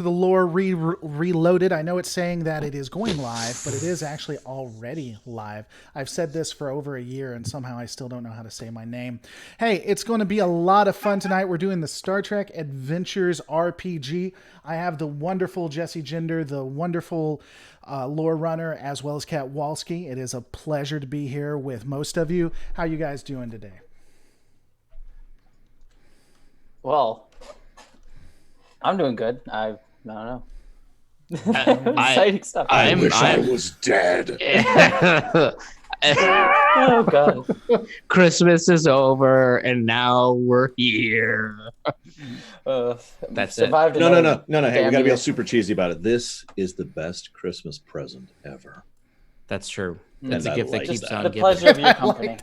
The lore reloaded. I know it's saying that it is going live, but it is actually already live. I've said this for over a year, and somehow I still don't know how to say my name. Hey, it's going to be a lot of fun tonight. We're doing the Star Trek Adventures RPG. I have the wonderful Jesse Gender, the wonderful lore runner, as well as Kat Walski. It is a pleasure to be here with most of you. How you guys doing today? Well, I'm doing good. I don't know. Exciting stuff. I wish I was dead. Oh God. Christmas is over and now we're here. That's survived it. No. Hey, we gotta be all super cheesy about it. This is the best Christmas present ever. That's true. That's a gift that keeps on the giving. pleasure of your company.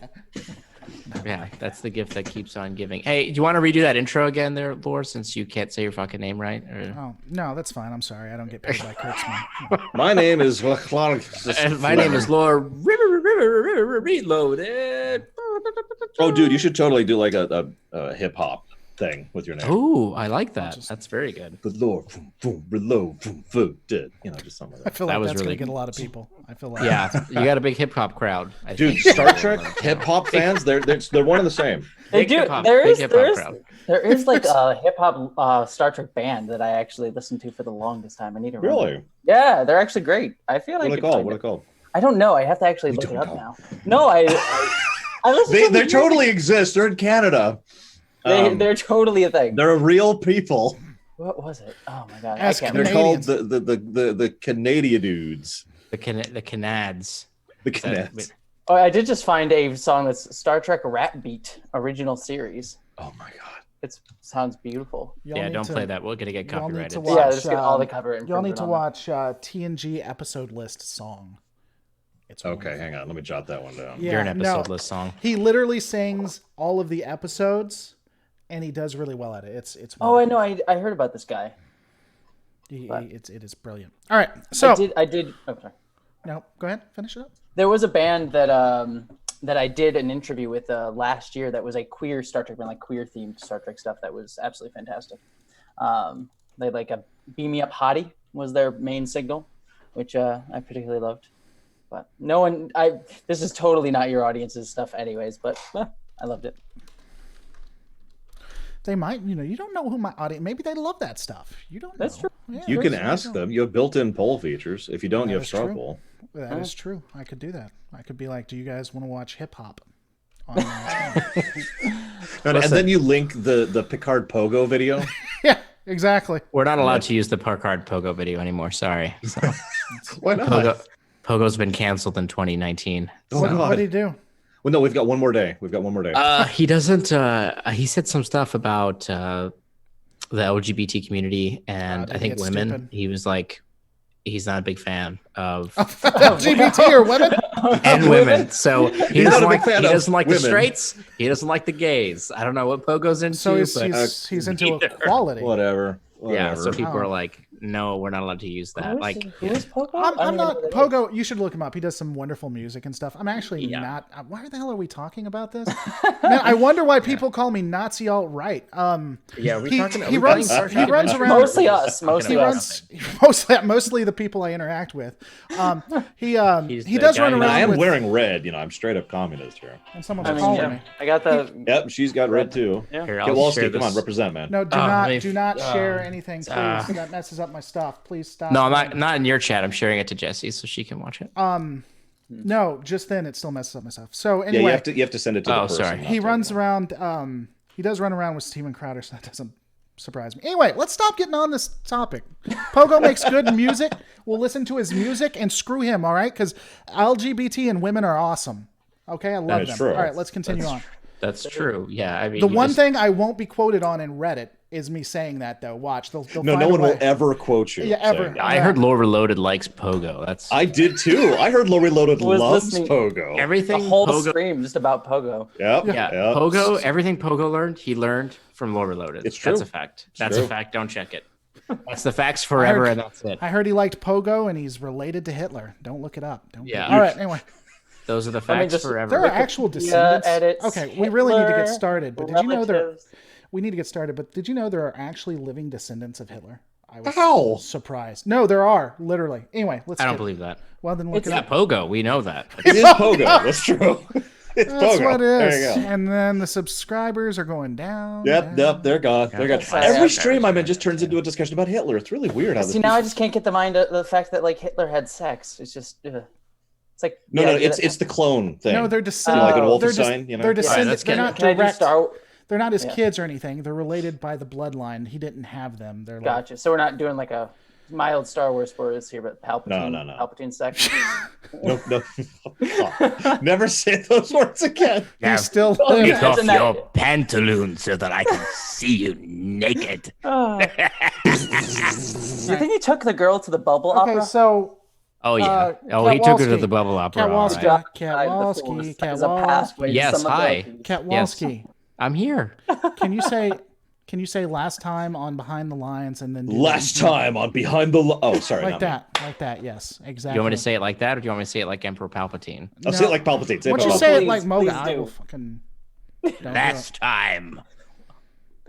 Yeah, that's the gift that keeps on giving. Hey, do you want to redo that intro again there, Laura, since you can't say your fucking name right? Or... Oh, no, that's fine. I'm sorry. I don't get paid by Kurtzman. My name is... My name is Laura Reloaded. Oh, dude, you should totally do like a hip-hop thing with your name. Oh, I like that. That's very good. The Lord, reload, just something like that. I feel That like was that's really going to get a lot of people. I feel like. Yeah, you got a big hip hop crowd. Dude, Star Trek hip-hop fans, they're one and the same. They Big do. hip-hop- There big is hip-hop crowd. there is like a hip hop Star Trek band that I actually listened to for the longest time. I need to remember. Really? Yeah, they're actually great. I feel like What are they called? What are they called? I don't know. I have to actually look it up now. No, I listen to They the totally exist. They're in Canada. They're totally a thing. They're real people. What was it? Oh my God. Ask I can't They're remember. called the Canadian dudes. The Canads. The Canads. Oh, I did just find a song that's Star Trek Rap Beat original series. Oh my God. It sounds beautiful. Yeah, don't play that. We're gonna get y'all need copyrighted. to Yeah, watch, just get all the copyright. Y'all need to infringement on watch TNG episode list song. It's Okay, wonderful. hang on. Let me jot that one down. Yeah, You're an episode no, list song. He literally sings all of the episodes, and he does really well at it. It's Oh, I wonderful. know. I heard about this guy. It is brilliant. All right, so I did. Oh, sorry. no, go ahead, finish it up. There was a band that that I did an interview with last year that was a queer Star Trek band, like queer themed Star Trek stuff that was absolutely fantastic. They had like a Beam Me Up Hottie was their main signal, which I particularly loved. But no one, this is totally not your audience's stuff anyways, but I loved it. They might, you don't know who my audience. Maybe they love that stuff. You don't know. That's true. Yeah, You can that's- ask them. You have built-in poll features. If you don't, That you have is straw true. poll. That is true. I could do that. I could be like, "Do you guys want to watch hip hop?" And then you link the Picard Pogo video. Yeah, exactly. We're not allowed to use the Parkard Pogo video anymore. Sorry. So, Why not? Pogo's been canceled in 2019. Oh, What God. did he do? Well, no, we've got one more day. He doesn't. He said some stuff about the LGBT community and Did I he think get women. stupid? He was like, he's not a big fan of LGBT or women? and women. So he not doesn't a big like fan he of doesn't like the women. straights. He doesn't like the gays. I don't know what Pogo's into. So but he's into neither. equality. Whatever. Yeah. So people Oh. are like, no, we're not allowed to use that. Like, who is Pogo? I'm not Pogo. You should look him up. He does some wonderful music and stuff. I'm actually Yeah. not. Why the hell are we talking about this? Man, I wonder why people call me Nazi alt right. yeah, he runs around. Mostly us. Mostly He us. runs mostly the people I interact with. He He's he the does guy run who- around I am with. wearing red. I'm straight up communist here. And someone's I mean, calling yeah, me. I got the. Yep, she's got red too. Yeah. Here, Get I'll Walski, share come on, this. represent, man. No, do not share anything, please. uh, That messes up my stuff. Please stop. No, I'm not in your chat. I'm sharing it to Jessie so she can watch it. No, just then it still messes up my stuff. So Yeah, anyway, you have to send it to the person. sorry. not he to runs me. around. He does run around with Steven Crowder, so that doesn't surprise me. Anyway, let's stop getting on this topic. Pogo makes good music. We'll listen to his music and screw him. All right, because LGBT and women are awesome. Okay, I love is them. true. All right, let's continue on. That's true. Yeah, I mean, The you one just- thing I won't be quoted on in Reddit is me saying that, though. Watch, they'll No, find no a one way. will ever quote you. Yeah, ever. saying- I heard Lore Reloaded likes Pogo. That's I did too. I heard Lori Loaded Was loves listening- Pogo. everything. The whole Pogo, stream just about Pogo. Yep. yeah, Yep. Pogo. Everything Pogo learned, he learned from Lore Reloaded. It's true. That's a fact. That's true. a fact. Don't check it. That's the facts forever, and that's it. I heard he liked Pogo and he's related to Hitler. Don't look it up. Don't Yeah. All right. Anyway, Those are the me facts just- forever. there are actual descendants. edits, Okay, we really need to get Hitler, started. But did you know there? relatives. We need to get started. But did you know there are actually living descendants of Hitler? I was How? surprised. No, there are literally. Anyway, let's. I don't believe that. Well, then look It's it Yeah, up. Pogo. We know that. It is Pogo. That's true. It's That's Pogo. what it There is. you go. And then the subscribers are going down. Yep, down. they're gone. They're gone. Sorry, Every I'm stream I'm in just turns into a discussion about Hitler. It's really weird how this. See, now I just can't get the mind of the fact that like Hitler had sex. It's just, it's like No, the idea it's that- it's the clone thing. No, they're descended. like an they're Wolfenstein, you know? They're Right, descended. let's They're get not Can I do direct. Star? They're not his Yeah. kids or anything. They're related by the bloodline. He didn't have them. They're like, Gotcha. So we're not doing like a mild Star Wars spoilers here, but Palpatine. No. Palpatine sex. No. Never say those words again. he still Oh, lives. yeah. That's in that- pantaloons so that I can see you naked. Oh. Do you think he took the girl to the bubble Okay, opera? so Oh yeah. Uh, He took her to Kowalski. the bubble opera. all Kowalski. right. Kowalski, As a pathway to Yes, some of hi. the- Katwalski. I'm here. Can you say last time on Behind the Lines and then do Last time on Behind the Oh, sorry. like not me. that, like that? Yes, exactly. You want me to say it like that, or do you want me to say it like Emperor Palpatine? I'll say it like Palpatine. Say it Once you like say it Please, like Moga, please I do. will fucking. Don't do Last it. time.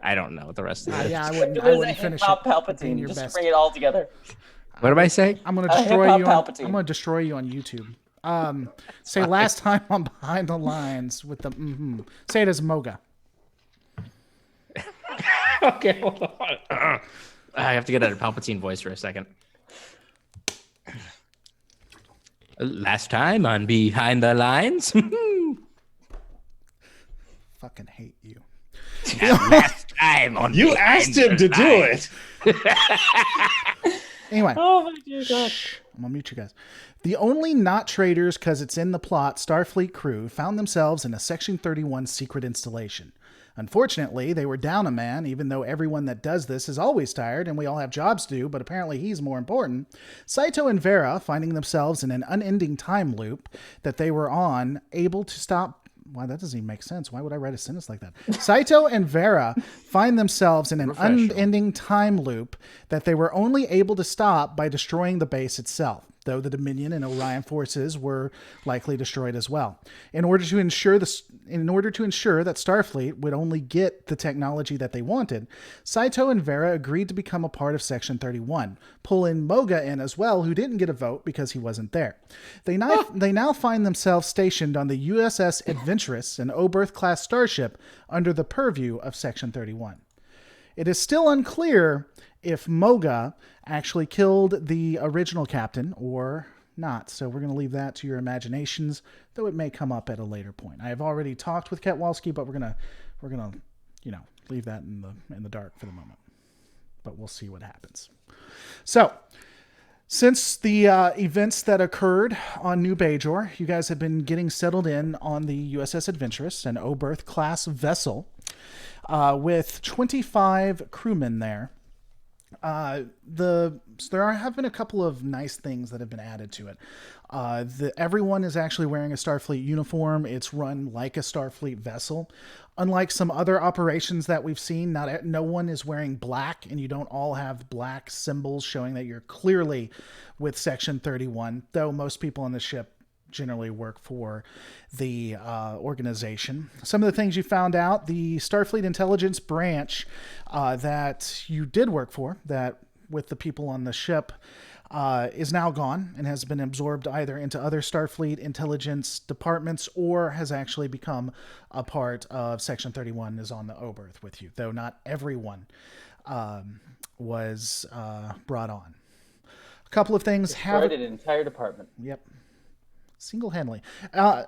I don't know the rest of it. Yeah, I It wouldn't. I was a wouldn't finish hip-hop it. Being Palpatine. your Just best. bring it all together. What am I saying? I'm gonna A destroy hip-hop you. On, Palpatine. I'm gonna destroy you on YouTube. Say last time on Behind the Lines with the. Say it as Moga. Okay, hold on. I have to get out of Palpatine voice for a second. Last time on Behind the Lines. Fucking hate you. Last time on You Behind asked him the to do Lines. it. Anyway. Oh my dear God. I'm gonna mute you guys. The only not traitors, because it's in the plot, Starfleet crew found themselves in a Section 31 secret installation. Unfortunately, they were down a man, even though everyone that does this is always tired and we all have jobs to do, but apparently he's more important. Saito and Vera, finding themselves in an unending time loop that they were on, able to stop. Why, that doesn't even make sense. Why would I write a sentence like that? Saito and Vera find themselves in an unending time loop that they were only able to stop by destroying the base itself, though the Dominion and Orion forces were likely destroyed as well. In order to ensure that Starfleet would only get the technology that they wanted, Saito and Vera agreed to become a part of Section 31, pulling Moga in as well, who didn't get a vote because he wasn't there. They now find themselves stationed on the USS Adventurous, an Oberth-class starship under the purview of Section 31. It is still unclear if Moga actually killed the original captain or not. So we're going to leave that to your imaginations, though it may come up at a later point. I have already talked with Katwalski, but we're gonna leave that in the dark for the moment. But we'll see what happens. So, since the events that occurred on New Bajor, you guys have been getting settled in on the USS Adventurous, an Oberth-class vessel, with 25 crewmen there. There have been a couple of nice things that have been added to it. Everyone is actually wearing a Starfleet uniform. It's run like a Starfleet vessel. Unlike some other operations that we've seen, no one is wearing black, and you don't all have black symbols showing that you're clearly with Section 31, though most people on the ship generally work for the organization. Some of the things you found out: the Starfleet intelligence branch that you did work for, that with the people on the ship, is now gone and has been absorbed either into other Starfleet intelligence departments or has actually become a part of Section 31, is on the Oberth with you, though not everyone was brought on. A couple of things Destroyed an entire department. Yep. Single-handedly. A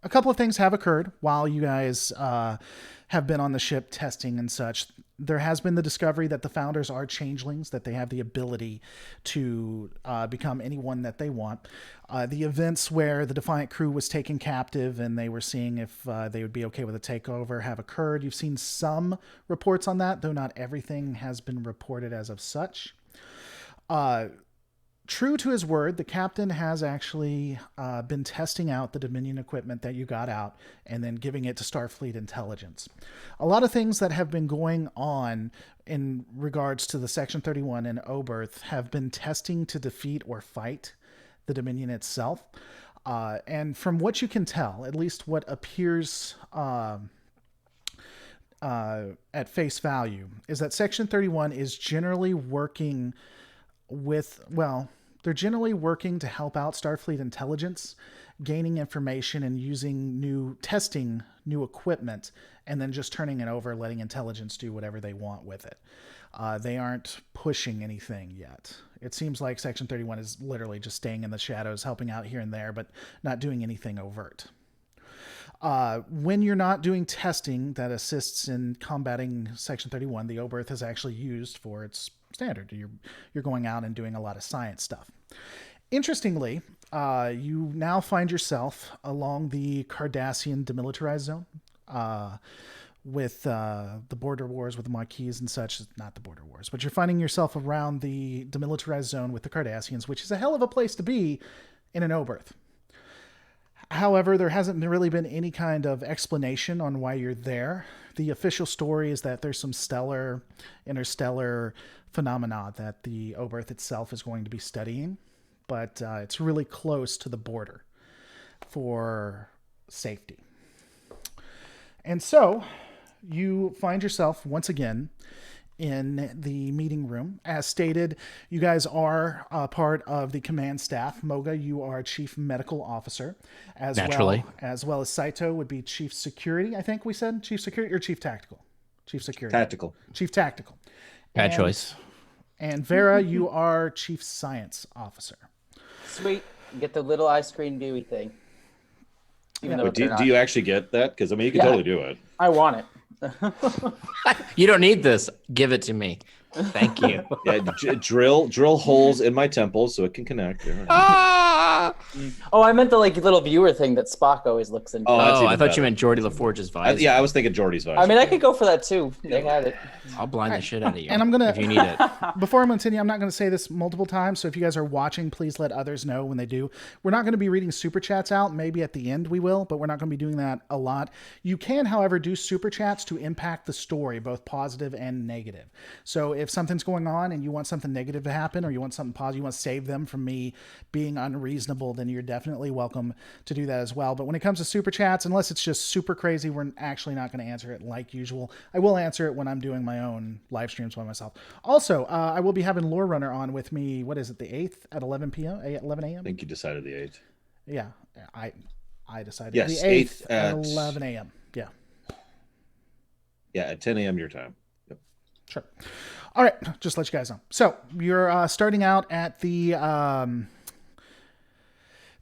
couple of things have occurred while you guys have been on the ship testing and such. There has been the discovery that the founders are changelings, that they have the ability to become anyone that they want. The events where the Defiant crew was taken captive and they were seeing if they would be okay with a takeover have occurred. You've seen some reports on that, though not everything has been reported as of such. True to his word, the captain has actually been testing out the Dominion equipment that you got out and then giving it to Starfleet intelligence. A lot of things that have been going on in regards to the Section 31 and Oberth have been testing to defeat or fight the Dominion itself. And from what you can tell, at least what appears at face value is that Section 31 is generally working they're generally working to help out Starfleet intelligence, gaining information and testing new equipment, and then just turning it over, letting intelligence do whatever they want with it. They aren't pushing anything yet. It seems like Section 31 is literally just staying in the shadows, helping out here and there, but not doing anything overt. When you're not doing testing that assists in combating Section 31, the Oberth is actually used for its standard. You're going out and doing a lot of science stuff. Interestingly, you now find yourself along the Cardassian demilitarized zone with the border wars with the Maquis and such. Not the border wars, but you're finding yourself around the demilitarized zone with the Cardassians, which is a hell of a place to be in an Oberth. However, there hasn't really been any kind of explanation on why you're there. The official story is that there's some interstellar phenomena that the Oberth itself is going to be studying, but it's really close to the border for safety. And so you find yourself once again in the meeting room. As stated, you guys are part of the command staff. Moga, you are chief medical officer. Naturally. As well as Saito would be chief security, I think we said. Chief security or chief tactical? Chief security. Tactical. Chief tactical. Bad choice. And Vera, you are chief science officer. Sweet. Get the little ice cream gooey thing. Even though Do you actually get that? Because, I mean, you can totally do it. I want it. You don't need this. Give it to me. Thank you. Yeah, drill holes in my temples so it can connect. Ah! Oh, I meant the little viewer thing that Spock always looks into. Oh, I thought you meant Geordie LaForge's visor. I was thinking Geordie's visor. I mean, I could go for that too. They had it. I'll blind the shit out of you. And I'm gonna, if you need it. Before I'm going to continue, I'm not going to say this multiple times, so if you guys are watching, please let others know when they do. We're not going to be reading super chats out. Maybe at the end we will, but we're not going to be doing that a lot. You can, however, do super chats to impact the story, both positive and negative. So if something's going on and you want something negative to happen, or you want something positive, you want to save them from me being unreasonable, then you're definitely welcome to do that as well. But when it comes to super chats, unless it's just super crazy, we're actually not going to answer it like usual. I will answer it when I'm doing my own live streams by myself. Also, I will be having Lore Runner on with me. What is it? The 8th at 11 p.m. 11 a.m. I think you decided the 8th. Yeah, I decided. Yes, the 8th at at 11 a.m. Yeah. Yeah, at 10 a.m. your time. Yep. Sure. All right, just let you guys know. So you're starting out at the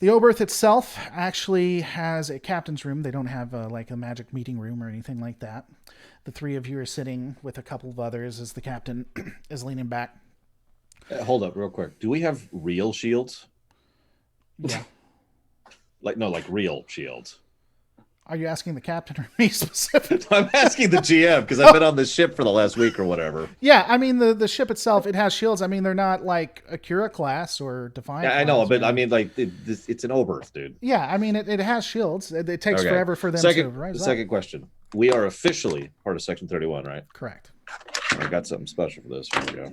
Oberth itself actually has a captain's room. They don't have a magic meeting room or anything like that. The three of you are sitting with a couple of others as the captain is leaning back. Hold up real quick. Do we have real shields? Yeah. Like real shields. Are you asking the captain or me specifically? I'm asking the GM because I've been on this ship for the last week or whatever. Yeah, I mean, the ship itself, it has shields. I mean, they're not like Akira class or Defiant Yeah, class. I know, but I mean, it's an Oberth, dude. Yeah, I mean, it has shields. It takes forever for them to rise up. Second question. We are officially part of Section 31, right? Correct. I got something special for this. Here we go.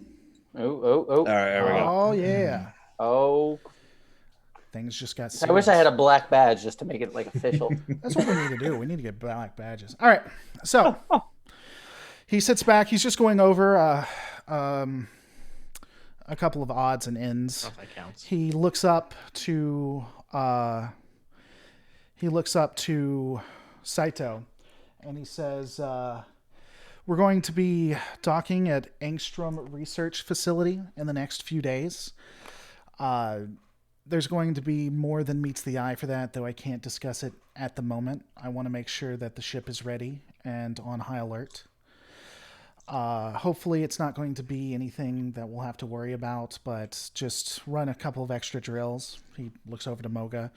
Oh. All right, there we go. Oh, yeah. Oh. Things just got serious. I wish I had a black badge just to make it official. That's what we need to do. We need to get black badges. All right. So he sits back. He's just going over a couple of odds and ends. Oh, that counts. He looks up to Saito, and he says, "We're going to be docking at Angstrom Research Facility in the next few days. There's going to be more than meets the eye for that, though I can't discuss it at the moment. I want to make sure that the ship is ready and on high alert. Hopefully it's not going to be anything that we'll have to worry about, but just run a couple of extra drills." He looks over to Moga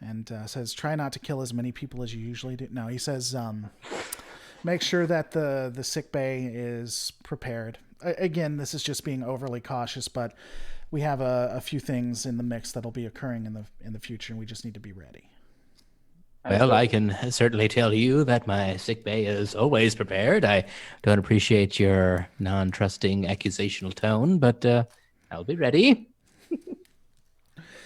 and says, "Try not to kill as many people as you usually do." No, he says, "Make sure that the sick bay is prepared." Again, this is just being overly cautious, but we have a few things in the mix that'll be occurring in the future, and we just need to be ready. Well, I can certainly tell you that my sick bay is always prepared. I don't appreciate your non-trusting accusational tone, but I'll be ready.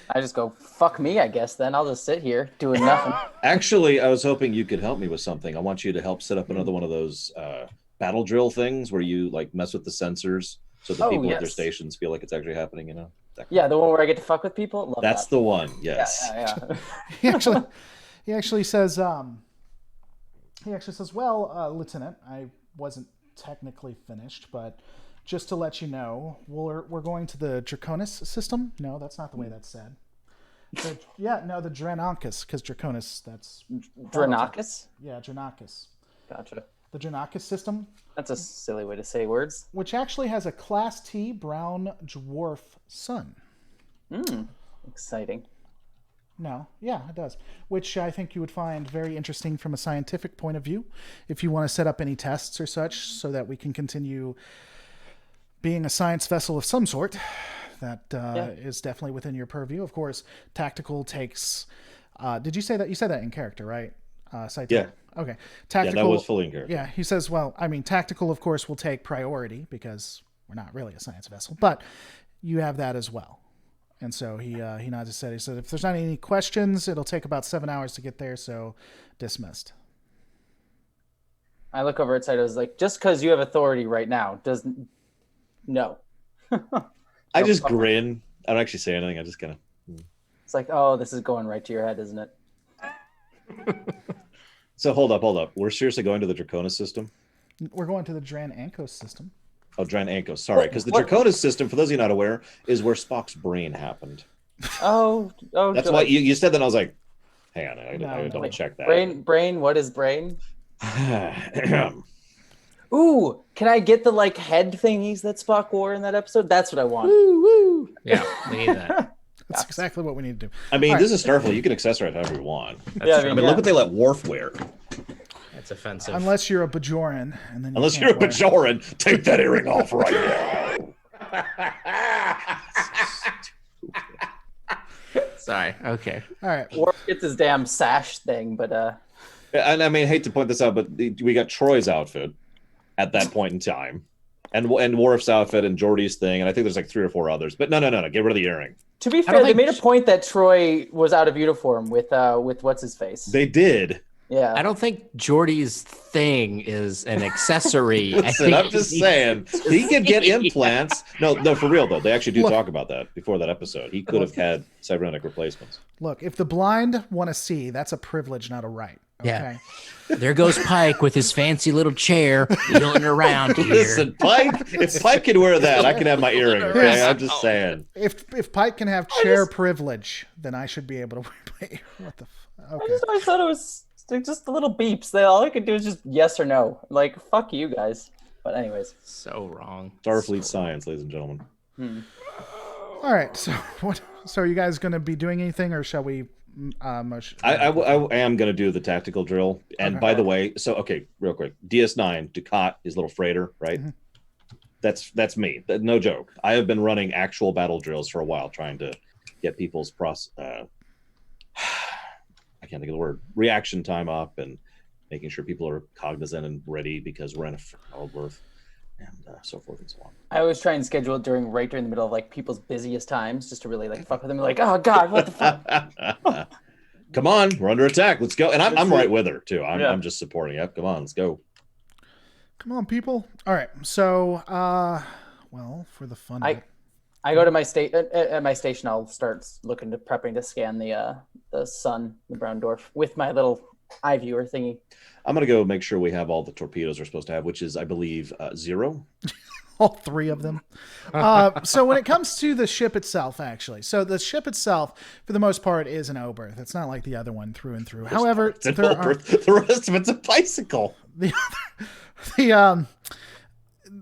I just go, fuck me, I guess, then. I'll just sit here doing nothing. Actually, I was hoping you could help me with something. I want you to help set up another one of those battle drill things where you like mess with the sensors so the people at their stations feel like it's actually happening, you know? Yeah, the one where I get to fuck with people? Love That's that. the one, yes. Yeah. He actually says, well, Lieutenant, I wasn't technically finished, but just to let you know, we're going to the Draconis system. No, that's not the way that's said. The Dranakis, because Draconis, that's... Dranakis? Yeah, Dranakis. Gotcha. The Dranakis system. That's a silly way to say words. Which actually has a Class T brown dwarf sun. Exciting. No, yeah, it does. Which I think you would find very interesting from a scientific point of view, if you want to set up any tests or such, so that we can continue being a science vessel of some sort. That is definitely within your purview. Of course, tactical takes... did you say that? You said that in character, right? Yeah. Okay. Tactical, that was fully in character. Yeah, he says, well, I mean, tactical, of course, will take priority because we're not really a science vessel, but you have that as well. And so he nods his head. He said, if there's not any questions, it'll take about 7 hours to get there, so dismissed. I look over at Saito, like, just because you have authority right now doesn't... No. I just grin. I don't actually say anything. I just kind of... It's like, oh, this is going right to your head, isn't it? So hold up. We're seriously going to the Draconis system? We're going to the Dran-Ankos system. Oh, Dran-Ankos. Sorry, because the Draconis system, for those of you not aware, is where Spock's brain happened. Oh. That's why you said that, and I was like, hang on, I double check that. Brain, what is brain? Ooh, can I get the like head thingies that Spock wore in that episode? That's what I want. Woo! Yeah, we need that. That's exactly what we need to do. I mean, this is Starfleet. You can accessorize however you want. That's I mean, look what they let Worf wear. That's offensive. Unless you're a Bajoran, and then unless you're a Bajoran, take that earring off right now. Sorry. Okay. All right. Worf gets his damn sash thing, but And I mean, I hate to point this out, but we got Troy's outfit at that point in time, and Worf's outfit and Geordi's thing, and I think there's like 3 or 4 others. But no, get rid of the earring. To be fair, they made a point that Troy was out of uniform with what's his face. They did. Yeah. I don't think Geordi's thing is an accessory. Listen, I'm just saying he could get implants. No, for real though. They actually do talk about that before that episode. He could have had cybernetic replacements. Look, if the blind want to see, that's a privilege, not a right. Okay? Yeah. There goes Pike with his fancy little chair wheeling around here. Listen, Pike. If Pike can wear that, I can have my earring. Okay, I'm just saying. If Pike can have chair privilege, then I should be able to wear my ear. What the? Okay. I thought it was just the little beeps. All I could do is just yes or no. Like fuck you guys. But anyways, so wrong. Starfleet science, ladies and gentlemen. All right. So what? So are you guys going to be doing anything, or shall we? I am going to do the tactical drill. And by the way, real quick, DS9 Ducat is little freighter, right? Mm-hmm. That's me. No joke. I have been running actual battle drills for a while, trying to get people's I can't think of the word, reaction time up, and making sure people are cognizant and ready because we're in a World and so forth and so on. I always try and schedule it right during the middle of like people's busiest times, just to really like fuck with them. Like, oh god, what the fuck? Come on, we're under attack. Let's go. And I'm right with her too. I'm just supporting. Yep, come on, let's go. Come on, people. All right. So, well, for the fun. I go to my at my station. I'll start prepping to scan the sun, the brown dwarf, with my little eye viewer thingy. I'm going to go make sure we have all the torpedoes we're supposed to have, which is, I believe, 0. All 3 of them. So when it comes to the ship itself, actually, so the ship itself, for the most part, is an Oberth. It's not like the other one through and through. However, the rest of it's a bicycle.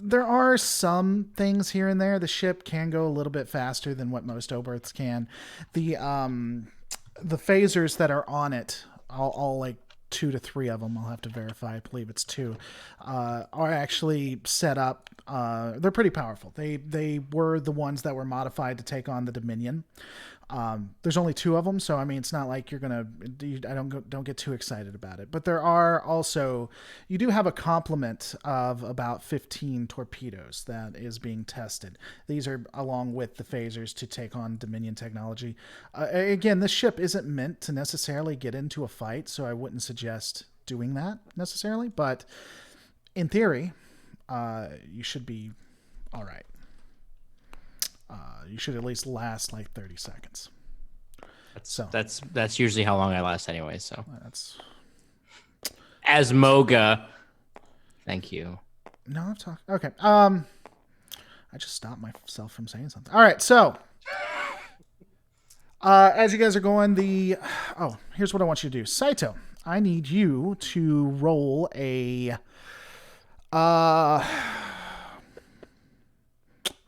There are some things here and there. The ship can go a little bit faster than what most Oberths can. The phasers that are on it, all like 2 to 3 of them, I'll have to verify, I believe it's 2, are actually set up. They're pretty powerful. They were the ones that were modified to take on the Dominion. There's only 2 of them, so I mean, it's not like you're gonna. I don't get too excited about it. But there are also, you do have a complement of about 15 torpedoes that is being tested. These are along with the phasers to take on Dominion technology. Again, this ship isn't meant to necessarily get into a fight, so I wouldn't suggest doing that necessarily. But in theory, you should be all right. You should at least last like 30 seconds. That's usually how long I last anyway. So that's as Moga. Thank you. No, I've talked. Okay. I just stopped myself from saying something. All right. So, as you guys are going, here's what I want you to do. Saito, I need you to roll a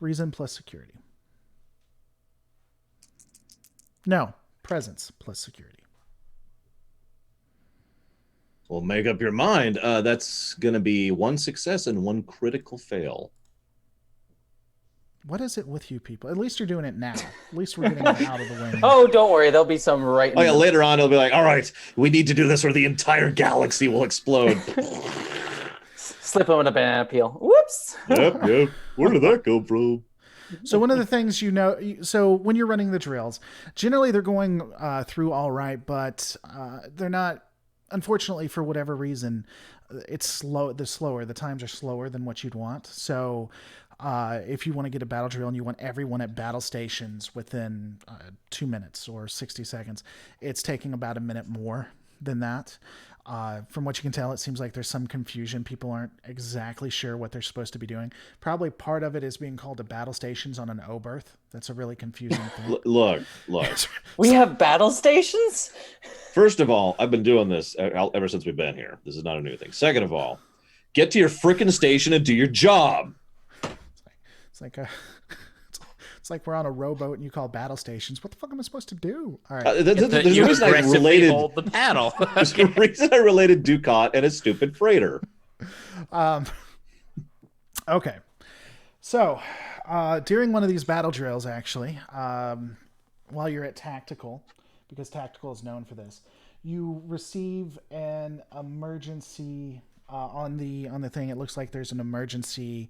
reason plus security. No, presence plus security. Well, make up your mind. That's going to be 1 success and 1 critical fail. What is it with you people? At least you're doing it now. At least we're getting it out of the way. Oh, don't worry. There'll be some right. Later on, it'll be like, all right, we need to do this or the entire galaxy will explode. Slip them in a banana peel. Whoops. Yep. Where did that come from? So one of the things so when you're running the drills, generally they're going through all right, but they're not, unfortunately, for whatever reason, it's slow. The times are slower than what you'd want. So if you want to get a battle drill and you want everyone at battle stations within 2 minutes or 60 seconds, it's taking about a minute more than that. From what you can tell, it seems like there's some confusion. People aren't exactly sure what they're supposed to be doing. Probably part of it is being called to battle stations on an O-berth. That's a really confusing thing. Look. We have battle stations? First of all, I've been doing this ever since we've been here. This is not a new thing. Second of all, get to your frickin' station and do your job. It's like we're on a rowboat and you call battle stations. What the fuck am I supposed to do? All right. There's a reason I related hold the paddle. There's a reason I related Ducat and a stupid freighter. Okay. So, during one of these battle drills, actually, while you're at tactical, because tactical is known for this, you receive an emergency on the thing. It looks like there's an emergency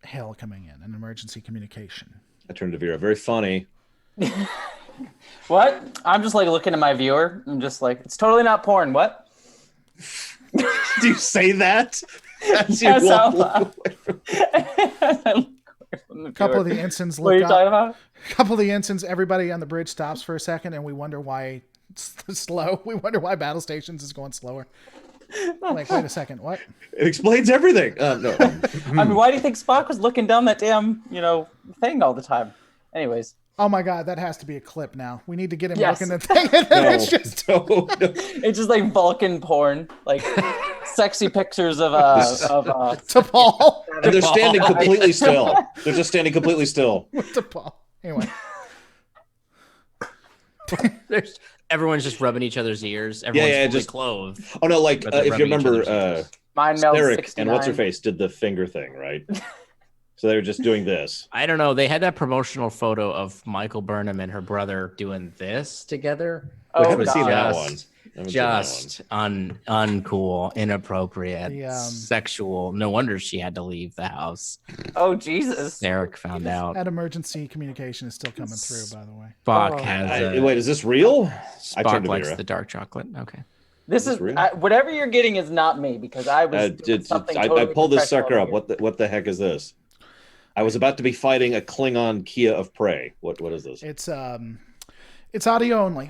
hail coming in, an emergency communication. I turned to Vera. Very funny. What? I'm just like looking at my viewer. I'm just like, it's totally not porn. What? Do you say that? Yes, out loud. A couple of the ensigns What are look you talking up. about? A couple of the ensigns, everybody on the bridge stops for a second, and we wonder why it's slow. We wonder why battle stations is going slower. Like, wait a second, what? It explains everything. No. I mean, why do you think Spock was looking down that damn, thing all the time? Anyways. Oh my God, that has to be a clip now. We need to get him Yes. looking at the thing. And then it's just No. It's just like Vulcan porn, like sexy pictures of to Paul. And they're standing completely still. They're just standing completely still. To Paul. Anyway. Everyone's just rubbing each other's ears. Everyone's fully clothed. Oh no, like But they're if you rubbing each remember, other's ears. Mine Mel Eric 69. and what's her face did the finger thing, right? So they were just doing this. I don't know. They had that promotional photo of Michael Burnham and her brother doing this together. Oh, I haven't God. seen that one. Just uncool, inappropriate, The, sexual. No wonder she had to leave the house. Oh, Jesus. Eric found out. That emergency communication is still coming through, by the way. Spock Oh. has Wait, is this real? I Spock turned to likes Vera. the dark chocolate. Okay. This is real? whatever you're getting is not me because I was doing something I totally pulled this professional sucker up. here. What the heck is this? I was about to be fighting a Klingon Kia of prey. What is this? It's audio only,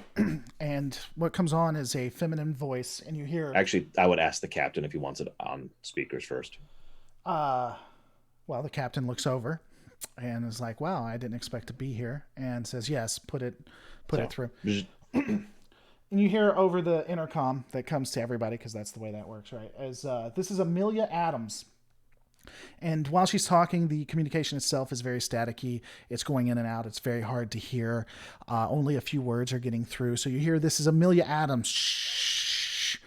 and what comes on is a feminine voice, and you hear. Actually, I would ask the captain if he wants it on speakers first. Well, the captain looks over, and is like, "Wow, I didn't expect to be here," and says, "Yes, put it through." And you hear over the intercom that comes to everybody because that's the way that works, right? As this is Amelia Adams. And while she's talking, the communication itself is very staticky. It's going in and out. It's very hard to hear. Only a few words are getting through. So you hear, "This is Amelia Adams. Shh.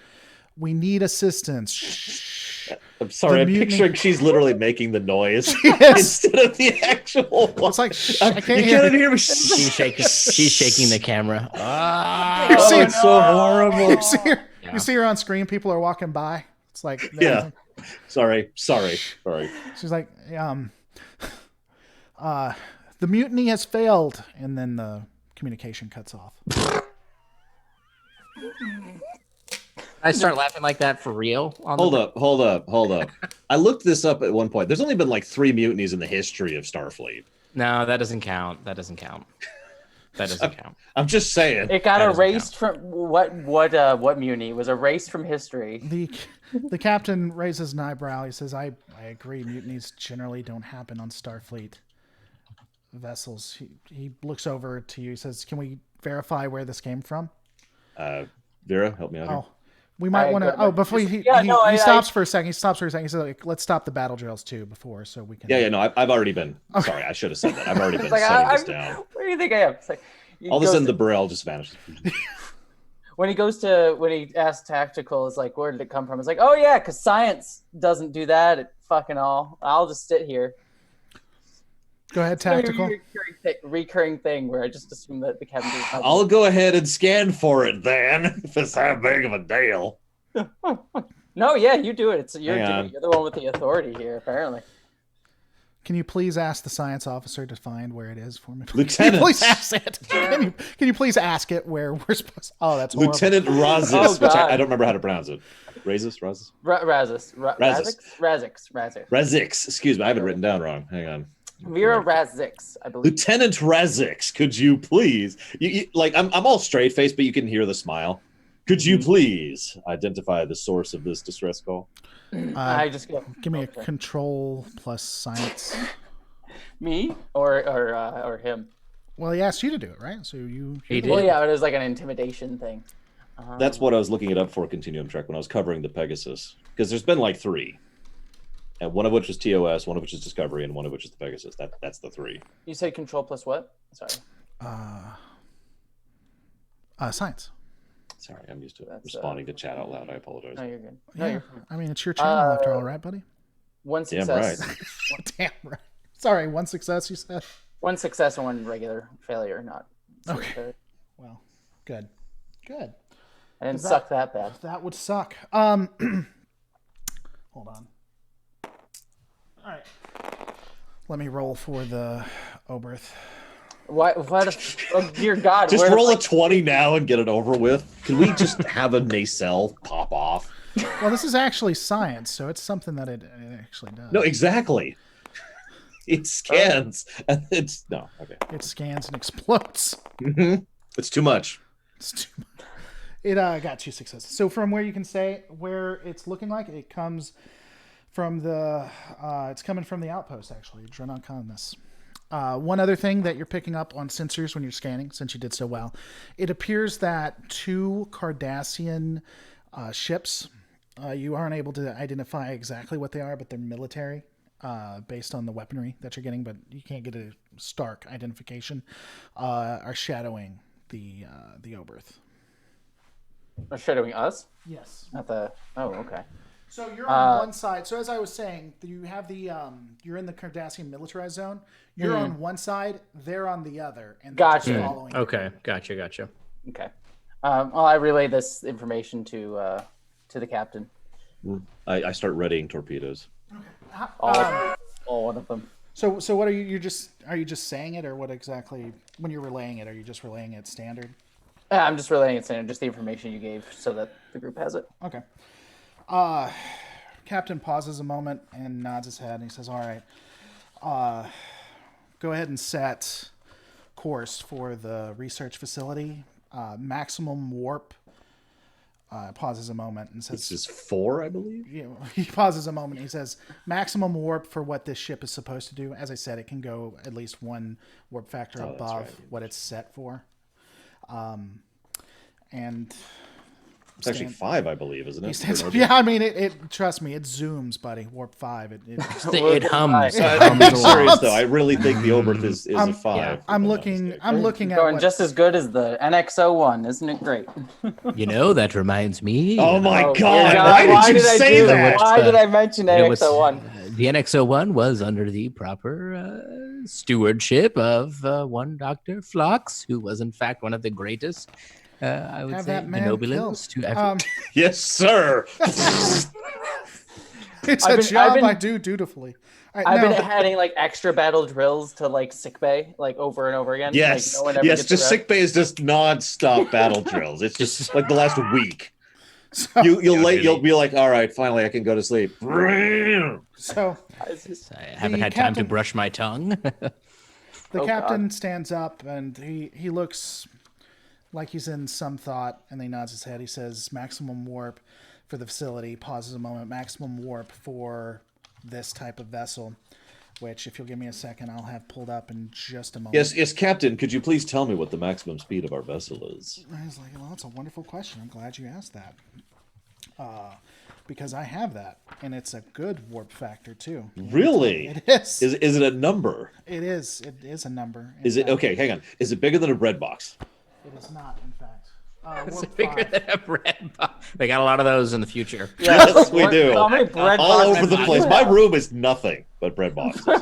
We need assistance. Shh." I'm sorry, I'm mutiny- picturing she's literally making the noise Yes. instead of the actual one. It's like, "Shh, I can't you hear." can't hear me. She's shaking the camera. You see, it's so horrible. you see her on screen. People are walking by. It's like, Yeah. Sorry. She's like, the mutiny has failed, and then the communication cuts off. I start laughing like that for real. Hold up. I looked this up at one point. There's only been like 3 mutinies in the history of Starfleet. No, that doesn't count. I'm just saying. It got erased from what mutiny? It was erased from history. The captain raises an eyebrow. He says, I agree. Mutinies generally don't happen on Starfleet vessels. He looks over to you. He says, "Can we verify where this came from?" Vera, help me out here. Oh, we might want to. Oh, before he stops for a second. He stops for a second. He says, like, "Let's stop the battle drills too before, so we can." Yeah. No, I've already been. Okay. Sorry, I should have said that. I've already been Like, setting this down. Where do you think I am? It's like, All of a sudden, the Burrell just vanishes. when he asks tactical, it's like, where did it come from? It's like, oh yeah, because science doesn't do that at fucking all. I'll just sit here. Go ahead, tactical. Recurring thing where I just assume that the captain. I'll go ahead and scan for it then. If it's that big of a deal. No, yeah, you do it. You're Hang on. the one with the authority here, apparently. Can you please ask the science officer to find where it is for me? Lieutenant. Can you please ask it? Can you please ask it where we're supposed to... Oh, that's horrible. Lieutenant Razis, Oh, which God. I don't remember how to pronounce it. Razis? Razix. Excuse me, I have it written down wrong. Hang on. Vera Razix, I believe. Lieutenant Razix, could you please? I'm all straight faced, but you can hear the smile. Could you please identify the source of this distress call? I just go. Give me a control plus science. Me or him? Well, he asked you to do it, right? So He did. Well, yeah, it was like an intimidation thing. That's what I was looking it up for Continuum Trek when I was covering the Pegasus. Because there's been like 3. And one of which is TOS, one of which is Discovery, and one of which is the Pegasus. That's the 3. You said control plus what? Sorry. Science. Sorry, I'm used to responding to chat out loud. I apologize. No, you're good. No, Yeah, you're fine. I mean, it's your channel after all, right, buddy? One Damn success. right. Damn right. Sorry, one success, you said? One success and one regular failure. Not. Okay. Well, good. Good. I didn't suck that bad. That would suck. Hold on. All right. Let me roll for the Oberth. What? Oh, dear God! Just where roll the a 20 now and get it over with. Can we just have a nacelle pop off? Well, this is actually science, so it's something that it actually does. No, exactly. It scans and it's no. Okay. It scans and explodes. It's too much. It's too much. It got 2 successes. So from where you can say where it's looking like, it comes from the it's coming from the Outpost, actually. Drenon Columnus. One other thing that you're picking up on sensors when you're scanning, since you did so well, it appears that 2 Cardassian ships, you aren't able to identify exactly what they are, but they're military based on the weaponry that you're getting, but you can't get a stark identification, are shadowing the Oberth. Are shadowing us? Yes. Not the. Oh, okay. So you're on one side. So as I was saying, you have you're in the Cardassian militarized zone. You're on one side, they're on the other, and they're just Gotcha. following. Okay, gotcha. Okay. Well, I relay this information to the captain. I start readying torpedoes. All one of them. So what are you just saying it, or what exactly when you're relaying it? Are you just relaying it standard? I'm just relaying it standard, just the information you gave, so that the group has it. Okay. Captain pauses a moment and nods his head, and he says, "All right, go ahead and set course for the research facility. Maximum warp." Pauses a moment and says, This is 4, I believe. He pauses a moment. He says, "Maximum warp for what this ship is supposed to do. As I said, it can go at least 1 warp factor above right. what it's set for." And It's actually 5, I believe, isn't it? He stands up. Yeah, I mean, it. Trust me, it zooms, buddy. Warp 5. It hums. I'm being serious though. I really think the Oberth is a 5. Yeah. I'm looking at going just as good as the NX-01, isn't it great? You know, that reminds me. Oh my Oh, God! God, Why did you say that? Why did I mention NX-01? The NX-01 was under the proper stewardship of one Dr. Phlox, who was in fact one of the greatest, I would Have say, that man Nobilins to ever. Yes, sir. It's I've a been- job I've been- I do dutifully. All right, I've been now, adding like extra battle drills to like sickbay, like over and over again. Yes, like, no one ever yes. gets Just around. sick bay is just non-stop battle drills. It's just like the last week. so, You'll be like, all right, finally I can go to sleep. so I haven't had time to brush my tongue. the Oh, captain God. stands up and he looks like he's in some thought, and he nods his head. He says, "Maximum warp for the facility." Pauses a moment. "Maximum warp for this type of vessel," which, if you'll give me a second, I'll have pulled up in just a moment. Yes, Captain. Could you please tell me what the maximum speed of our vessel is? I was like, well, that's a wonderful question. I'm glad you asked that. Because I have that, and it's a good warp factor too. Really? It is. Is it a number? It is. It is a number. In Is it fact. okay? Hang on. Is it bigger than a bread box? It is not, in fact. It's Warp bigger 5. than a bread box. They got a lot of those in the future. Yes, we do. How many bread All boxes over the do you place. My have? room is nothing but bread boxes.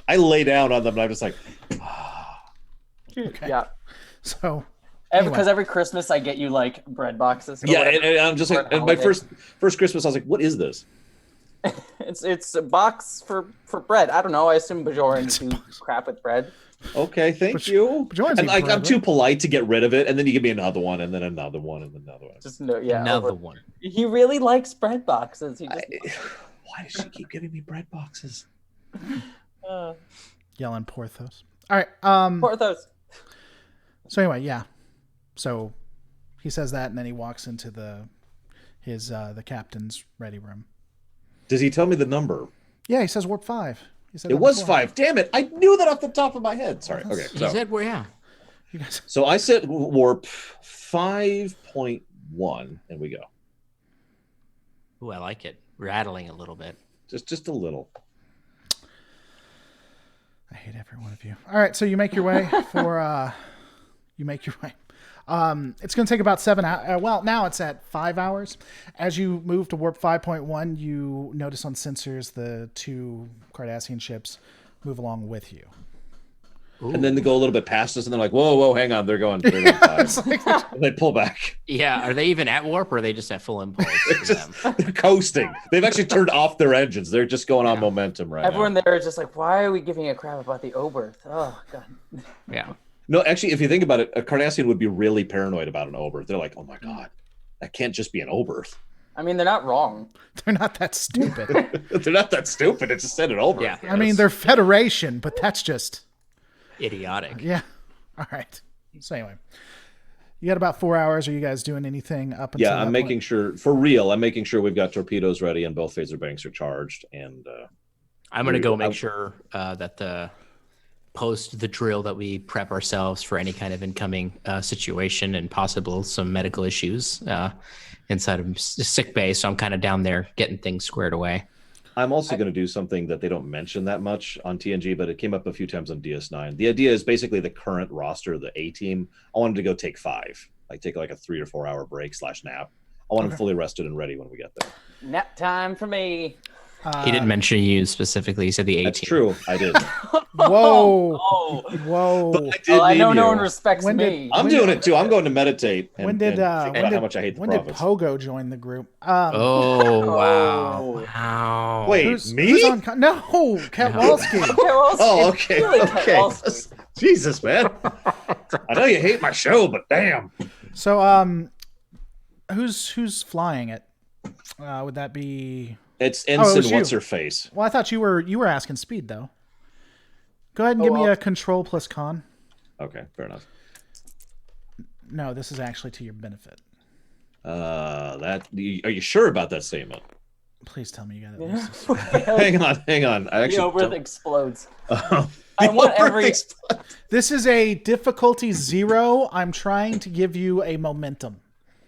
I lay down on them and I'm just like, Yeah. So, Because every Christmas I get you like bread boxes. or yeah, whatever. and I'm just like, For and my holiday. first Christmas, I was like, what is this? It's a box for bread. I don't know. I assume Bajorans do crap with bread. Okay, thank you. Bajorans And eat like, bread, I'm too right? polite to get rid of it, and then you give me another one, and then another one, and then another one. Just no, yeah. Another over- one. He really likes bread boxes. He just Why does she keep giving me bread boxes? yelling Porthos. All right. Porthos. So anyway, yeah. So he says that, and then he walks into the captain's ready room. Does he tell me the number? Yeah, he says warp 5. He said It that was before. 5. Damn it! I knew that off the top of my head. Sorry. Okay. He So, said, well, yeah. You guys, so I said warp 5.1, and we go. Ooh, I like it. Rattling a little bit. Just a little. I hate every one of you. All right, so you make your way for you make your way. It's going to take about 7 hours. Well, now it's at 5 hours. As you move to warp 5.1, you notice on sensors the 2 Cardassian ships move along with you. And then they go a little bit past us, and they're like, "Whoa, hang on!" They're going 5. It's like, And they pull back. Yeah, are they even at warp or are they just at full impulse? for them? They're coasting. They've actually turned off their engines. They're just going on momentum right Everyone now. there is just like, why are we giving a crap about the Oberth? Oh god. Yeah. No, actually, if you think about it, a Cardassian would be really paranoid about an Oberth. They're like, "Oh my god, that can't just be an Oberth." I mean, they're not wrong. they're not that stupid. They're not that stupid. It's just said an Oberth. Yeah. I mean, they're Federation, but that's just... Idiotic. Yeah. All right. So anyway, you got about 4 hours. Are you guys doing anything up until Yeah, that I'm making point? sure, for real, I'm making sure we've got torpedoes ready and both phaser banks are charged. And I'm going to go make sure that the post the drill that we prep ourselves for any kind of incoming situation and possible some medical issues inside of sick bay. So I'm kind of down there getting things squared away. I'm also going to do something that they don't mention that much on TNG, but it came up a few times on DS9. The idea is basically the current roster, the A team. I wanted to go take 5, take like a 3 or 4 hour break / nap. I want them fully rested and ready when we get there. Nap time for me. He didn't mention you specifically. He said the 18. That's true. I did. Whoa. Oh, Whoa. But I did well, I know name no you. one respects When did- me. I'm doing it too. I'm going to meditate and, When did and think about when did, how much I hate the when did prophets. Pogo join the group? Oh, wow. Oh. Wow. Wait, Who's me? on no, Kowalski. Oh, okay. Really Okay. Kowalski. Jesus, man. I know you hate my show, but damn. So, who's flying it? Would that be? It's it was Ensign. you. What's her face? Well, I thought you were asking speed though. Go ahead and give me well. a control plus con. Okay, fair enough. No, this is actually to your benefit. Are you sure about that statement? Please tell me you got it. Hang on. I The actually Oberth don't- explodes. The I want Oberth every- explodes. This is a difficulty 0. I'm trying to give you a momentum.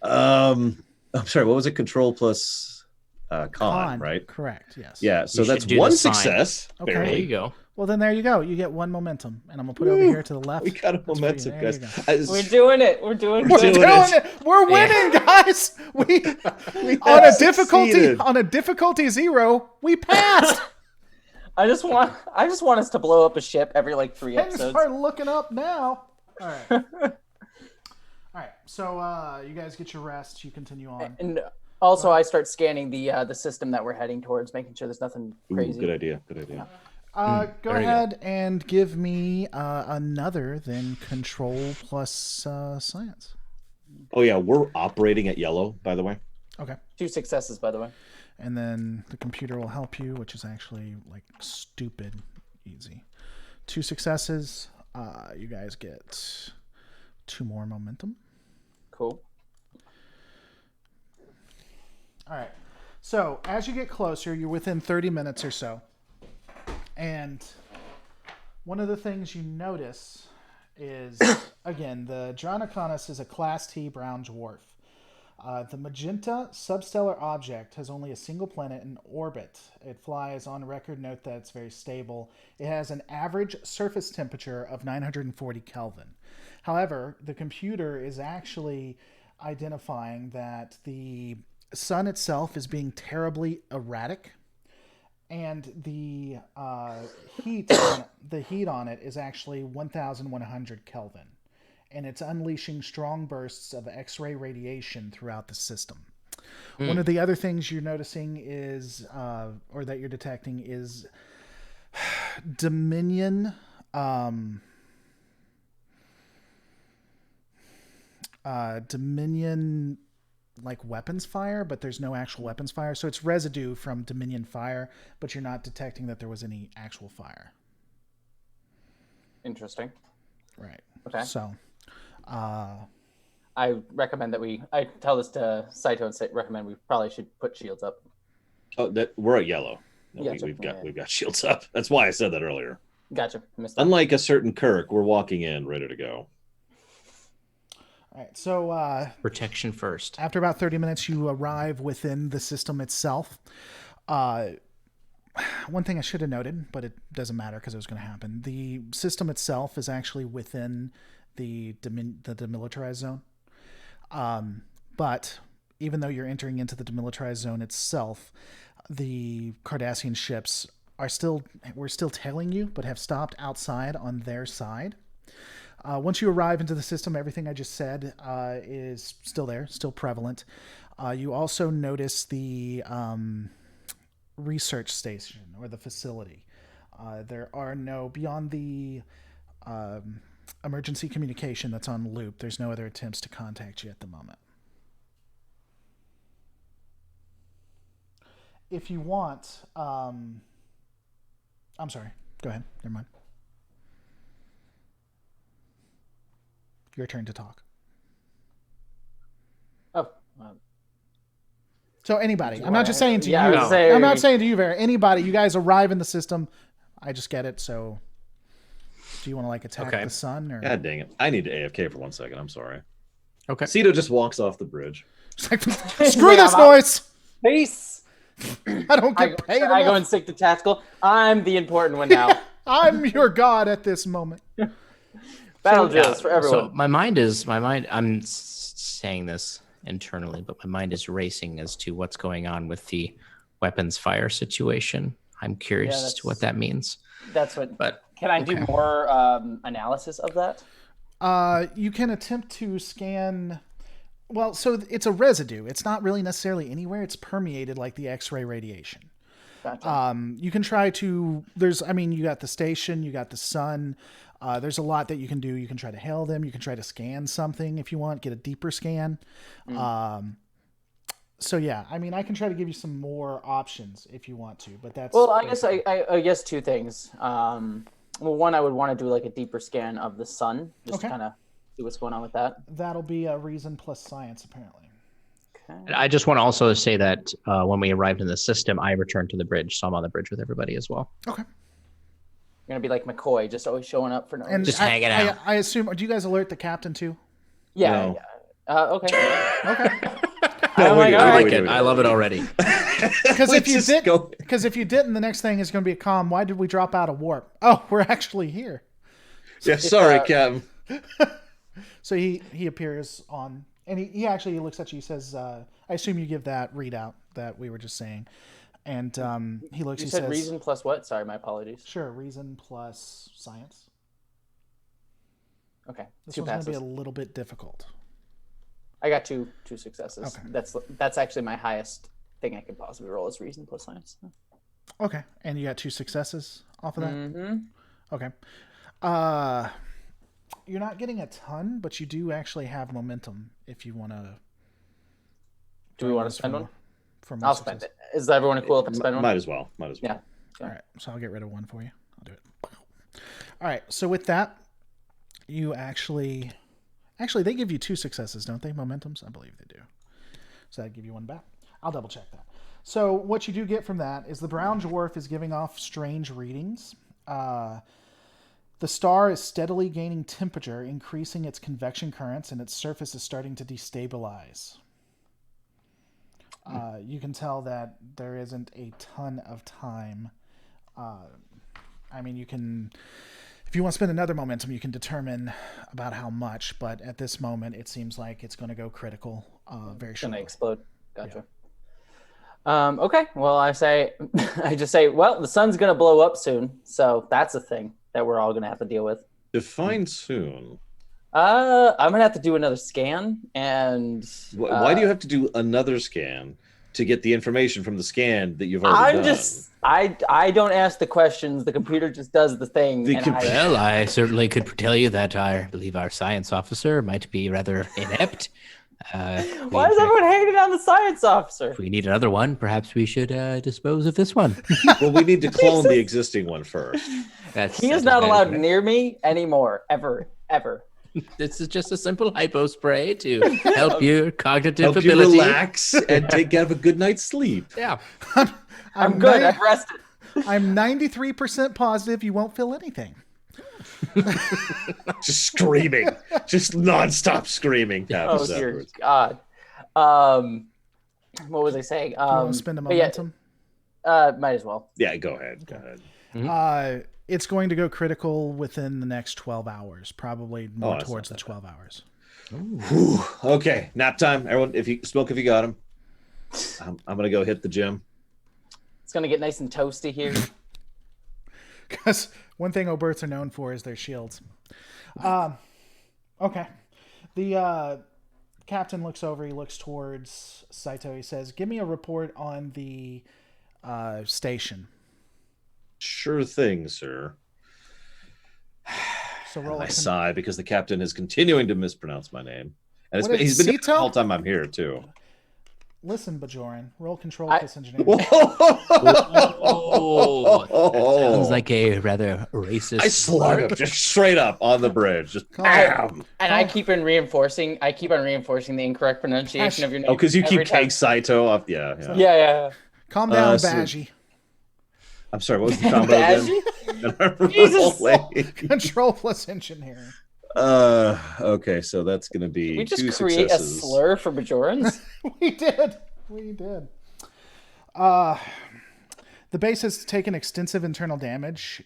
I'm sorry. What was it? Control plus con, right? Correct. Yes. Yeah. So You that's should do the one sign. success. Okay. There Barely. you go. Well, then there you go. You get 1 momentum, and I'm gonna put it over here to the left. We got a That's for you. momentum, There guys. you go. We're doing it. We're doing We're good. doing it. We're winning, guys. We We on a have difficulty succeeded. 0, we passed. I just want us to blow up a ship every like 3 Things episodes. are looking up now. All right. All right. So you guys get your rest. You continue on. And also, I start scanning the system that we're heading towards, making sure there's nothing Ooh, crazy. good idea. Good idea. Go there you ahead and give me another then control plus science. Oh yeah, we're operating at yellow, by the way. Okay. 2 successes, by the way. And then the computer will help you, which is actually like stupid easy. 2 successes. You guys get 2 more momentum. Cool. All right. So as you get closer, you're within 30 minutes or so. And one of the things you notice is, again, the Dronoconus is a Class T brown dwarf. The magenta substellar object has only a single planet in orbit. It flies on record. Note that it's very stable. It has an average surface temperature of 940 Kelvin. However, the computer is actually identifying that the sun itself is being terribly erratic, and the heat on it is actually 1,100 Kelvin. And it's unleashing strong bursts of X-ray radiation throughout the system. One of the other things you're noticing is, or that you're detecting, is Dominion. Dominion, like weapons fire, but there's no actual weapons fire. So it's residue from Dominion fire, but you're not detecting that there was any actual fire. Interesting. Right. Okay. So. I recommend that I tell this to Saito and recommend we probably should put shields up. Oh, we're at yellow. No, Gotcha. we've got shields up. That's why I said that earlier. Gotcha. Missed that. Unlike a certain Kirk, we're walking in ready to go. All right. So Protection first. after about 30 minutes, you arrive within the system itself. One thing I should have noted, but it doesn't matter because it was going to happen. The system itself is actually within the demilitarized zone. But even though you're entering into the demilitarized zone itself, the Cardassian ships we're still tailing you, but have stopped outside on their side. Once you arrive into the system, everything I just said is still there, still prevalent. You also notice the research station or the facility. There are beyond the emergency communication that's on loop, there's no other attempts to contact you at the moment. If you want, I'm sorry, go ahead, never mind. Your turn to talk. Oh. So anybody, I'm not just saying to Yeah, you. I would say- I'm not saying to you, Vera. Anybody, you guys arrive in the system. I just get it. So, do you want to like attack Okay. the sun or? God dang it! I need to AFK for 1 second. I'm sorry. Okay. Cito just walks off the bridge. It's like, screw this noise. Peace. I don't get paid I go enough. and stick to tactical. I'm the important one now. I'm your god at this moment. Battle drills for everyone. So I'm saying this internally, but my mind is racing as to what's going on with the weapons fire situation. I'm curious as to what that means. That's what. But Can I do more analysis of that? You can attempt to scan. Well, so it's a residue. It's not really necessarily anywhere. It's permeated like the X-ray radiation. Gotcha. You can try to. You got the station. You got the sun. There's a lot that you can do. You can try to hail them. You can try to scan something if you want. Get a deeper scan. So yeah, I can try to give you some more options if you want to, but that's. Well, I guess 2 things. One, I would want to do like a deeper scan of the sun, just to kind of see what's going on with that. That'll be a reason plus science, apparently. Okay. I just want to also say that when we arrived in the system, I returned to the bridge, so I'm on the bridge with everybody as well. Okay. You're gonna be like McCoy, just always showing up for no And reason. Just hanging out. I assume. Do you guys alert the captain too? Yeah, No. yeah. Okay. Okay. I'm like, all I right. like it. I love it already. Because if you if you didn't, the next thing is going to be a comm. Why did we drop out of warp? Oh, we're actually here. yeah, sorry, Captain. So he appears on, and he actually looks at you. He says, "I assume you give that readout that we were just saying." And he looks. You He said says, reason plus what? Sorry, my apologies. "Sure, reason plus science." Okay, This two one's going to be passes. a little bit difficult. I got two successes. Okay. That's actually my highest thing I could possibly roll is reason plus science. Okay, and you got 2 successes off of that. Mm-hmm. Okay. You're not getting a ton, but you do actually have momentum if you want to. Do we want to spend one? For more I'll success. spend it. Is everyone cool if I spend one? Might as well. Yeah. All right, so I'll get rid of 1 for you. I'll do it. All right, so with that, you actually they give you 2 successes, don't they? Momentums, I believe they do. So that give you 1 back. I'll double check that. So what you do get from that is the brown dwarf is giving off strange readings. The star is steadily gaining temperature, increasing its convection currents, and its surface is starting to destabilize. You can tell that there isn't a ton of time. I mean, you can, if you want to spend another momentum, you can determine about how much, but at this moment, it seems like it's going to go critical very It's gonna shortly. explode. Gotcha. Okay. Well, I just say, well, the sun's gonna blow up soon, so that's a thing that we're all gonna have to deal with. Define soon. I'm gonna have to do another scan, and Why do you have to do another scan to get the information from the scan that you've already done? I don't ask the questions. The computer just does the thing. Well, I certainly could tell you that I believe our science officer might be rather inept. Why is everyone hating on the science officer? If we need another one, perhaps we should dispose of this one. Well, we need to clone the existing one first. He is not allowed near me anymore, ever. This is just a simple hypo spray to help your cognitive Help you ability. relax and have a good night's sleep. Yeah. I'm good. I've rested. I'm 93% positive you won't feel anything. Just screaming. Just nonstop screaming. Oh, dear God. What was I saying? Do you want to spend a momentum? Might as well. Yeah, go ahead. Go ahead. Mm-hmm. It's going to go critical within the next 12 hours, probably more that's towards the not 12 hours. Whew. Okay, nap time. Everyone, if you got them. I'm gonna go hit the gym. It's gonna get nice and toasty here. Because one thing Oberts are known for is their shields. Okay. The captain looks over. He looks towards Saito. He says, "Give me a report on the station." Sure thing, sir. So roll. I sigh because the captain is continuing to mispronounce my name, and What he's is been doing it the Cito? whole time I'm here too. Listen, Bajoran. Roll control plus engineering. Oh, that sounds like a rather racist. I slug him just straight up on the bridge, just bam. And I keep on reinforcing the incorrect pronunciation of your name. Oh, because you keep every time. Keg Saito up. Yeah. Yeah. Calm down, so- Badgie. I'm sorry. What was the combo again? Jesus. Control plus engineering. Okay, so that's gonna be We just 2 create successes. a slur for Bajorans. We did. The base has taken extensive internal damage.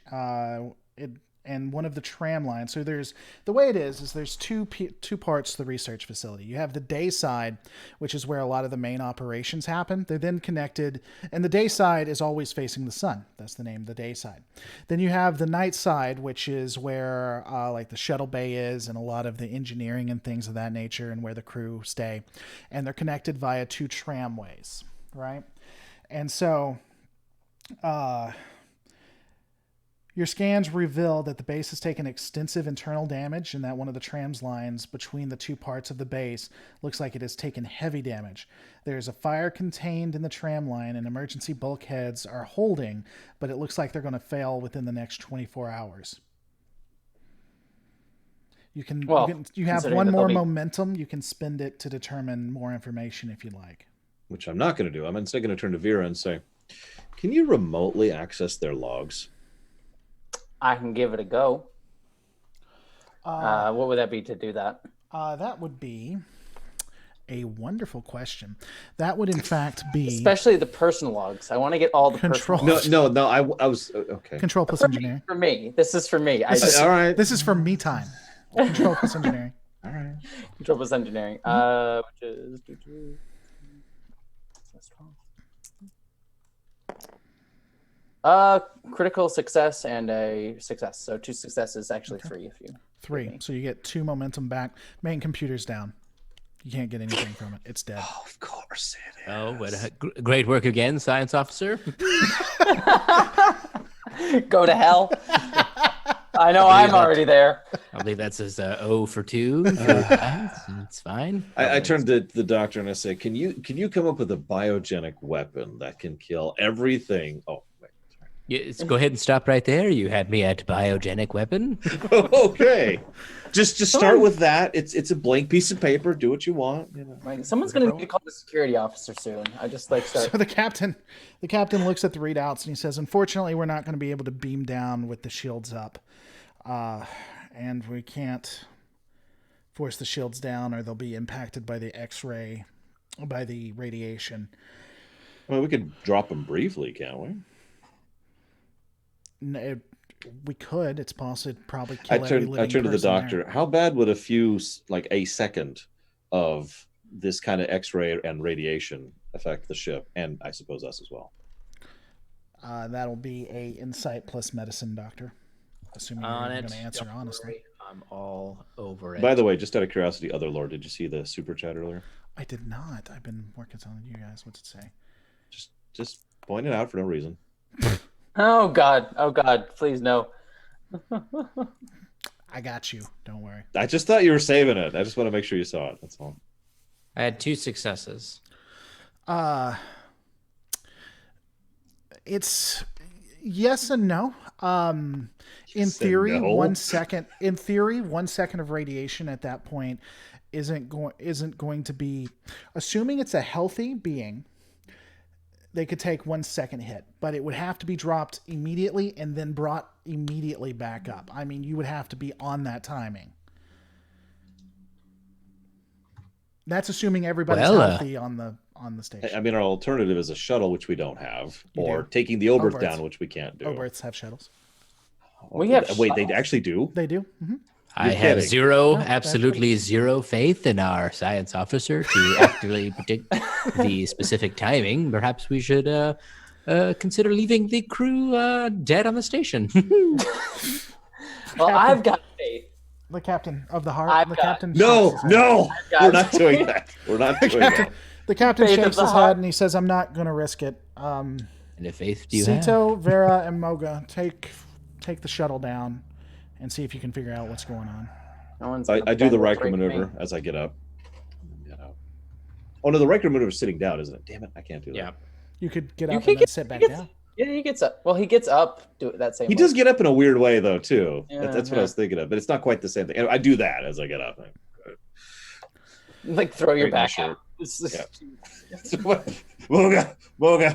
And one of the tram lines. So there's the way it is there's two parts to the research facility. You have the day side, which is where a lot of the main operations happen. They're then connected, and the day side is always facing the sun. That's the name, the day side. Then you have the night side, which is where like the shuttle bay is and a lot of the engineering and things of that nature, and where the crew stay. And they're connected via 2 tramways, right? And so your scans reveal that the base has taken extensive internal damage and that one of the trams lines between the 2 parts of the base looks like it has taken heavy damage. There's a fire contained in the tram line and emergency bulkheads are holding, but it looks like they're going to fail within the next 24 hours. You have 1 more momentum. You can spend it to determine more information if you like. Which I'm not going to do. I'm instead going to turn to Vera and say, "Can you remotely access their logs?" I can give it a go. What would that be to do that? That would be a wonderful question. That would in fact be Especially the personal logs. I want to get all the Control. personal. No. I was okay. control plus engineering. For me, this is for me. All right. This is for me time. Control plus engineering. All right. Control plus engineering, which is that's 12. Critical success and a success. So 2 successes, actually 3 if you. 3. So you get 2 momentum back. Main computer's down. You can't get anything from it. It's dead. Oh, of course it is. Oh, what great work again, science officer. Go to hell. I know I'm already there. I believe that's his O for 2. It's fine. I turned to the doctor and I said, "Can you come up with a biogenic weapon that can kill everything?" Oh, wait, sorry. Yes, go ahead and stop right there. You had me at biogenic weapon. Okay, just start with that. It's a blank piece of paper. Do what you want. You know. Like, someone's gonna need to call the security officer soon. I just like start. So the captain looks at the readouts and he says, "Unfortunately, we're not going to be able to beam down with the shields up, and we can't force the shields down, or they'll be impacted by the X-ray, by the radiation." Well, we could drop them briefly, can't we? We could. It's possible. It'd probably I kill every turned living to the person doctor. there. How bad would a second of this kind of X-ray and radiation affect the ship, and I suppose us as well? That'll be a insight plus medicine, doctor. Assuming you're On going it. to answer Don't honestly. worry. I'm all over it. By the way, just out of curiosity, other Lord, did you see the super chat earlier? I did not. I've been working on you guys. What's it say? Just point it out for no reason. Oh God! Please no. I got you. Don't worry. I just thought you were saving it. I just want to make sure you saw it. That's all. I had 2 successes. It's yes and no. In Yes and theory, no? 1 second. In theory, 1 second of radiation at that point isn't going to be. Assuming it's a healthy being, they could take 1 second hit, but it would have to be dropped immediately and then brought immediately back up. I mean, you would have to be on that timing. That's assuming everybody's healthy on the station. I mean, our alternative is a shuttle, which we don't have, You or do. taking the Oberth Oberths. down, which we can't do. Oberths have shuttles. We have Wait, they shuttles? actually do? They do. Mm-hmm. I You're have kidding. zero, No, absolutely zero faith in our science officer to accurately predict the specific timing. Perhaps we should consider leaving the crew dead on the station. Well, I've got faith. The captain of the heart. I've the got- captain. No, shakes his head. no, got we're it. not doing that. We're not doing that. The captain Faith of shakes the his heart. head and he says, "I'm not going to risk it." And if faith do you have? Sito, Vera, and Moga, take the shuttle down and see if you can figure out what's going on. No one's I gonna do the bend Riker break me. maneuver as I get up. Get out. Oh no, the Riker maneuver is sitting down, isn't it? Damn it, I can't do that. Yeah. You could get You up can and then get- sit back he gets- down. Yeah, he gets up. Well, he gets up. Do it that same. He way. does get up in a weird way though, too. Yeah, That's what yeah. I was thinking of, but it's not quite the same thing. I do that as I get up. Like throw your Very back nice out. It's just- Moga,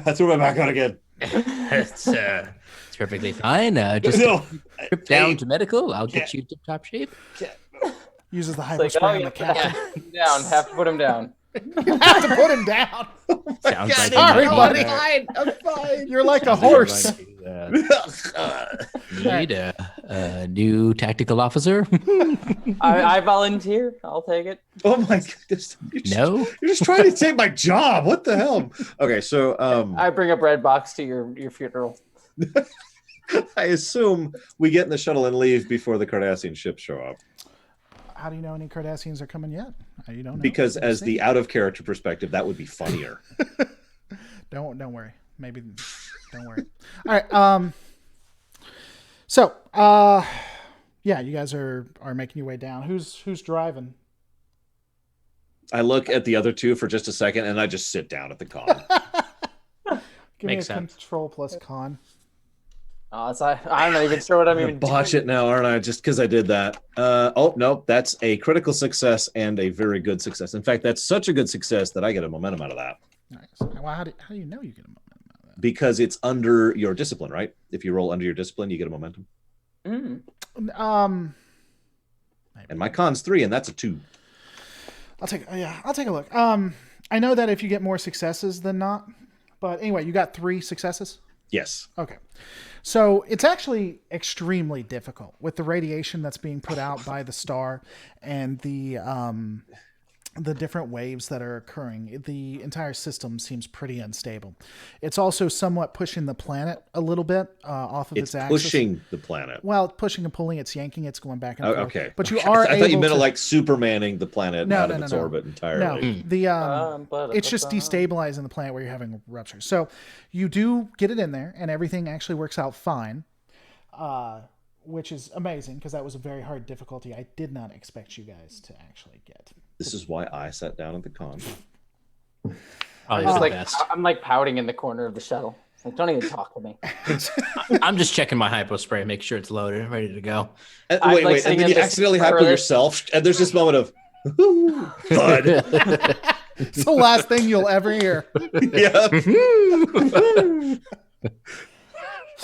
I threw my back out again. It's perfectly fine. Just No, trip down hey, to medical. I'll get can't- you tip top shape. Uses the It's hyper like, spray oh, on you the have to captain. put him down. Have to put him down. You have to put him down. Sounds like sorry, you buddy. might I'm fine. You're like a need, horse. need a new tactical officer. I volunteer. I'll take it. Oh my goodness. No? You're just trying to take my job. What the hell? Okay, so I bring a bread box to your funeral. I assume we get in the shuttle and leave before the Cardassian ships show up. How do you know any Cardassians are coming yet? You don't know. Because You'll as see. the out of character perspective, that would be funnier. Don't worry. Maybe don't worry. All right. So yeah, you guys are making your way down. Who's driving? I look at the other two for just a second and I just sit down at the con. Give Makes me a sense. control plus con. Oh, I'm not even sure what I'm I'm even gonna botch doing. it now, aren't I? Just because I did that. Oh no, that's a critical success and a very good success. In fact, that's such a good success that I get a momentum out of that Nice. Well, how do you know you get a momentum out of that? because it's under your discipline, right? If you roll under your discipline, you get a momentum. Mm. Maybe. And my con's 3, and that's a 2. I'll take a look. I know that if you get more successes than not, but anyway, you got 3 successes. Yes. Okay. So it's actually extremely difficult with the radiation that's being put out by the star and the different waves that are occurring. The entire system seems pretty unstable. It's also somewhat pushing the planet a little bit off of its axis. It's pushing the planet. Well, pushing and pulling, it's yanking, it's going back and forth. Okay. But you are I thought you able meant to, like Supermaning the planet out of its orbit entirely. No, it's just destabilizing the planet where you're having ruptures. So you do get it in there, and everything actually works out fine, which is amazing because that was a very hard difficulty I did not expect you guys to actually get. This is why I sat down at the con. I'm like pouting in the corner of the shuttle. It's like, don't even talk to me. I'm just checking my hypo spray, make sure it's loaded and ready to go. Wait, and then you accidentally hypo yourself, and there's this moment of thud. It's the last thing you'll ever hear. Yeah.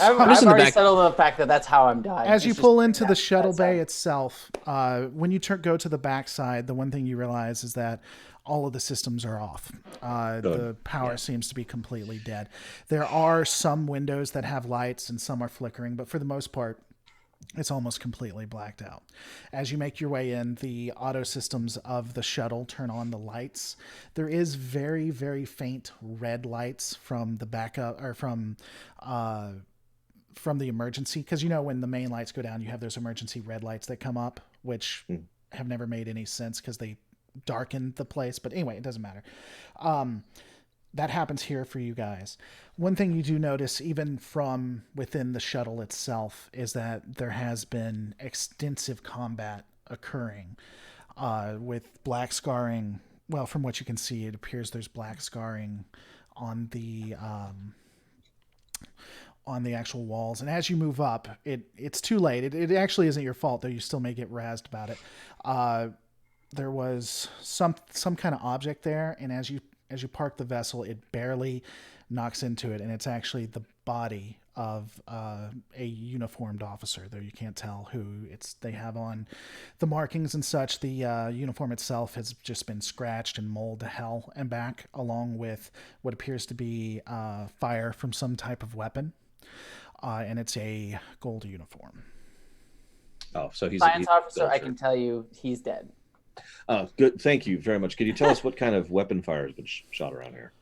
I've already settled on the fact that that's how I'm dying. As you pull into the shuttle bay itself, when you go to the backside, the one thing you realize is that all of the systems are off. The power seems to be completely dead. There are some windows that have lights and some are flickering, but for the most part, it's almost completely blacked out. As you make your way in, the auto systems of the shuttle turn on the lights. There is very, very faint red lights from the backup or from the emergency, because when the main lights go down, you have those emergency red lights that come up, which have never made any sense because they darken the place. But anyway, it doesn't matter. That happens here for you guys. One thing you do notice, even from within the shuttle itself, is that there has been extensive combat occurring with black scarring. Well, from what you can see, it appears there's black scarring on the actual walls. And as you move up, it's too late. It actually isn't your fault, though you still may get razzed about it. There was some kind of object there, and as you park the vessel, it barely knocks into it, and it's actually the body of a uniformed officer, though you can't tell who they have on the markings and such. The uniform itself has just been scratched and mold to hell and back, along with what appears to be fire from some type of weapon. And it's a gold uniform. Oh, so he's science officer. I can tell you he's dead. Oh, good. Thank you very much. Could you tell us what kind of weapon fire has been shot around here?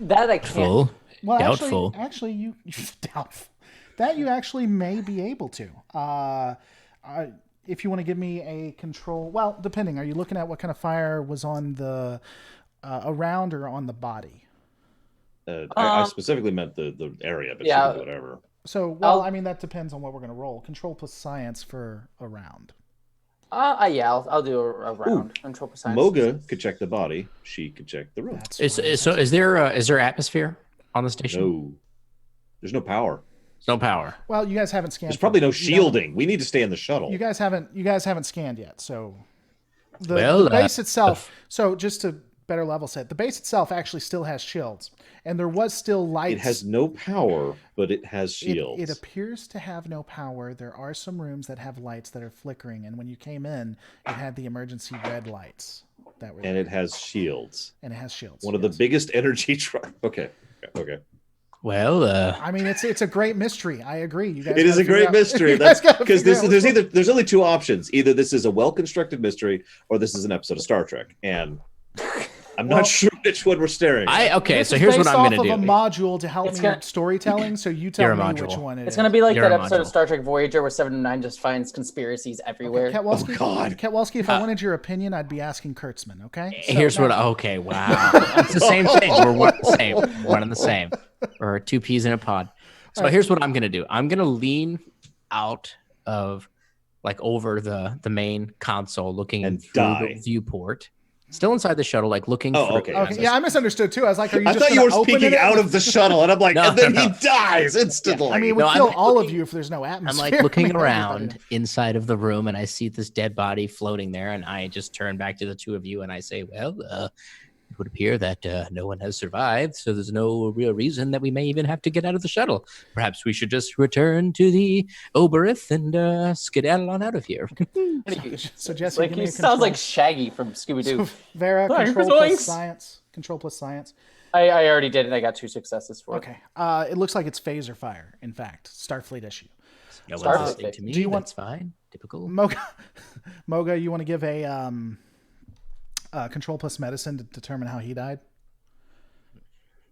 That I can't. Well, doubtful. Actually, you doubtful. That you actually may be able to. If you want to give me a control, well, depending. Are you looking at what kind of fire was on the around or on the body? I specifically meant the area, but whatever. So, that depends on what we're going to roll. Control plus science for around. I'll do a round. Control plus science. Moga could check the body. She could check the room. Is there atmosphere on the station? No, there's no power. No power. Well, you guys haven't scanned. There's probably no shielding. We need to stay in the shuttle. You guys haven't scanned yet. So the base itself. So just to better level set, the base itself actually still has shields, and there was still lights. It has no power, but it has shields. It appears to have no power. There are some rooms that have lights that are flickering, and when you came in, it had the emergency red lights that were. And it has shields. One of the biggest energy. Okay. Well, it's a great mystery. I agree. You guys. It is a great mystery. That's because there's only two options. Either this is a well-constructed mystery, or this is an episode of Star Trek, and I'm not sure which one we're staring at. So here's what I'm going to do. It's based off of a module to help me with storytelling, so you tell me which one it is. It's going to be like that episode of Star Trek Voyager where 7 and 9 just finds conspiracies everywhere. Okay, Ketwalski, oh, God. Ketwalski, if I wanted your opinion, I'd be asking Kurtzman, okay? Wow. It's the same thing. We're one and the same. Or 2 peas in a pod. So here's what I'm going to do. I'm going to lean out of, over the main console, looking through the viewport. Still inside the shuttle, looking. Oh, okay. Yeah, I misunderstood too. I was like, "Are you?" I thought you were peeking out of the shuttle, and I'm like, and then he dies instantly. Yeah. I mean, we kill all of you if there's no atmosphere. I'm looking around inside of the room, and I see this dead body floating there, and I just turn back to the two of you, and I say, "Well, it would appear that no one has survived, so there's no real reason that we may even have to get out of the shuttle. Perhaps we should just return to the Oberith and skedaddle on out of here. So Jesse, Like give me he a sounds like control. Shaggy from Scooby Doo. So, Vera, Sorry, control Zoinks. plus science. Control plus science. I already did it. I got 2 successes for it. Okay. It looks like it's phaser fire. In fact, Starfleet issue. No Start one's with listening it. to me. Do you want- That's fine. Typical. Moga, you want to give a control plus medicine to determine how he died?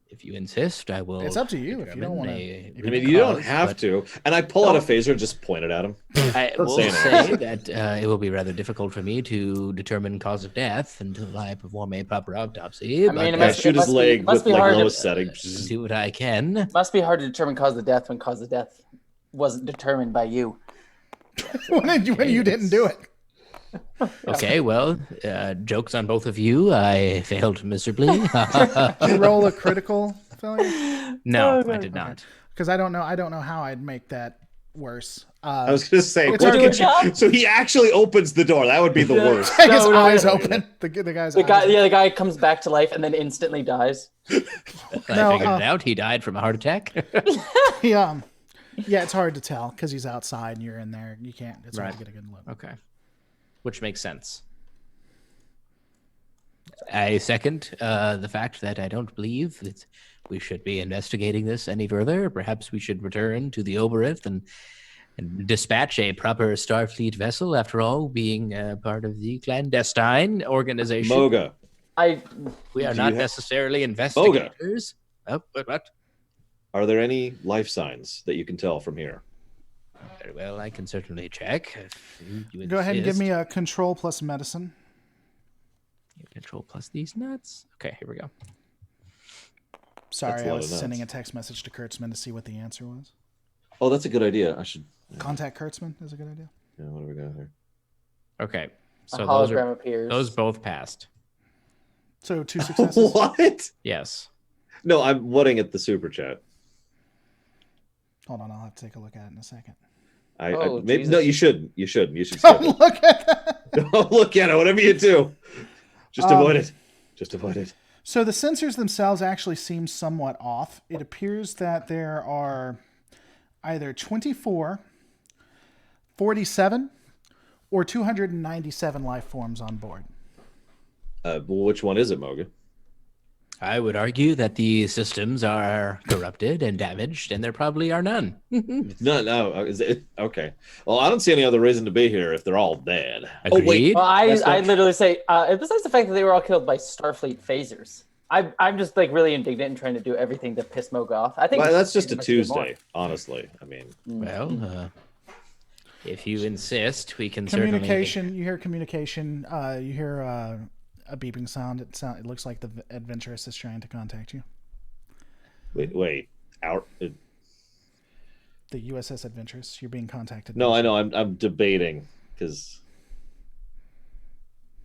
If you insist, I will. It's up to you if you don't want to. I mean, you don't have to. And I pull out a phaser and just point it at him. I will say say that it will be rather difficult for me to determine cause of death until I perform a proper autopsy. I mean, but it I must- shoot his leg must with be like hard to- lowest setting. do what I can. Must be hard to determine cause of death when cause of death wasn't determined by you. when you didn't do it. Okay, well, jokes on both of you. I failed miserably. Did you roll a critical failure? No, I did not. Because I don't know how I'd make that worse. I was going to say, It's look our at job. you. So he actually opens the door. That would be the worst. His No, no, eyes no, no, open. The guy's The eyes guy, open. yeah, the guy comes back to life and then instantly dies. I No, figured it out. He died from a heart attack. Yeah, it's hard to tell because he's outside and you're in there. You can't. It's hard to Right. get a good look. Okay. Which makes sense. I second the fact that I don't believe that we should be investigating this any further. Perhaps we should return to the Oberith and dispatch a proper Starfleet vessel. After all, being part of the clandestine organization, Moga. we are do not you have- investigators investigators. Oh, what? Are there any life signs that you can tell from here? Very well, I can certainly check. If you Go ahead and give insist. me a control plus medicine. Control plus these nuts. Okay, here we go. Sorry, That's a I lot was of nuts. sending a text message to Kurtzman to see what the answer was. Oh, that's a good idea. I should. Contact Kurtzman is a good idea. Yeah, what do we got here? Okay, A so hologram appears. those both passed. So 2 successes. What? Yes. No, I'm whatting at the super chat. Hold on, I'll have to take a look at it in a second. Oh, Maybe Jesus. no, you shouldn't. You shouldn't. You should skip Oh, it. look at that. Don't look at it. Whatever you do, just avoid it. Just avoid it. So the sensors themselves actually seem somewhat off. It appears that there are either 24, 47, or 297 life forms on board. Well, which one is it, Moga? I would argue that the systems are corrupted and damaged, and there probably are none. No. Is it okay? Well, I don't see any other reason to be here if they're all dead. Oh Agreed. wait, Well, I That's not- literally say, besides the fact that they were all killed by Starfleet phasers, I'm just like really indignant and trying to do everything to piss Moga off. I think well, that's just a much more. Tuesday. Honestly, I mean, Well, if you insist, we can certainly. Communication. You hear communication. You hear a beeping sound. It looks like the adventurous is trying to contact you. wait. The USS Adventurous. You're being contacted. No, I know. I'm debating because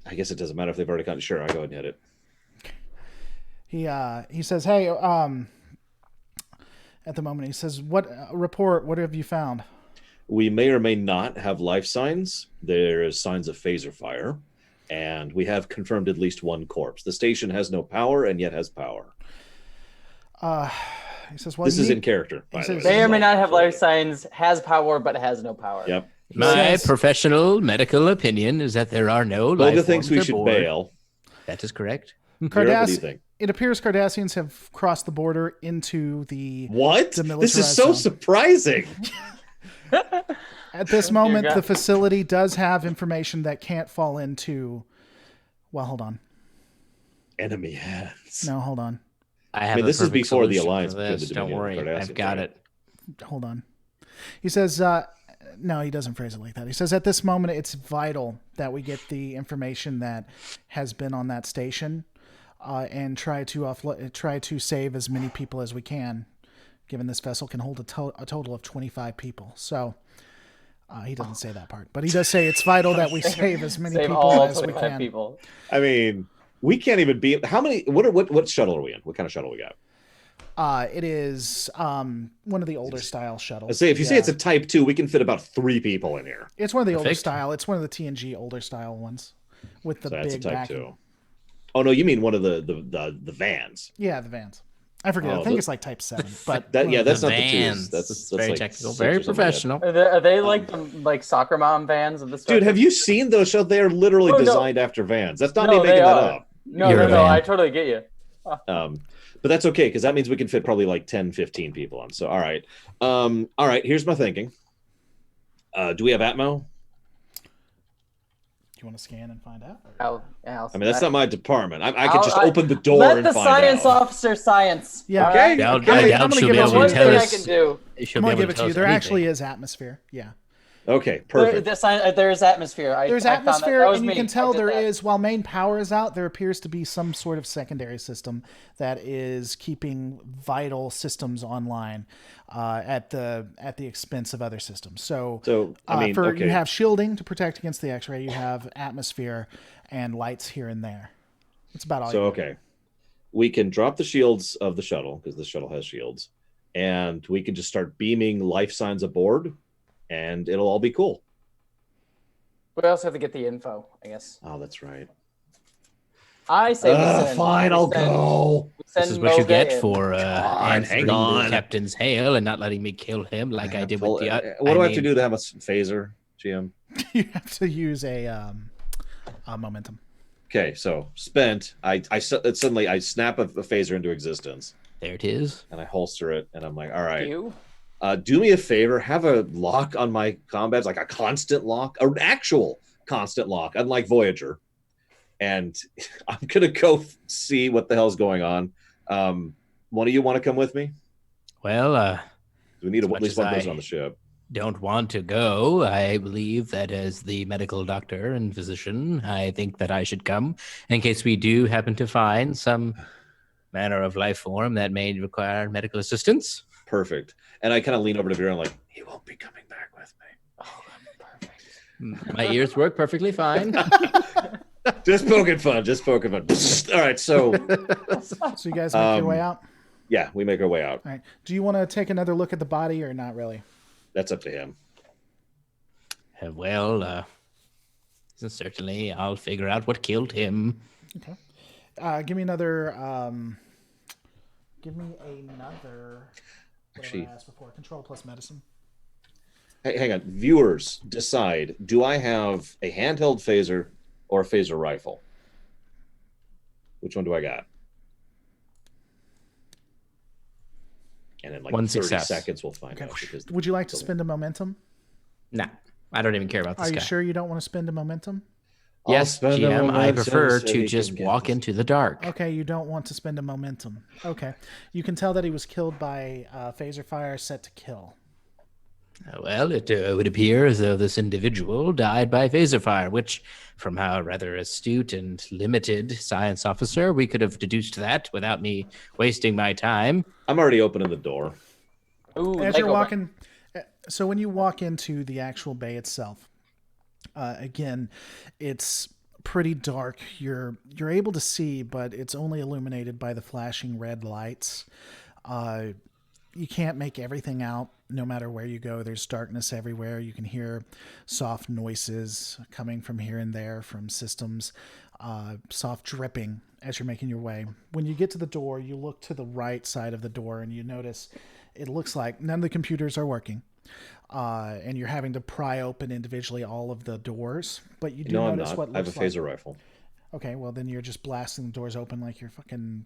I guess it doesn't matter if they've already contacted. Sure, I go ahead and hit it. He says, "Hey, at the moment, he says, what report? What have you found?" We may or may not have life signs. There is signs of phaser fire, and we have confirmed at least one corpse. The station has no power and yet has power. He says, "Well, This you is need- in character. By the says- way. May This or is may all- not have life signs, has power but has no power. Yep. My Yes. professional medical opinion is that there are no life Moga thinks forms we aboard. should bail. That is correct. Vera, what do you Cardass- think? It appears Cardassians have crossed the border into the. What? The This is militarized so zone. surprising. At this moment, God. the facility does have information that can't fall into. Well, hold on. Enemy hands. No, hold on. I have. mean, a this is perfect before the solution alliance for between this. the Don't Dominion and worry, Cardassians, I've got right? it. Hold on. He says, no, he doesn't phrase it like that. He says, at this moment, it's vital that we get the information that has been on that station and try to save as many people as we can, given this vessel can hold a total of 25 people. So he doesn't say that part, but he does say it's vital that we save as many Save people all as we 25 can. people. I mean, we can't even be. How many? What shuttle are we in? What kind of shuttle we got? It is one of the older style shuttles. I say if you say Yeah. it's a Type 2, we can fit about 3 people in here. It's one of the older Perfect. style. It's one of the TNG older style ones with the So that's a big Type backing. 2. Oh no, you mean one of the vans? Yeah, the vans. I forget. Oh, I think it's like Type 7. But That yeah, that's The not the vans. twos. That's very like technical, 6 very or something like that. professional. Are they like the like soccer mom vans of the Star Dude, have Trek? you seen those shows? They are literally Oh, no. designed after vans. That's not No, me they making that are. up. No, You're no, a no. van. I totally get you. But that's okay because that means we can fit probably like 10, 15 people on. So all right. All right, here's my thinking. Do we have Atmo? do you want to scan and find out? I mean, that's not my department. I could just I'll- open the door Let and the find science out. officer science. Yeah. all Okay. right? Doubt- Okay. I I'm doubt gonna she'll give be it able to to you. One tell thing I us. can do. She'll I'm be gonna able give to it tell to you. us There anything. actually is atmosphere. Yeah. Okay, perfect. There's atmosphere. There's I found atmosphere, that was and you me. can I tell did there that. is, while main power is out, there appears to be some sort of secondary system that is keeping vital systems online at the expense of other systems. So, I mean, okay. you have shielding to protect against the X-ray. You have atmosphere and lights here and there. That's about all. So okay, we can drop the shields of the shuttle because the shuttle has shields, and we can just start beaming life signs aboard, and it'll all be cool. We also have to get the info, I guess. Oh, that's right. I say we send. Fine, I'll we send- go. we send This is what you Moga get in. for hang answering on. the captain's hail and not letting me kill him like I did with the. What do I have to do to have a phaser, GM? You have to use a momentum. Okay, so spent. Suddenly I snap a phaser into existence, There it is. and I holster it, and I'm like, all right. You? Do me a favor, have a lock on my combats, like a constant lock, an actual constant lock, unlike Voyager. And I'm gonna go see what the hell's going on. One of you want to come with me? Well, We need As at much least as one I- person on the ship. don't want to go. I believe that as the medical doctor and physician, I think that I should come in case we do happen to find some manner of life form that may require medical assistance. Perfect. And I kind of lean over to Vera and like, he won't be coming back with me. My ears work perfectly fine. Just poking fun. Just poking fun. All right, so So you guys make your way out. yeah, we make our way out. All right. Do you want to take another look at the body or not really? That's up to him. Well, certainly I'll figure out what killed him. Okay. Give me another. Give me another. Actually- I asked before. Control plus medicine. Hey, hang on. Viewers, decide: do I have a handheld phaser or a phaser rifle? Which one do I got? And in like One 30 success. seconds, we'll find Okay. out. Because Would you like to spend a momentum? Nah, I don't even care about this Are you guy. sure you don't want to spend a momentum? I'll Yes, spend a GM, I momentum prefer so to he just can get walk this. into the dark. Okay, you don't want to spend a momentum. Okay. You can tell that he was killed by phaser fire set to kill. Well, it would appear as though this individual died by phaser fire, which, from how rather astute and limited science officer, we could have deduced that without me wasting my time. I'm already opening the door. Ooh, As Lego you're man. walking, so when you walk into the actual bay itself, again, it's pretty dark. You're able to see, but it's only illuminated by the flashing red lights. You can't make everything out. No matter where you go, there's darkness everywhere. You can hear soft noises coming from here and there from systems, soft dripping as you're making your way. When you get to the door, you look to the right side of the door and you notice it looks like none of the computers are working. And you're having to pry open individually all of the doors, but you do No, I'm notice not. what I have a looks like. phaser rifle. Okay, well then you're just blasting the doors open like you're fucking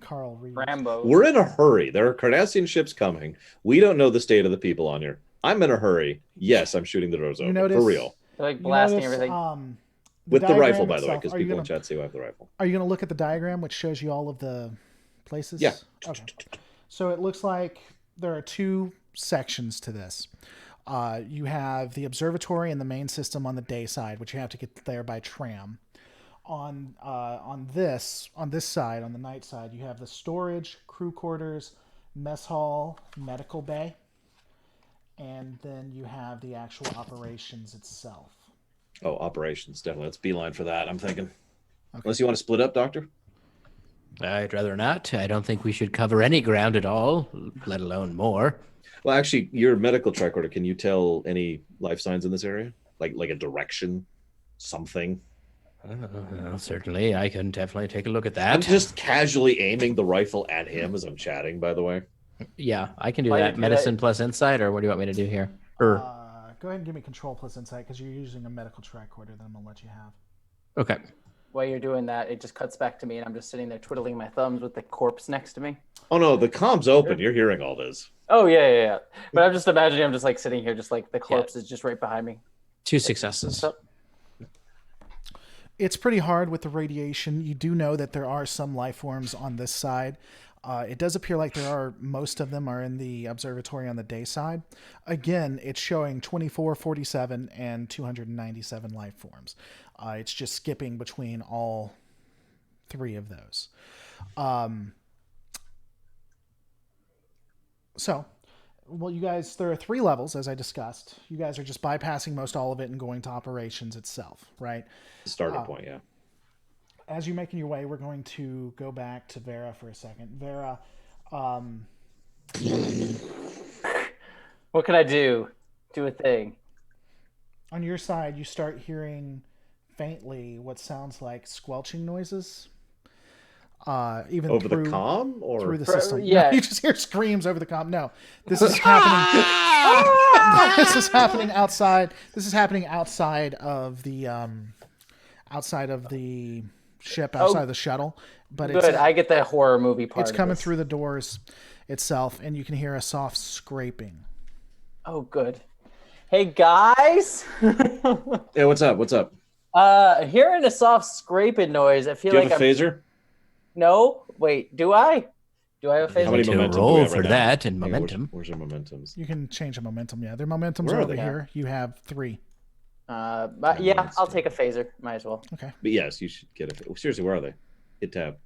Carl Reed. Rambo. We're in a hurry. There are Cardassian ships coming. We don't know the state of the people on here. I'm in a hurry. Yes, I'm shooting the doors open. notice- For real. They're like You blasting notice, everything. With the diagram rifle, by the way, itself, because are you people in gonna- chat say I have the rifle. Are you going to look at the diagram, which shows you all of the places? Yeah. Okay. So it looks like there are two sections to this. You have the observatory and the main system on the day side, which you have to get there by tram. On this side, on the night side, you have the storage, crew quarters, mess hall, medical bay, and then you have the actual operations itself. Oh, operations. Definitely. Let's beeline for that, I'm thinking. Unless you want to split up, Doctor? I'd rather not. I don't think we should cover any ground at all, let alone more. Well, actually, your medical tricorder, can you tell any life signs in this area? Like a direction? Something? Certainly, I can definitely take a look at that. I'm just casually aiming the rifle at him as I'm chatting, by the way. Yeah, I can do Why that. you- Medicine plus insight, or what do you want me to do here? Or Go ahead and give me control plus insight because you're using a medical tricorder that I'm gonna let you have. okay. While you're doing that, it just cuts back to me, and I'm just sitting there twiddling my thumbs with the corpse next to me. Oh no, the comm's open. You're hearing all this. Oh yeah. But I'm just imagining I'm just like sitting here, just like the corpse is just right behind me. 2 successes. So, It's pretty hard with the radiation. You do know that there are some life forms on this side. It does appear like most of them are in the observatory on the day side. Again, it's showing 24, 47, and 297 life forms. It's just skipping between all 3 of those. Well, you guys, there are 3 levels, as I discussed. You guys are just bypassing most all of it and going to operations itself, right? The starting point, yeah. As you're making your way, we're going to go back to Vera for a second. Vera, what can I do? Do a thing. on your side, you start hearing faintly what sounds like squelching noises. Even Over through, the comm or through the system. yeah. No, you just hear screams over the comm. No, this is happening. This is happening outside. This is happening outside of the ship, outside of the shuttle. But Good. I get the horror movie part. it's of coming this. through the doors itself, and you can hear a soft scraping. Oh, good. Hey guys. Yeah, what's up? What's up? Hearing a soft scraping noise, I feel Do you like have a phaser? No, wait. Do I? Do I have a How many phaser? To momentum do we roll have for right now? that and Hey, momentum. where's our momentums? You can change the momentum. Yeah, their momentum's Where are over they? here. You have 3. But yeah, I'll take a phaser. Might as well. Okay. But yes, you should get it. Seriously, where are they? Hit tab.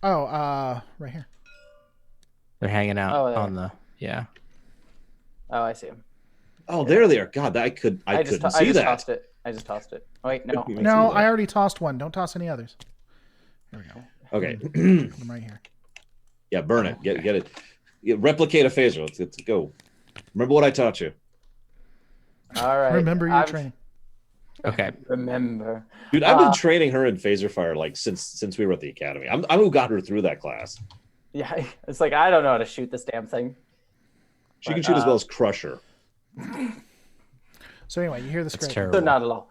Oh, right here. They're hanging out Oh, there. on the Oh, I see him. Oh, there they are. God, I couldn't I see just that. tossed it. I just tossed it. Wait, no. Let me see No, that. I already tossed one. Don't toss any others. There we go. Okay. Put them right here. Yeah, burn it. Get it. Replicate a phaser. Let's go. Remember what I taught you, All right. Remember your I'm- training. Okay. Remember. dude. I've been training her in phaser fire like since we were at the academy. I'm who got her through that class. Yeah, it's like I don't know how to shoot this damn thing. She can shoot as well as Crusher. So anyway, you hear the That's scraping. terrible. So not at all.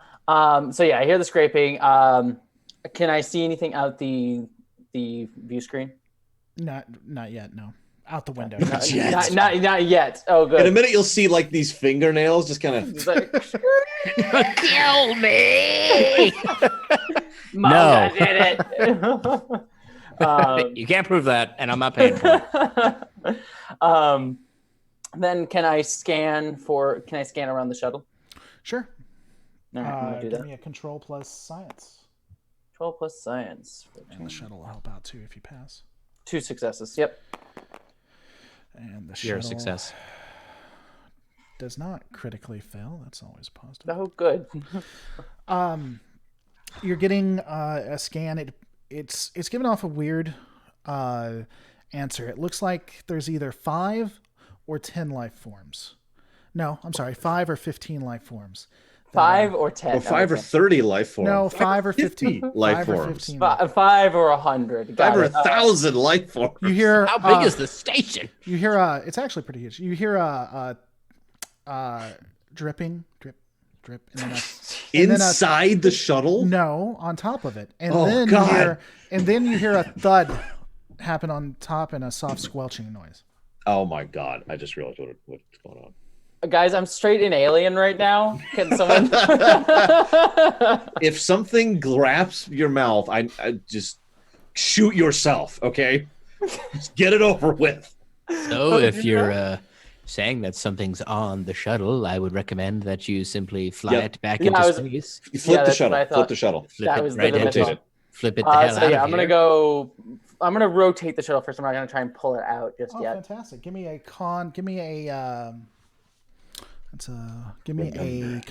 So yeah, I hear the scraping. Can I see anything out the view screen? Not yet. No, out the window. Not yet. Not yet. Oh, good. In a minute, you'll see like these fingernails just kind of. It's like, Kill me! Mom, No. I did it. You can't prove that, and I'm not paying for it. Then can I scan around the shuttle? Sure. All right, I'm gonna do Give that. me a control plus science, 12 plus science. and the shuttle will help out too if you pass. 2 successes. Yep. And the You're shuttle a success. does not critically fail. That's always positive. Oh, good. You're getting a scan. It's giving off a weird answer. It looks like there's either 5 or 10 life forms. No, I'm sorry, 5 or 15 life forms. 5 or 10. Or 5 or 30 life forms. No, 5 or 15 life 5 or forms. 15. 5 or 100. 5 or Got it. 1,000 life forms. You hear How big is the station? You hear it's actually pretty huge. You hear dripping, drip, and then and then Inside the shuttle? no on top of it, and Oh, then God. you hear a thud happen on top and a soft squelching noise. Oh my God! I just realized what's going on. Guys, I'm straight in Alien right now. Can someone? If something grabs your mouth, I just shoot yourself. Okay, just get it over with. So if you're saying that something's on the shuttle, I would recommend that you simply fly Yep. it back Yeah, into I was- space. You flip the that's what shuttle. I Flip thought. the shuttle. Flip That it was right the into thought. it. Flip it the hell So out yeah, of I'm gonna here. go. I'm gonna rotate the shuttle first. I'm not gonna try and pull it out just Oh, yet. fantastic! Give me a control.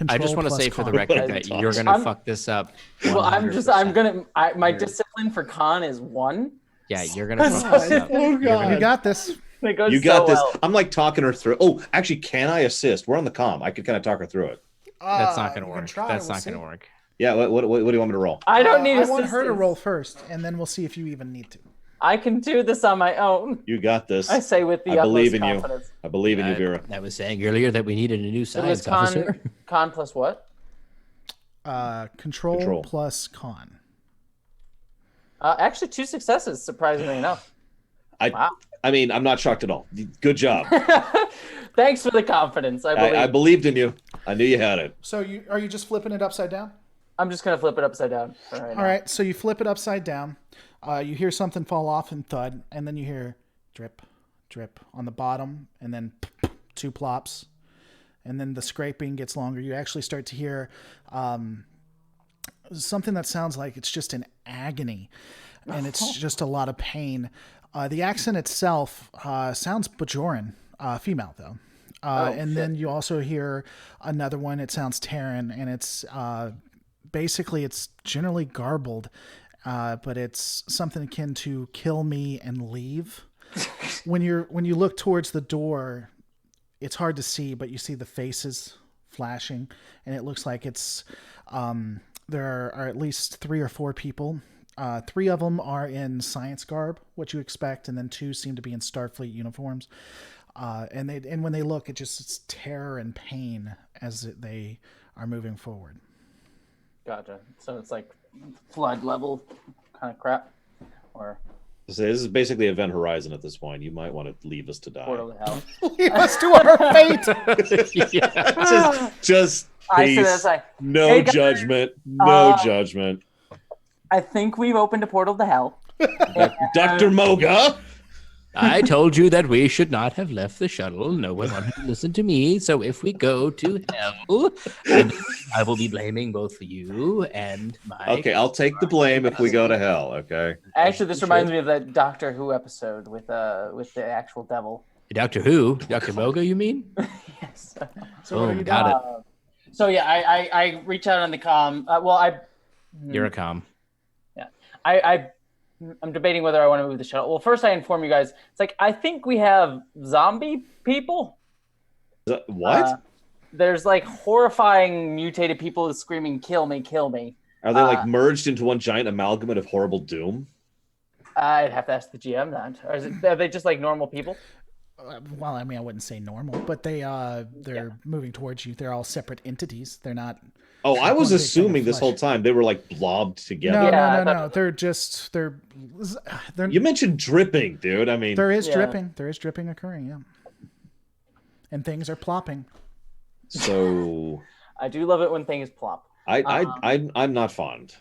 I just want to plus say for the con. record that you're gonna I'm- fuck this up. Well, I'm 100%. gonna. My discipline for con is 1. Yeah, you're gonna fuck this up. Oh God! You got this. It goes You got so this. well. I'm like talking her through. Oh, actually, can I assist? We're on the comm. I could kind of talk her through it. That's not gonna You can work. try, That's we'll not gonna see. work. Yeah. What do you want me to roll? I don't need I assistance. want her to roll first, and then we'll see if you even need to. I can do this on my own. You got this. I say with the I believe utmost in you. confidence. I believe in you, Vera. I was saying earlier that we needed a new It was science officer. con plus what? Control plus con. Actually, 2 successes, surprisingly enough. Wow. I mean, I'm not shocked at all. Good job. Thanks for the confidence. I believed in you. I knew you had it. So are you just flipping it upside down? I'm just gonna flip it upside down. All right. So you flip it upside down. You hear something fall off and thud, and then you hear drip, drip on the bottom, and then 2 plops, and then the scraping gets longer. You actually start to hear something that sounds like it's just an agony, and it's just a lot of pain. The accent itself sounds Bajoran, female though. Then you also hear another one. It sounds Terran, and it's basically it's generally garbled, but it's something akin to "kill me and leave." When you look towards the door, it's hard to see, but you see the faces flashing, and it looks like it's there are at least 3 or 4 people. 3 of them are in science garb, what you expect, and then 2 seem to be in Starfleet uniforms. And when they look, it's terror and pain as they are moving forward. Gotcha. So it's like flood level kind of crap, or So this is basically Event Horizon at this point. You might want to leave us to die. portal to hell. Leave us to our fate. Just I said peace. that's like, No hey, guys, judgment. No judgment. I think we've opened a portal to hell. Dr. Moga. I told you that we should not have left the shuttle. No one wanted to listen to me. So if we go to hell, and I will be blaming both you and my... Okay, I'll take the blame if we go to hell, okay? Actually, this reminds me of that Doctor Who episode with the actual devil. Doctor Who? Dr. Moga, you mean? Yes. So what are you got doing? it. So yeah, I reach out on the comm. You're a comm. Yeah, I'm debating whether I want to move the shuttle. Well, first I inform you guys. It's like I think we have zombie people. What? There's like horrifying mutated people screaming, "Kill me, kill me." Are they like merged into one giant amalgamate of horrible doom? I'd have to ask the GM that. Or are they just like normal people? Well, I mean, I wouldn't say normal, but they're moving towards you. They're all separate entities. They're not. Oh, I was one big assuming thing of this whole flesh. time they were like blobbed together. No, Yeah, I no. thought- They're You mentioned dripping, dude. I mean, there is Yeah. dripping. There is dripping occurring. Yeah, and things are plopping. so I do love it when things plop. I'm not fond.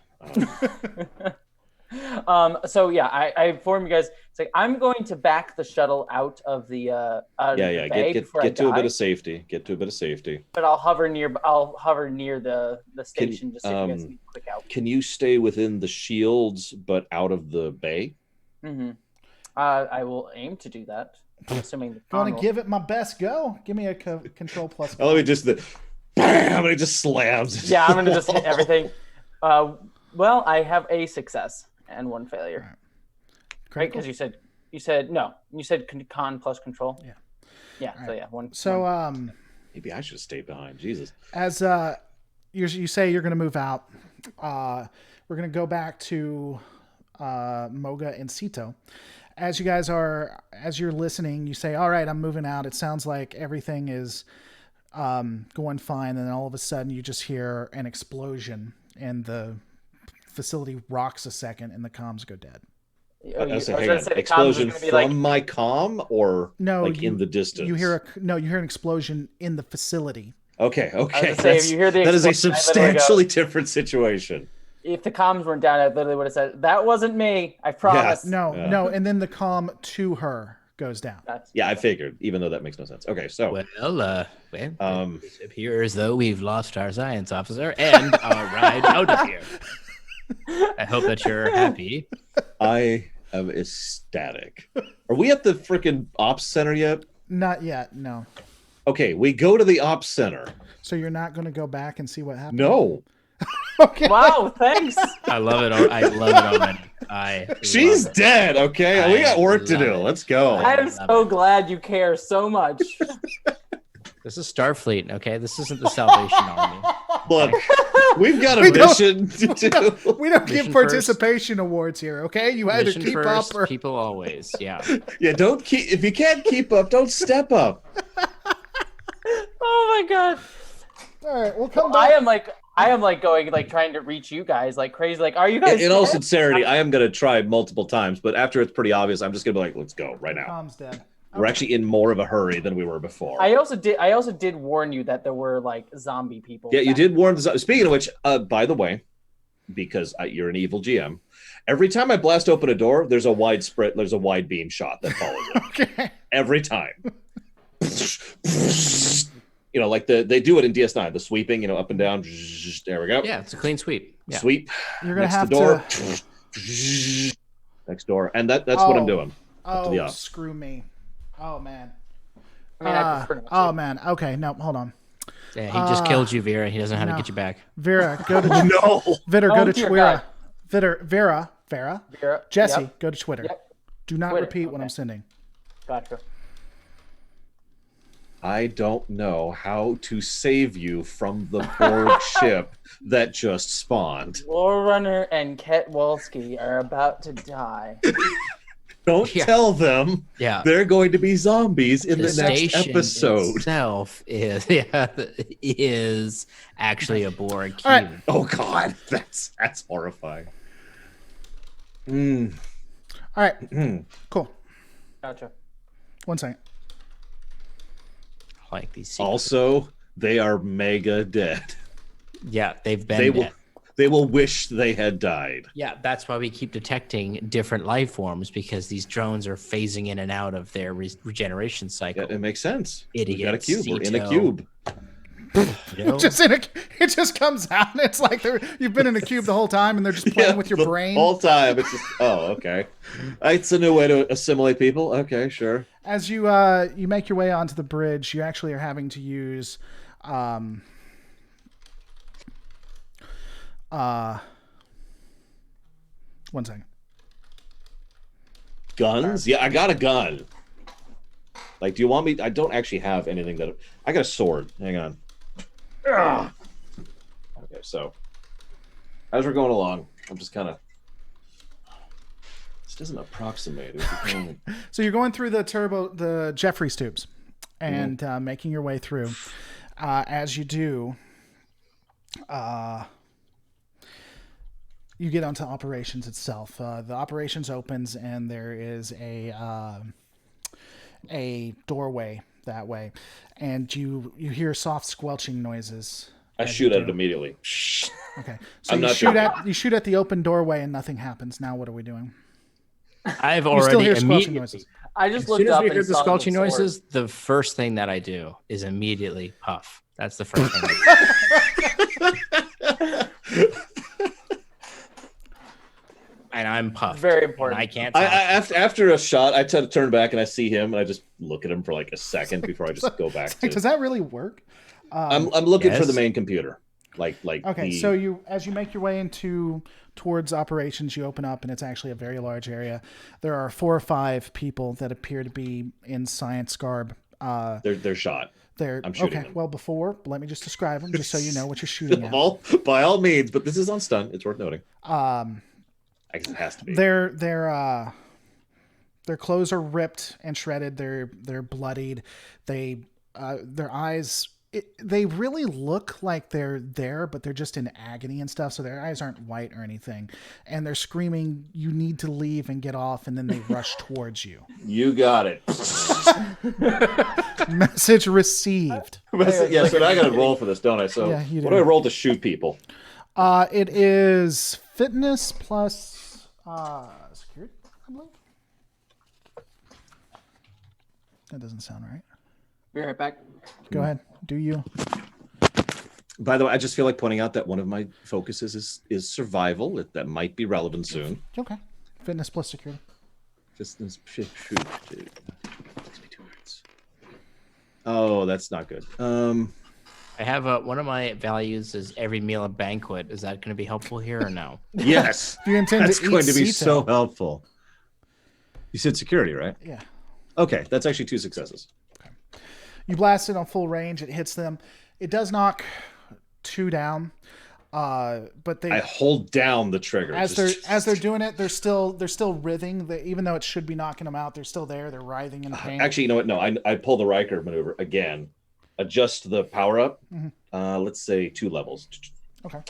So yeah, I inform you guys. It's like I'm going to back the shuttle out of the out of the bay before I Get to a die, bit of safety. Get to a bit of safety. but I'll hover near the station just so you guys can click out. Can you stay within the shields but out of the bay? Mm-hmm. I will aim to do that. I'm assuming the Going con to give it my best go. Give me a control plus. Oh, let me just bam! It just slams. Yeah, I'm gonna just hit everything. Well, I have a success and 1 failure. Right? Because you said no. You said con plus control. Yeah. Yeah. So yeah, one. So Maybe I should have stayed behind. Jesus. as you say you're going to move out, we're going to go back to Moga and Cito. As you're listening, you say, "All right, I'm moving out." It sounds like everything is going fine, and then all of a sudden you just hear an explosion, and the facility rocks a second, and the comms go dead. Hang on. Explosion from my comm or in the distance? You hear an explosion in the facility. Okay. If you hear the that is a explosion, I literally substantially different situation. If the comms weren't down, I literally would have said, "That wasn't me. I promise." No, and then the comm to her goes down. I figured, even though that makes no sense. Okay, so it appears though we've lost our science officer and our ride out of here. I hope that you're happy. I am ecstatic. Are we at the freaking ops center yet? Not yet, no. Okay, we go to the ops center. So you're not going to go back and see what happened? No. Okay. Wow, thanks. I love it. I love it already. She's dead. Okay, we got work to do. Let's go. I am so glad you care so much. This is Starfleet, okay? This isn't the Salvation Army. Look, we've got a We don't- mission to do. We don't give Mission participation awards here, okay? You either Mission keep first, up or people always. Yeah. Yeah, don't keep. If you can't keep up, don't step up. Oh my god. all right. We'll come I back. am like going like trying to reach you guys like crazy. Like, are you guys In all dead? sincerity, I am going to try multiple times, but after it's pretty obvious, I'm just going to be like, let's go right now. Tom's dead. We're actually in more of a hurry than we were before. I also did warn you that there were like zombie people. Yeah, you back- did warn the. Speaking of which, by the way, because you're an evil GM, every time I blast open a door, there's a wide beam shot that follows it. Okay. Every time. You know, like they do it in DS9, the sweeping, you know, up and down. There we go. Yeah, it's a clean sweep. Yeah. Sweep. You're gonna Next have the door. to. Next door, and that's what I'm Oh. doing. to the Oh, up. screw me. Oh man. I mean, I prefer not Oh to. man. Okay. No, hold on. Yeah, he just killed you, Vera. He doesn't know how to get you back. Vera, go to No. Vitter, Oh, go to dear Twitter. God. Vera, Vera, Jesse, yep, go to Twitter. Yep. Do not Twitter, repeat what okay. I'm sending. Gotcha. I don't know how to save you from the Borg ship that just spawned. Warrunner and Ket Wolski are about to die. Don't Yeah. tell them Yeah. they're going to be zombies in the next station episode. itself is is actually a Borg cube. All right. Oh God, that's horrifying. Mm. All right. Mm. Cool. Gotcha. 1 second. I like these. Also, they are mega dead. Yeah, they've been They dead. they will wish they had died. Yeah, that's why we keep detecting different life forms, because these drones are phasing in and out of their regeneration cycle. Yeah, it makes sense. We've got a Idiots, cube. We're in a Cito. cube. You know? It just comes out. And it's like you've been in a cube the whole time, and they're just playing with your the brain. All time. It's just okay. It's a new way to assimilate people. Okay, sure. As you you make your way onto the bridge, you actually are having to use 1 second. Guns? Yeah, I got a gun. Like, do you want me? I don't actually have anything that. I got a sword. Hang on. Ugh. Okay, so as we're going along, I'm just kind of. This doesn't approximate. So you're going through the Jeffries tubes, and making your way through. As you do, you get onto operations itself. The operations opens, and there is a doorway that way, and you hear soft squelching noises. I shoot at it immediately. Okay, so I'm you not shoot joking. at the open doorway, and nothing happens. Now what are we doing? I've You still already hear squelching immediately. noises. I just As looked soon as up we and heard the saw squelching sword. noises, the first thing that I do is immediately puff. That's the first thing. I do. And I'm puffed. Very And important. I can't. After a shot, I tend to turn back and I see him, and I just look at him for like a second before I just go back Does to. that really work? I'm looking for Yes. the main computer. Like Okay, the, so as you make your way towards operations, you open up, and it's actually a very large area. There are 4 or 5 people that appear to be in science garb. they're shot. I'm shooting okay. them. Well, let me just describe them, just so you know what you're shooting at. By all means, but this is on stun. It's worth noting. I guess it has to be. Their clothes are ripped and shredded. They're bloodied. Their eyes. They really look like they're there, but they're just in agony and stuff. So their eyes aren't white or anything, and they're screaming, "You need to leave and get off!" And then they rush towards you. You got it. Message received. Yeah, so now I got to roll for this, don't I? So Yeah, you what do. do I roll to shoot people? It is fitness plus security, I believe. That doesn't sound right. Be right back. Go ahead. Do you? By the way, I just feel like pointing out that one of my focuses is survival. That might be relevant soon. Okay. Fitness plus security. Just shoot. Oh, that's not good. I have one of my values is every meal a banquet. Is that going to be helpful here or no? Yes, Do you intend that's to eat going to be Cito? so helpful. You said security, right? Yeah. Okay, that's actually 2 successes. You blast it on full range. It hits them. It does knock 2 down. But I hold down the trigger as they're doing it. They're still writhing. Even though it should be knocking them out, they're still there. They're writhing in pain. Actually, you know what? No, I pull the Riker maneuver again. Adjust the power up. Let's say 2 levels. Okay.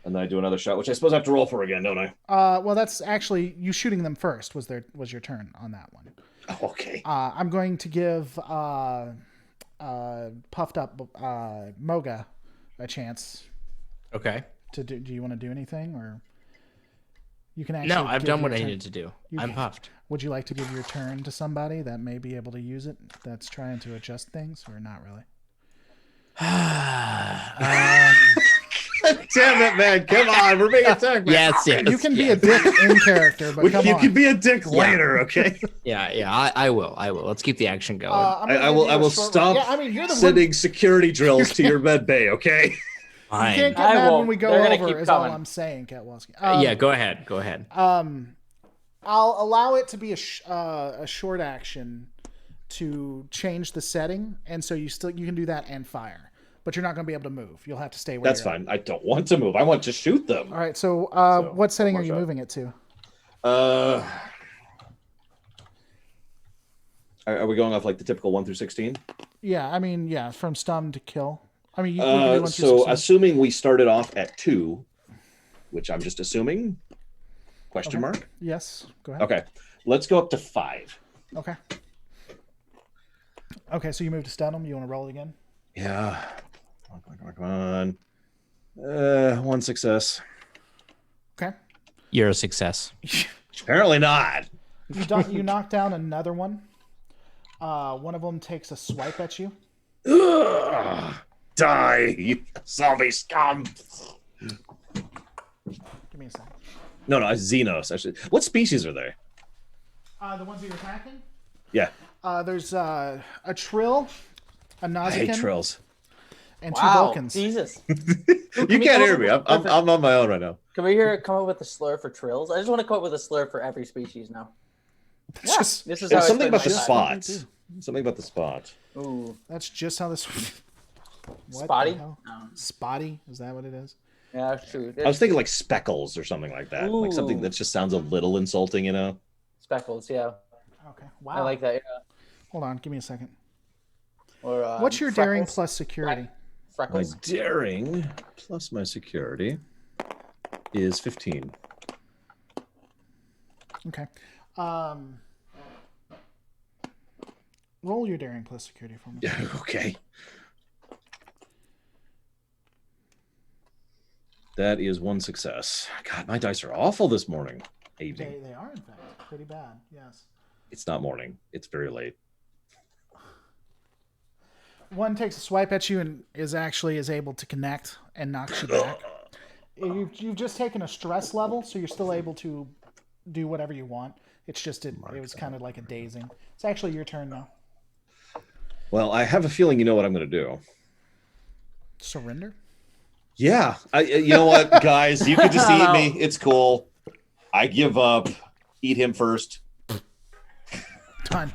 And then I do another shot, which I suppose I have to roll for again, don't I? Well, that's actually you shooting them first. Was your turn on that one? Okay. I'm going to give puffed up Moga a chance. Okay. Do you want to do anything, or you can actually? No, I've done what I turn. needed to do. I'm puffed. Would you like to give your turn to somebody that may be able to use it? That's trying to adjust things, or not really? Damn it, man! Come on, we're being attacked. Yes. You can be a dick in character, but come you on. can be a dick later, okay? Yeah. I will. Let's keep the action going. I will stop you're the sending security drills to your med bay, okay? You Fine. can't get mad when we go They're gonna over. keep Is all coming. I'm saying, Catwalski. Yeah, go ahead. I'll allow it to be a short action to change the setting, and so you can do that and fire, but you're not going to be able to move. You'll have to stay where That's you're fine. I don't want to move. I want to shoot them. All right. So, what setting are you moving it to? Are we going off like the typical 1 through 16? Yeah. From stun to kill. You can do 1 through So 16. assuming we started off at 2, which I'm just assuming, question mark? Yes. Go ahead. Okay. Let's go up to 5. Okay. Okay. So you move to stun them. You want to roll it again? Yeah. Come on. 1 success. Okay. You're a success. Apparently not. You knock down another one. One of them takes a swipe at you. Ugh. Die, you zombie scum. Give me a second. No, Xenos. Actually, what species are they? The ones you're attacking? Yeah. There's a Trill, a I hate Nausicaan, trills. and 2 Wow, Vulcans. Jesus. You can't hear me. I'm on my own right now. Can we come up with a slur for trills? I just want to come up with a slur for every species now. Yeah, Just- this is how There's I something spend about the my time. spots. Something about the spot. Ooh, That's just how this. What spotty. the hell? Oh, Spotty? Is that what it is? yeah, that's true. I was thinking like speckles or something like that. Like something Ooh. that just sounds a little insulting, you know? Speckles. Yeah, Okay. Wow. I like that. Yeah. Hold on. Give me a second. Or What's your daring freckles? plus security? My Freckles. daring plus my security is 15. Okay. Roll your daring plus security for me. Okay. That is 1 success. God, my dice are awful this morning. Evening. They are in fact pretty bad. Yes. It's not morning. It's very late. One takes a swipe at you and is able to connect and knocks you back. You've just taken a stress level, so you're still able to do whatever you want. It's just it was kind of like a dazing. It's actually your turn now. Well, I have a feeling you know what I'm going to do. Surrender? Yeah. You know what, guys? You can just eat me. It's cool. I give up. Eat him first. Done.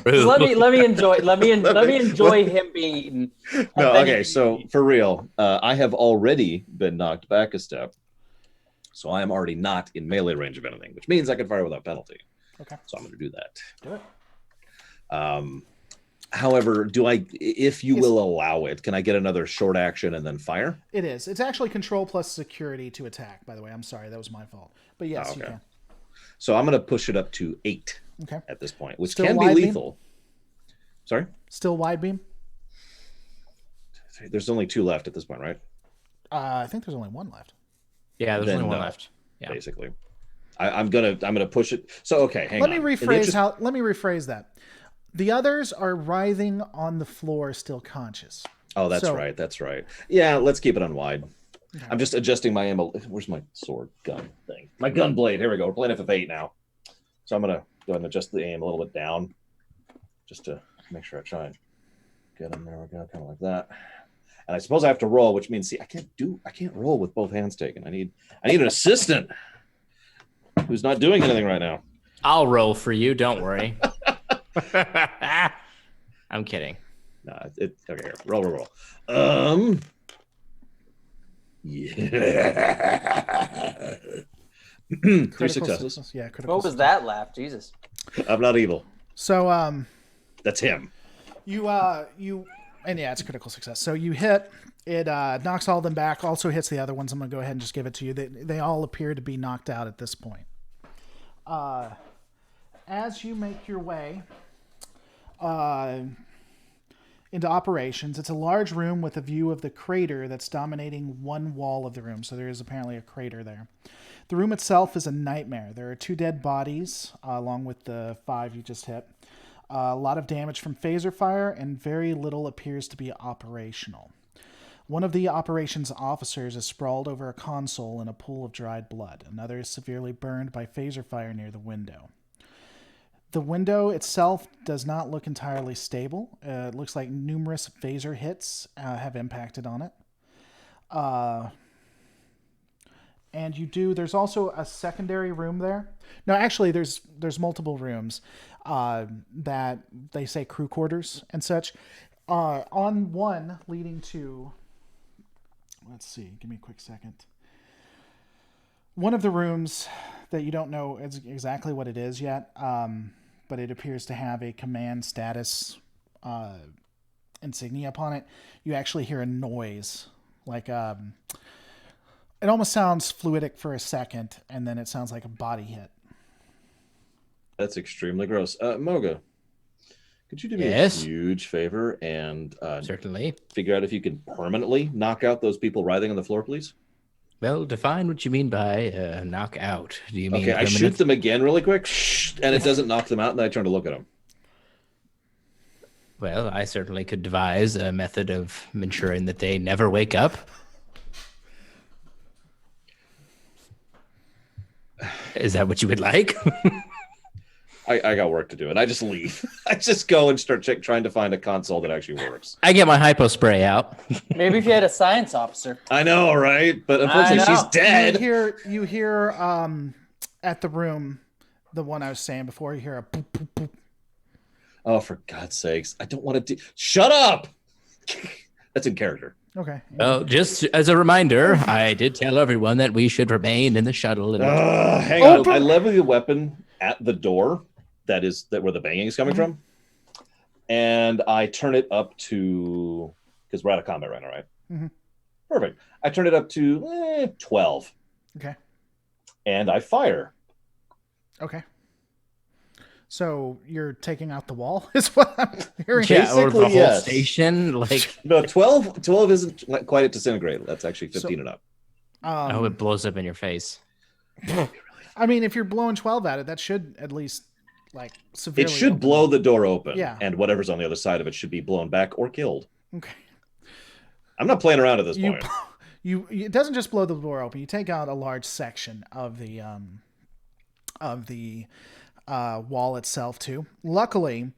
Let me enjoy him being eaten. No, okay. So for real, I have already been knocked back a step, so I am already not in melee range of anything, which means I can fire without penalty. Okay. So I'm going to do that. Do it. However, if you will allow it, can I get another short action and then fire? It is. It's actually control plus security to attack, by the way. I'm sorry. That was my fault. But yes, you okay. can. So I'm going to push it up to 8 Okay. at this point, which Still can be wide beam? lethal. Sorry? Still wide beam? There's only 2 left at this point, right? I think there's only 1 left. Yeah, there's Then only one no, left. Yeah. Basically. I'm gonna push it. So okay, hang Let on. me rephrase that. The others are writhing on the floor, still conscious. Oh, that's right. That's right. Yeah, let's keep it on wide. Okay. I'm just adjusting my ammo. Where's my sword gun thing? My gun blade. Here we go. We're playing FF8 now. So I'm gonna go ahead and adjust the aim a little bit down, just to make sure I try and get them. There we go, kind of like that. And I suppose I have to roll, which means I can't roll with both hands taken. I need an assistant who's not doing anything right now. I'll roll for you. Don't worry. I'm kidding. No, it's okay. Here. Roll. Yeah. Three Critical successes. Yeah, critical. What was success. that laugh? Jesus. I'm not evil. So That's him. you and yeah, it's a critical success. So you hit. It knocks all of them back. Also hits the other ones. I'm gonna go ahead and just give it to you. They all appear to be knocked out at this point. As you make your way into operations, it's a large room with a view of the crater that's dominating one wall of the room. So there is apparently a crater there. The room itself is a nightmare. There are 2 dead bodies, along with the 5 you just hit. A lot of damage from phaser fire, and very little appears to be operational. One of the operations officers is sprawled over a console in a pool of dried blood. Another is severely burned by phaser fire near the window. The window itself does not look entirely stable. It looks like numerous phaser hits have impacted on it. And there's also a secondary room there. No, actually, there's multiple rooms that they say crew quarters and such. On one leading to, let's see, give me a quick second. One of the rooms that you don't know exactly what it is yet, but it appears to have a command status insignia upon it. You actually hear a noise, like it almost sounds fluidic for a second, and then it sounds like a body hit. That's extremely gross. Moga, could you do me a huge favor and certainly figure out if you can permanently knock out those people writhing on the floor, please? Well, define what you mean by knock out. Do you mean okay? permanent? I shoot them again really quick, and it doesn't knock them out, and then I turn to look at them. Well, I certainly could devise a method of ensuring that they never wake up. Is that what you would like? I got work to do, and I just leave. I just go and start trying to find a console that actually works. I get my hypo spray out. Maybe if you had a science officer. I know, right? But unfortunately, she's dead. You hear at the room, the one I was saying before, you hear a boop, boop, boop. Oh, for God's sakes. I don't want to shut up! That's in character. Okay. Well, just as a reminder, I did tell everyone that we should remain in the shuttle. Hang on. I level the weapon at the door. That where the banging is coming from. And I turn it up to, because we're out of combat right now, right? Mm-hmm. Perfect. I turn it up to 12. Okay. And I fire. Okay. So you're taking out the wall, is what I'm hearing. Yeah, or the whole yes. station. Like no, 12 isn't quite a disintegrate. That's actually 15 and up. Oh, it blows up in your face. I mean, if you're blowing 12 at it, that should at least like severely. It should blow the door open. Yeah. And whatever's on the other side of it should be blown back or killed. Okay. I'm not playing around at this point. It doesn't just blow the door open. You take out a large section of the wall itself too. Luckily,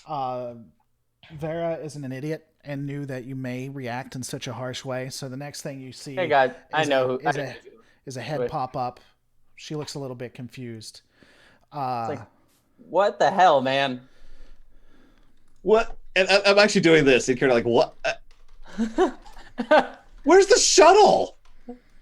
Vera isn't an idiot and knew that you may react in such a harsh way. So the next thing you see, hey God, I know is a head pop up. She looks a little bit confused. It's like, what the hell, man? What? And I'm actually doing this. And you're like, what? Where's the shuttle?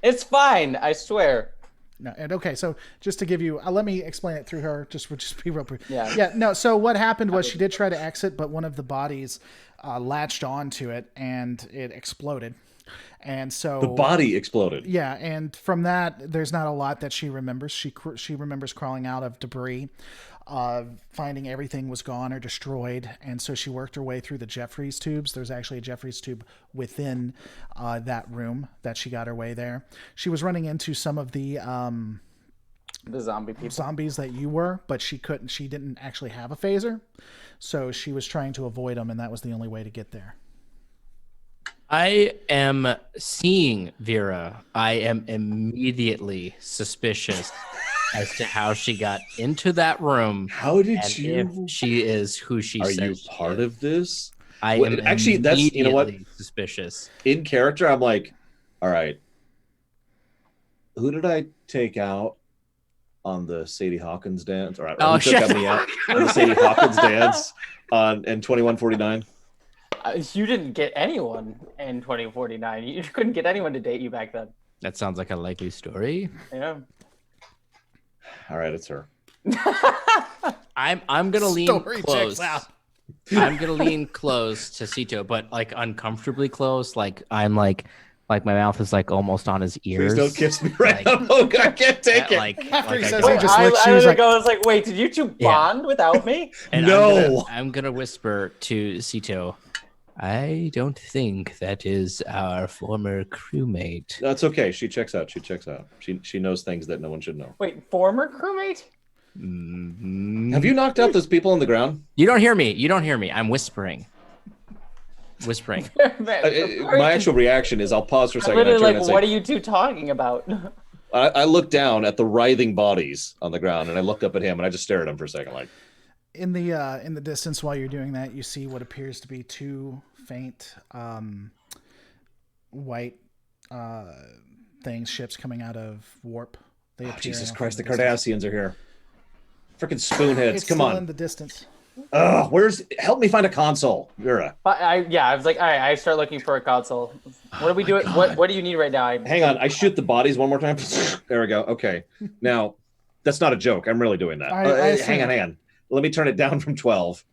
It's fine, I swear. No, and okay, so just to give you, let me explain it through her. Just be real brief. Yeah. No. So what happened was she did try to exit, but one of the bodies latched onto it and it exploded. And so the body exploded. Yeah, and from that, there's not a lot that she remembers. She remembers crawling out of debris, finding everything was gone or destroyed, and so she worked her way through the Jeffries tubes. There's actually a Jeffries tube within that room that she got her way there. She was running into some of the zombie people, zombies that you were, but she couldn't. She didn't actually have a phaser, so she was trying to avoid them, and that was the only way to get there. I am seeing Vera. I am immediately suspicious as to how she got into that room. How did you? If she is who she says. Are you part of this? I am actually. That's you know what. Suspicious. In character, I'm like, all right. Who did I take out on the Sadie Hawkins dance? All right. Who took me out on the Sadie Hawkins dance in 2149? You didn't get anyone in 2049. You couldn't get anyone to date you back then. That sounds like a likely story. Yeah. All right, it's her. I'm gonna lean Story close. checks out. I'm gonna lean close to Cito, but like uncomfortably close. Like I'm like my mouth is like almost on his ears. Please don't kiss me right now. Oh, God, I can't take it. After he I says don't- he just I looks, she was like, I was like, wait, did you two bond without me? And No. I'm gonna whisper to Cito. I don't think that is our former crewmate. That's okay. She checks out. She knows things that no one should know. Wait, former crewmate? Have you knocked out those people on the ground? You don't hear me. I'm whispering. Whispering. My actual reaction is I'll pause for a I'm second. literally I turn like, and say, what are you two talking about? I look down at the writhing bodies on the ground, and I look up at him, and I just stare at him for a second, like. in the distance while you're doing that, you see what appears to be two faint white ships coming out of warp. They appear Jesus off Christ, in the distance. Cardassians are here. Freaking spoonheads, It's come still on. in the distance. Help me find a console, Vera. I was like, all right, I start looking for a console. What are we doing? What do you need right now? Hang on, I shoot the bodies one more time. There we go. Okay. Now, that's not a joke. I'm really doing that. Hang on. Let me turn it down from 12.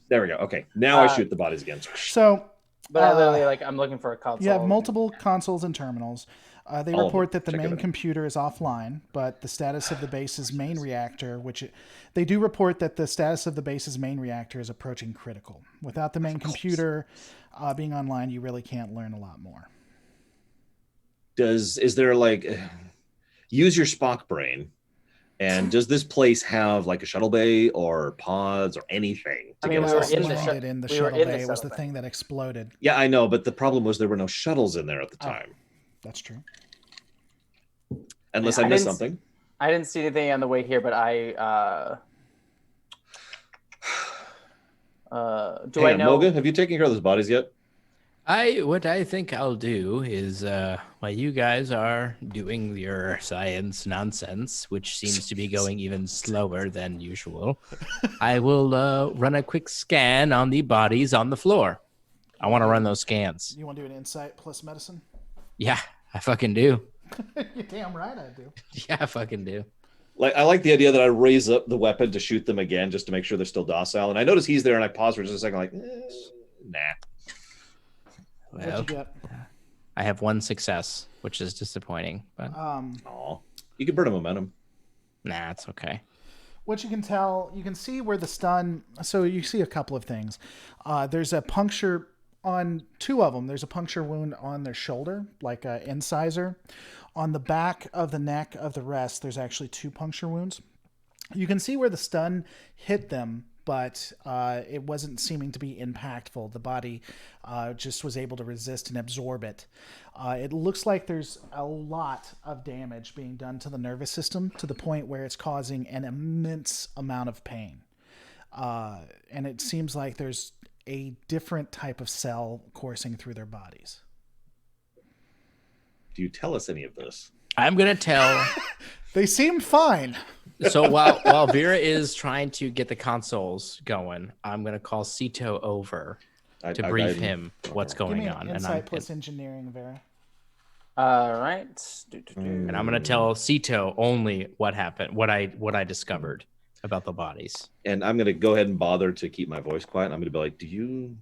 There we go. Okay. Now I shoot the bodies again. So, But I literally like, I'm looking for a console. you have multiple consoles and terminals. They All of report them. that the Check it main out. computer is offline, but the status of the base's main reactor, they do report that the status of the base's main reactor is approaching critical. Without the main computer being online, you really can't learn a lot more. Is there like use your Spock brain? And does this place have like a shuttle bay or pods or anything to I mean, get we were us in all the this? shuttle. in the We were shuttle in the bay. It was shuttle the bay. thing that exploded. Yeah, I know, but the problem was there were no shuttles in there at the time. That's true. Unless I I missed didn't- something. I didn't see anything on the way here, but do Hang I on, know? Moga, have you taken care of those bodies yet? What I think I'll do is while you guys are doing your science nonsense, which seems to be going even slower than usual, I will run a quick scan on the bodies on the floor. I want to run those scans. You want to do an insight plus medicine? Yeah, I fucking do. You're damn right I do. Yeah, I fucking do. Like, I like the idea that I raise up the weapon to shoot them again just to make sure they're still docile. And I notice he's there, and I pause for just a second, like, nah. What'd Well, you get? I have one success, which is disappointing, but Aw. You can burn a momentum. nah, it's okay. What you can tell, you can see where the stun. So you see a couple of things. There's a puncture on two of them. There's a puncture wound on their shoulder, like an incisor. On the back of the neck of the rest, there's actually two puncture wounds. You can see where the stun hit them, but it wasn't seeming to be impactful. The body just was able to resist and absorb it. It looks like there's a lot of damage being done to the nervous system to the point where it's causing an immense amount of pain. And it seems like there's a different type of cell coursing through their bodies. Do you tell us any of this? I'm gonna tell. They seem fine. So while Vera is trying to get the consoles going, I'm gonna call Cito over to I brief guide him what's Give going me on, an insight plus engineering, Vera. All right. and I'm gonna tell Cito only what happened, what I discovered about the bodies. And I'm going to go ahead and bother to keep my voice quiet. I'm going to be like, do you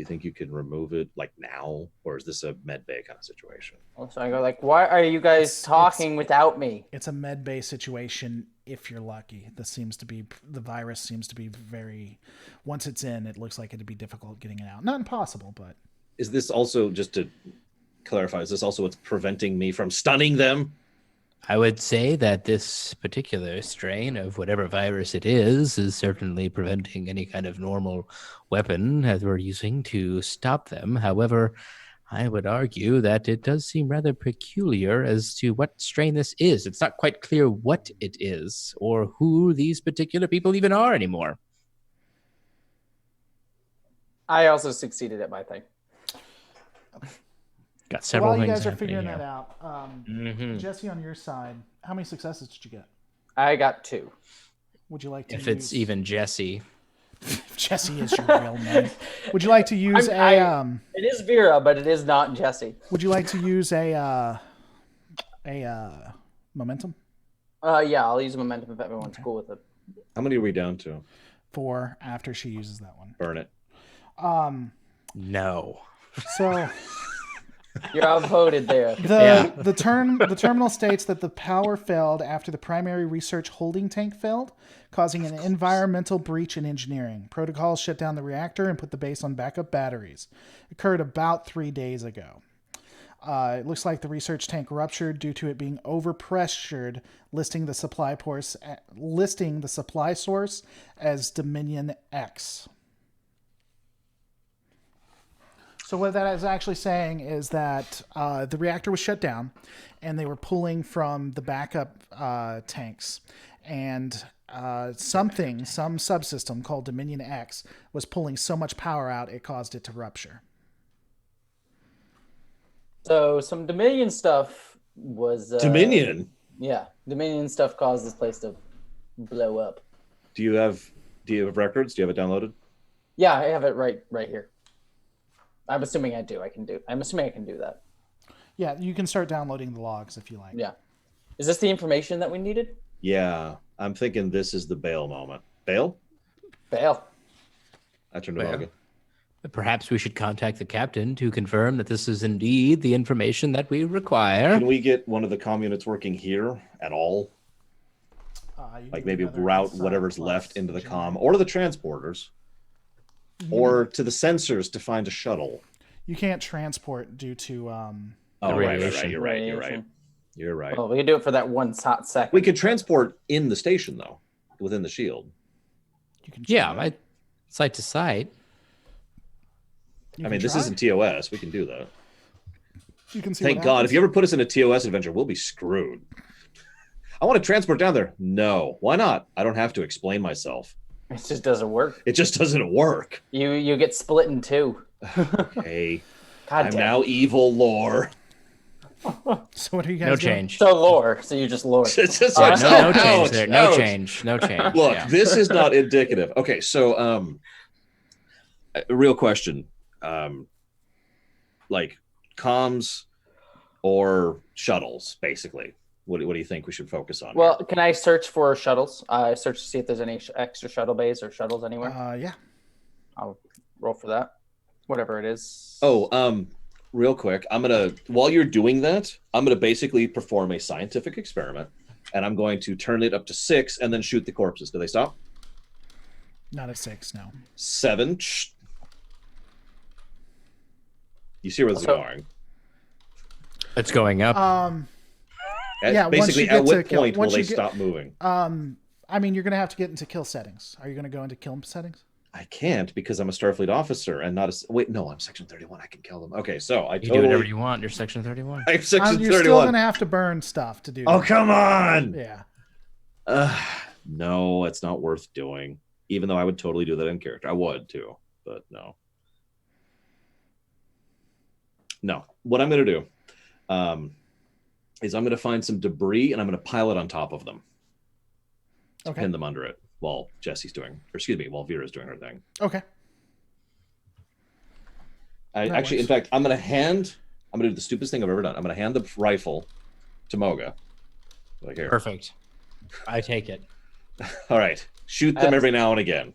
think you can remove it like now? Or is this a med bay kind of situation? So I go like, why are you guys talking without me? It's a med bay situation if you're lucky. The virus seems to be very, once it's in, it looks like it'd be difficult getting it out. Not impossible, but. Is this also, just to clarify, is this also what's preventing me from stunning them? I would say that this particular strain of whatever virus it is certainly preventing any kind of normal weapon that we're using to stop them. However, I would argue that it does seem rather peculiar as to what strain this is. It's not quite clear what it is or who these particular people even are anymore. I also succeeded at my thing. Got several While you things guys are happening figuring here. that out, Jesse, on your side, how many successes did you get? I got 2. Would you like to If it's use- even Jesse, Jesse is your real name. Would you like to use It is Vera, but it is not Jesse. Would you like to use a momentum? Yeah, I'll use momentum if everyone's cool with it. How many are we down to? 4 after she uses that one. Burn it. No. So You're outvoted there. the terminal states that the power failed after the primary research holding tank failed, causing an environmental breach in engineering. Protocols shut down the reactor and put the base on backup batteries. It occurred about 3 days ago. It looks like the research tank ruptured due to it being overpressured, listing the supply source as Dominion X. So what that is actually saying is that the reactor was shut down, and they were pulling from the backup tanks, and some subsystem called Dominion X was pulling so much power out it caused it to rupture. So some Dominion stuff was Dominion. Yeah, Dominion stuff caused this place to blow up. Do you have records? Do you have it downloaded? Yeah, I have it right here. I'm assuming I do. I'm assuming I can do that. Yeah, you can start downloading the logs if you like. Yeah. Is this the information that we needed? Yeah, I'm thinking this is the bail moment. Bail? Bail. I turned to Morgan. Perhaps we should contact the captain to confirm that this is indeed the information that we require. Can we get one of the comm units working here at all? Like maybe route whatever's left into the comm or to the transporters or to the sensors to find a shuttle. You can't transport due to radiation. You're right. Well, we can do it for that one hot second. We could transport in the station though, within the shield. You can site to site. I mean, this isn't TOS. We can do that. You can see. Thank God. If you ever put us in a TOS adventure, we'll be screwed. I want to transport down there. No. Why not? I don't have to explain myself. It just doesn't work. It just doesn't work. You get split in two. Okay. God I'm damn. now evil lore. So what are you guys No doing? change. So lore. So you just lore. It's just No ouch, change there. No ouch. change. No change. Look, Yeah. this is not indicative. Okay, so a real question. Like comms or shuttles, basically. What do you think we should focus on? Well, can I search for shuttles? Search to see if there's any extra shuttle bays or shuttles anywhere. Yeah. I'll roll for that. Whatever it is. Oh, real quick, while you're doing that, I'm gonna basically perform a scientific experiment, and I'm going to turn it up to 6 and then shoot the corpses. Do they stop? Not at 6, no. 7. Shh. You see where this is going? It's going up. Yeah, Basically, once you at get to what point kill- will they once you get- stop moving? I mean, you're going to have to get into kill settings. Are you going to go into kill settings? I can't because I'm a Starfleet officer and not a. Wait, no, I'm Section 31. I can kill them. Okay, so You do whatever you want. You're Section 31. I'm Section You're still 31. going to have to burn stuff to do Oh, that. come on! Yeah. No, it's not worth doing. Even though I would totally do that in character. I would too, but no. No. What I'm going to do is I'm going to find some debris and I'm going to pile it on top of them. To pin them under it while while Vera's doing her thing. Okay. In fact, I'm going to do the stupidest thing I've ever done. I'm going to hand the rifle to Moga. Like here. Perfect. I take it. All right. Shoot them every now and again.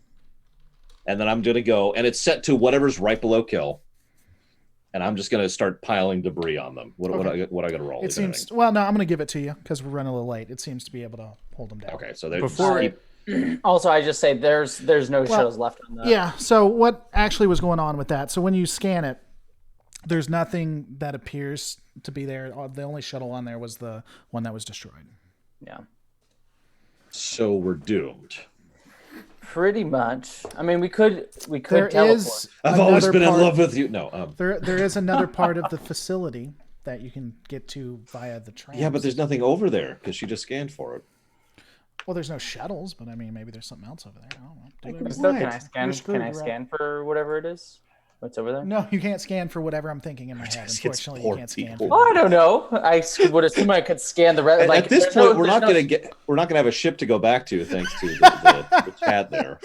And then I'm going to go, and it's set to whatever's right below kill. And I'm just going to start piling debris on them. What I got to roll? It seems, well, no, I'm going to give it to you because we're running a little late. It seems to be able to hold them down. Okay, so they Also, I just say there's no shuttles left on that. Yeah, so what actually was going on with that? So when you scan it, there's nothing that appears to be there. The only shuttle on there was the one that was destroyed. Yeah. So we're doomed. Pretty much. I mean, we could There teleport. is I've always another been in part- love with you. No. There is another part of the facility that you can get to via the train. Yeah, but there's nothing over there because she just scanned for it. Well, there's no shuttles, but I mean, maybe there's something else over there. I don't know. Do Can whatever. I scan? You're screwed, Can I right? scan for whatever it is? What's over there? No, you can't scan for whatever I'm thinking in my head. It's Unfortunately, you poor can't scan. people. For Oh, I don't know. I would assume I could scan the rest. At this point, we're not going to have a ship to go back to, thanks to the chat there.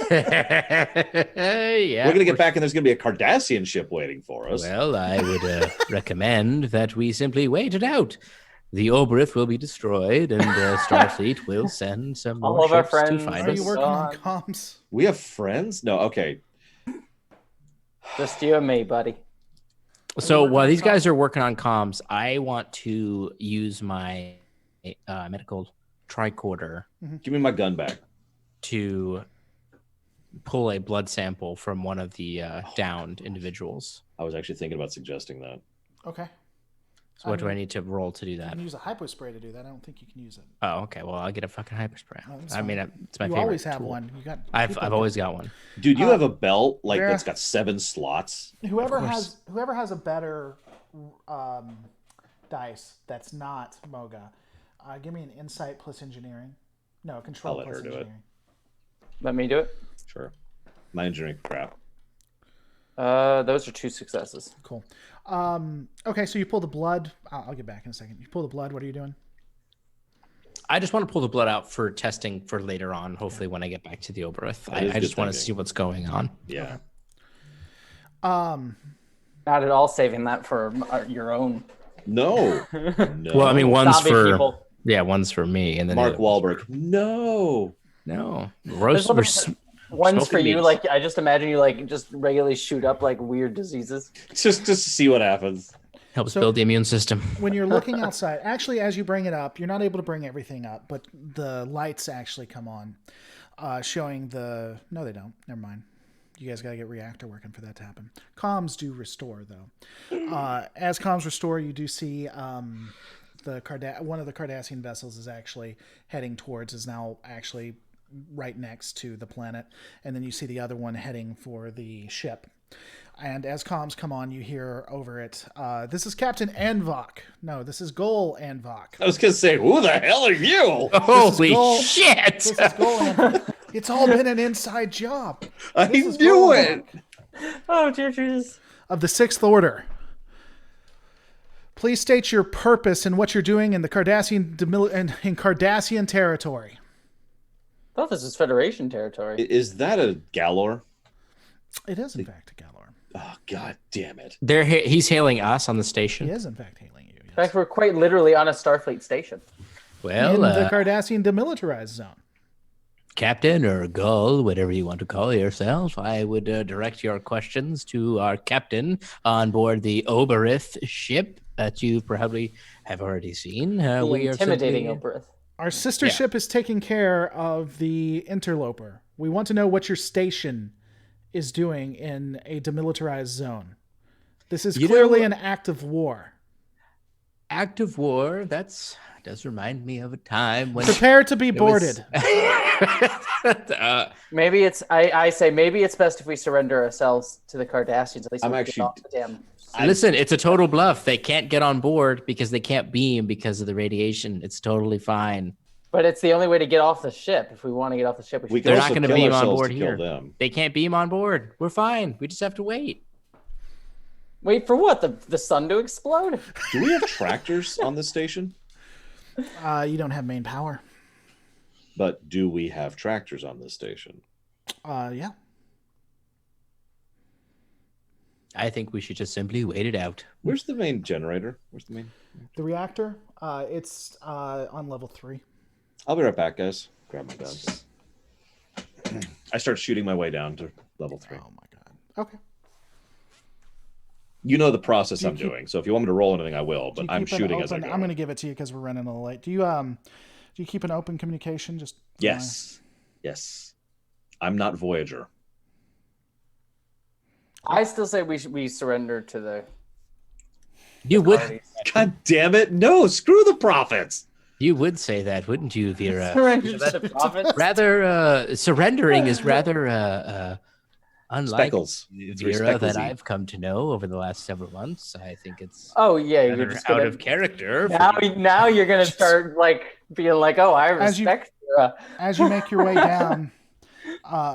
Yeah, we're going to get back, and there's going to be a Cardassian ship waiting for us. Well, I would recommend that we simply wait it out. The Oberith will be destroyed, and Starfleet will send some All more of our ships friends to find Are us. you working on God. comms? We have friends? No, okay. Just you and me, buddy. So working while on these guys comms? are working on comms, I want to use my medical tricorder Give me my gun back. to pull a blood sample from one of the downed individuals. I was actually thinking about suggesting that. Okay. So what do I need to roll to do You that? can use a hypo spray to do that. I don't think you can use it. Oh, okay. Well, I'll get a fucking hyperspray. Oh, that's I mean, fine. it's my You favorite. always have tool. one. You got. I've people always got one. Dude, you have a belt Vera- that's got 7 slots. Whoever Of has a better dice that's not Moga, give me an insight plus engineering. No, control I'll let plus her do it. engineering. Let me do it. Sure. My engineering crap. Those are 2 successes. Cool. Okay, so you pull the blood. I'll get back in a second. You pull the blood. What are you doing? I just want to pull the blood out for testing for later on. Hopefully, when I get back to the Oberith, That is I just good want to thinking. see what's going on. Yeah. Um, Not at all saving that for your own No. No. Well, I mean, one's zombie for people. one's for me, and then Mark the other one's Wahlberg. No. No, There's one's for you. Like I just imagine you like just regularly shoot up like weird diseases. Just to see what happens. helps So- build the immune system. when you're looking outside, actually, as you bring it up, you're not able to bring everything up, but the lights actually come on, showing the. No, they don't. Never mind. You guys got to get reactor working for that to happen. Comms do restore though. As comms restore, you do see one of the Cardassian vessels is actually heading towards is now actually right next to the planet, and then you see the other one heading for the ship. And as comms come on, you hear over it, this is Captain Anvok. No, this is Goal Anvok. I was going to say, who the hell are you? Holy gold. shit! This is Goal Anvok. It's all been an inside job. I This is knew Goal it. Anvok Oh, dear Jesus. of the Sixth Order. Please state your purpose and what you're doing in the Cardassian in Cardassian territory. I thought this was Federation territory. Is that a Galor? It is, in fact, a Galor. Oh, God damn it. He's hailing us on the station. He is, in fact, hailing you. In Yes. fact, we're quite literally on a Starfleet station. Well, In the Cardassian demilitarized zone. Captain or Gull, whatever you want to call yourself, I would direct your questions to our captain on board the Oberith ship that you probably have already seen. The We are intimidating simply- Oberith. Our sister Yeah. ship is taking care of the interloper. We want to know what your station is doing in a demilitarized zone. This is You clearly know- an act of war. Act of war. Does remind me of a time when Prepare to be it was- boarded. Maybe it's. I say maybe it's best if we surrender ourselves to the Cardassians. At least I'm we'll get actually- off the damn. Listen, it's a total bluff. They can't get on board because they can't beam because of the radiation. It's totally fine. But it's the only way to get off the ship. If we want to get off the ship, we We should. can They're not also gonna kill beam on ourselves board to here. kill them. They can't beam on board. We're fine. We just have to wait. Wait for what? The sun to explode? Do we have tractors on this station? You don't have main power. But do we have tractors on this station? Yeah. I think we should just simply wait it out. Where's the main generator? Where's the main? The reactor, it's on level 3. I'll be right back, guys. Grab my gun. I start shooting my way down to level 3. Oh my god. Okay. You know the process Do you I'm keep- doing, so if you want me to roll anything, I will. Do But you I'm keep an shooting as I open- go. I'm going to give it to you because we're running a little late. Do you keep an open communication? Just Yes, yes. I'm not Voyager. I still say we surrender to the You would parties. God damn it! No, screw the prophets. say that, wouldn't you, Vera? Surrender to the prophets. Rather surrendering is rather unlike Speckles. It's very Vera that Specklesy. I've come to know over the last several months. I think it's Oh yeah, you're rather just out gonna, of character. now you're gonna start like being like, oh, I As you- respect. As you make your way down,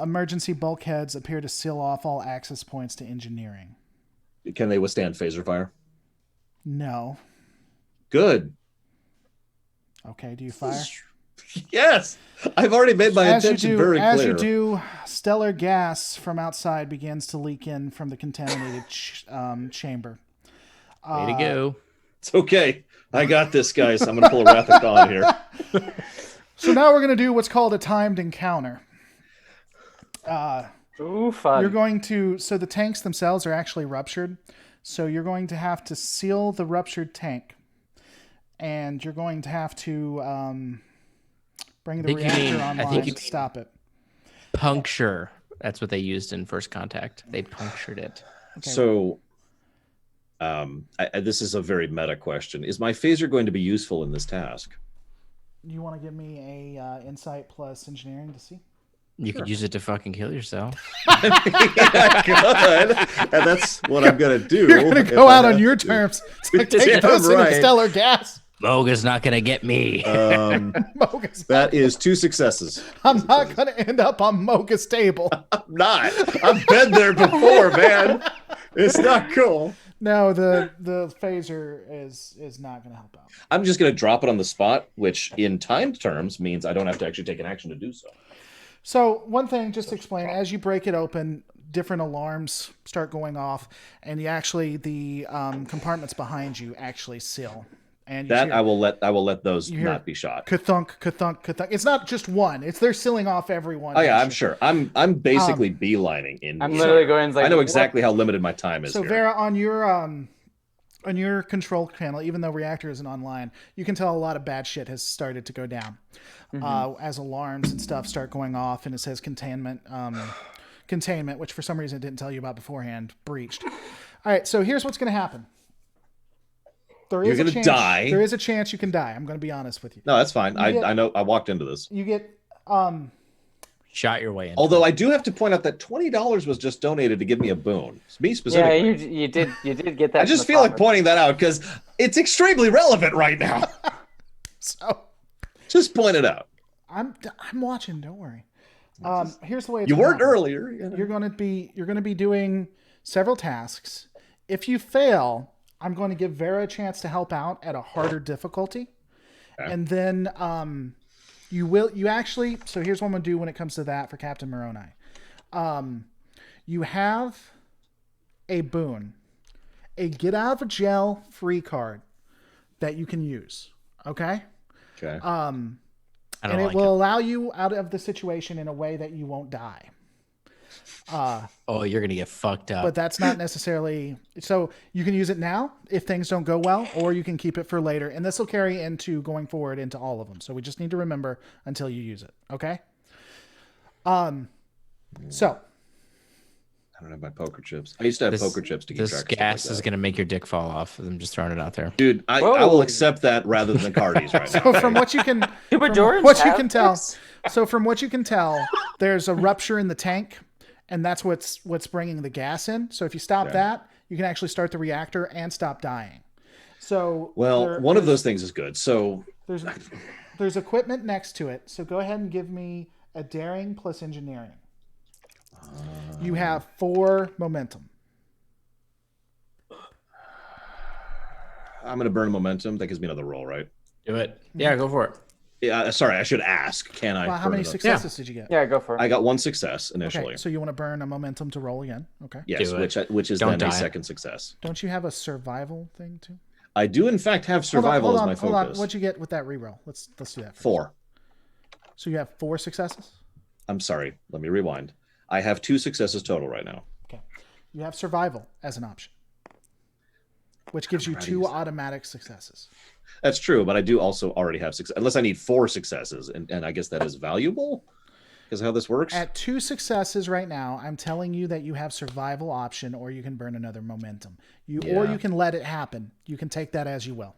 emergency bulkheads appear to seal off all access points to engineering. Can they withstand phaser fire? No. Good. Okay, do you fire? Yes. I've already made my intention very clear. As you do, stellar gas from outside begins to leak in from the contaminated chamber. Way to go. It's okay. I got this, guys. I'm going to pull a Rathacon here. So now we're going to do what's called a timed encounter. Ooh, fun. You're going to... So the tanks themselves are actually ruptured. So you're going to have to seal the ruptured tank. And you're going to have to bring the reactor online to stop it. Puncture. That's what they used in First Contact. They punctured it. Okay. So... this is a very meta question. Is my phaser going to be useful in this task? You want to give me a insight plus engineering to see? You could use it to fucking kill yourself. I could. And that's what I'm going to do. You're going to go out on your terms. It's like, take this into stellar gas. Moga's not going to get me. That is 2 successes. I'm not going to end up on Moga's table. I'm not. I've been there before, man. It's not cool. No, the phaser is not going to help out. I'm just going to drop it on the spot, which in timed terms means I don't have to actually take an action to do so. So one thing, just to explain, as you break it open, different alarms start going off, and you actually, the compartments behind you actually seal. And that I will let those not be shot. Ka-thunk, ka-thunk, ka-thunk. It's not just one. They're sealing off everyone. Oh yeah, I'm sure. I'm basically beelining in. I'm literally going like, I know exactly how limited my time is. So here. Vera, on your control panel, even though reactor isn't online, you can tell a lot of bad shit has started to go down. As alarms and stuff start going off, and it says containment, which for some reason it didn't tell you about beforehand, breached. All right, so here's what's going to happen. You're going to die. There is a chance you can die. I'm going to be honest with you. No, that's fine. I know. I walked into this. You get shot your way in. Although I do have to point out that $20 was just donated to give me a boon. Me specifically. Yeah, you did get that. I just feel like pointing that out because it's extremely relevant right now. So just point it out. I'm watching. Don't worry. Here's the way you weren't earlier. You know. You're going to be doing several tasks. If you fail, I'm going to give Vera a chance to help out at a harder difficulty. Okay. And then you actually, so here's what I'm going to do when it comes to that for Captain Moroni. You have a boon, a get out of jail free card that you can use. Okay? Okay. And it will allow you out of the situation in a way that you won't die. You're gonna get fucked up. But that's not necessarily so. You can use it now if things don't go well, or you can keep it for later, and this will carry into going forward into all of them. So we just need to remember until you use it. Okay. So I don't have my poker chips. I used to have poker chips to keep track of this gas like is gonna make your dick fall off. I'm just throwing it out there, dude. I will accept that rather than cardies right now. So from what you can, from what you can tell, there's a rupture in the tank. And that's what's bringing the gas in. So if you stop that, you can actually start the reactor and stop dying. So one of those things is good. So there's equipment next to it. So go ahead and give me a daring plus engineering. You have 4 momentum. I'm going to burn momentum. That gives me another roll, right? Do it. Yeah, go for it. Yeah, sorry, I should ask. Can I? Well, how many successes did you get? Yeah, go for it. I got 1 success initially. Okay, so you want to burn a momentum to roll again? Okay. Yes, which is then a second success. Don't you have a survival thing too? I do, in fact, have survival as my focus. Hold on. What'd you get with that reroll? Let's do that first. 4. So you have 4 successes? I'm sorry. Let me rewind. I have 2 successes total right now. Okay. You have survival as an option, which gives you 2 automatic successes. That's true, but I do also already have success. Unless I need 4 successes, and I guess that is valuable. Is how this works? At 2 successes right now, I'm telling you that you have survival option, or you can burn another momentum. Or you can let it happen. You can take that as you will.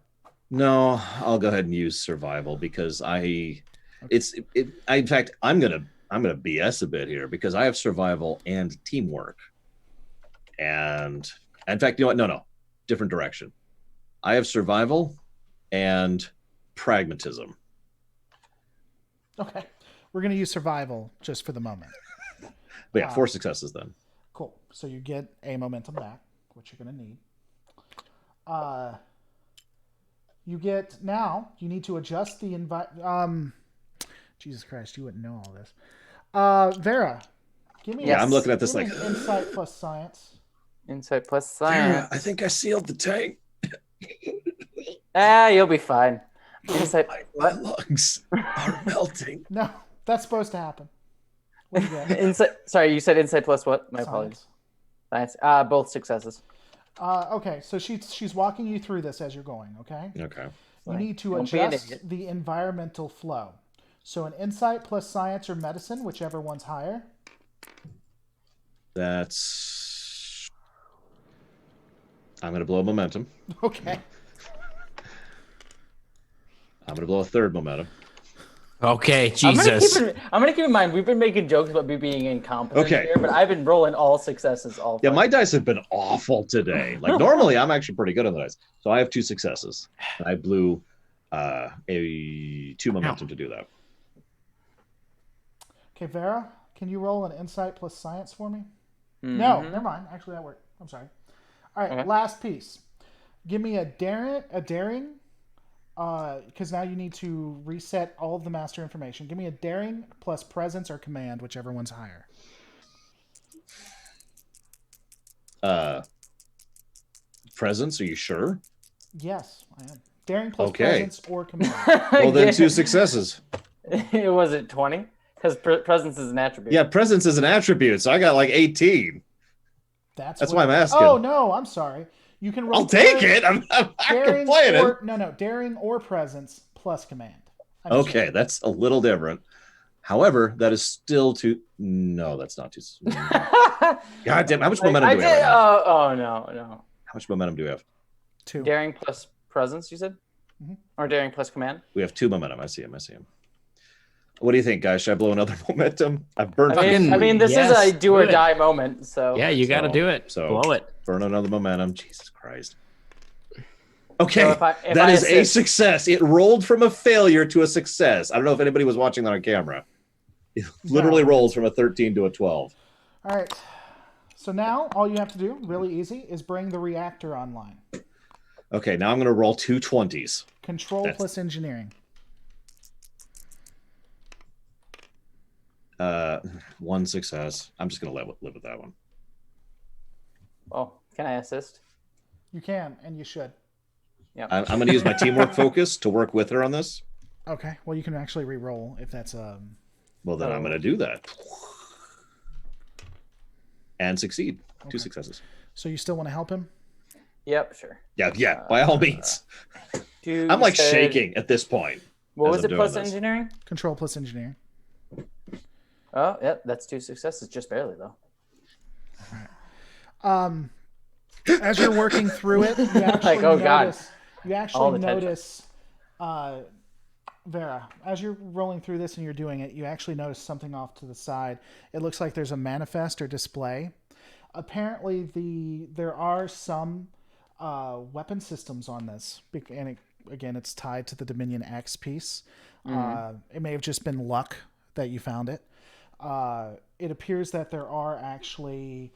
No, I'll go ahead and use survival because in fact, I'm gonna BS a bit here because I have survival and teamwork. And in fact, you know what? No, different direction. I have survival and pragmatism. Okay. We're going to use survival just for the moment. But yeah, 4 successes then. Cool. So you get a momentum back. which you're going to need. You need to adjust the Jesus Christ, you wouldn't know all this. Vera, give me I'm looking at this like insight plus science. Insight plus science. I think I sealed the tank. You'll be fine. Insight. My lungs are melting. No, that's supposed to happen. What do you get? Insight. Sorry, you said insight plus what? My apologies. Science. Both successes. Okay, so she's walking you through this as you're going. Okay. Okay. You need to adjust the environmental flow. So an insight plus science or medicine, whichever one's higher. That's. I'm going to blow momentum. Okay. I'm going to blow a third momentum. Okay, Jesus. I'm gonna keep in mind we've been making jokes about me being incompetent here, but I've been rolling all successes all. Yeah, my dice have been awful today. Like normally, I'm actually pretty good on the dice. So I have 2 successes. And I blew a 2 momentum to do that. Okay, Vera, can you roll an insight plus science for me? No, never mind. Actually, that worked. I'm sorry. All right, last piece. Give me a daring. Because now you need to reset all of the master information. Give me a daring plus presence or command, whichever one's higher. Presence? Are you sure? Yes, I am. Daring plus presence or command. Well, then 2 successes. Was it 20? Because presence is an attribute. Yeah, presence is an attribute, so I got like 18. That's why I'm asking. Oh no, I'm sorry. You can roll. I'll take it. I'm not complaining. No, daring or presence plus command. Okay, that's a little different. However, that is still too. No, that's not too. God damn! How much momentum do we have? Oh no. How much momentum do we have? 2. Daring plus presence, you said, or daring plus command? We have 2 momentum. I see him. What do you think, guys? Should I blow another momentum? I've burned. I mean, this is a do or die moment. So yeah, you got to do it. So blow it. Burn another momentum. Jesus Christ. Okay, so if I is a success. It rolled from a failure to a success. I don't know if anybody was watching that on camera. It literally rolls from a 13 to a 12. All right. So now all you have to do, really easy, is bring the reactor online. Okay, now I'm going to roll 2 20s. Control plus engineering. 1 success. I'm just going to live with that one. Oh, can I assist? You can, and you should. Yeah. I'm going to use my teamwork focus to work with her on this. Okay. Well, you can actually re-roll if that's Well, then I'm going to do that. And succeed. Okay. 2 successes. So you still want to help him? Yep, sure. Yeah, by all means. I'm like shaking at this point. What was it plus engineering? Control plus engineering. Oh, yep, that's 2 successes, just barely though. All right. As you're working through it, you actually notice, Vera, as you're rolling through this and you're doing it, you actually notice something off to the side. It looks like there's a manifest or display. Apparently, there are some weapon systems on this, and it's tied to the Dominion X piece. It may have just been luck that you found it. It appears that there are actually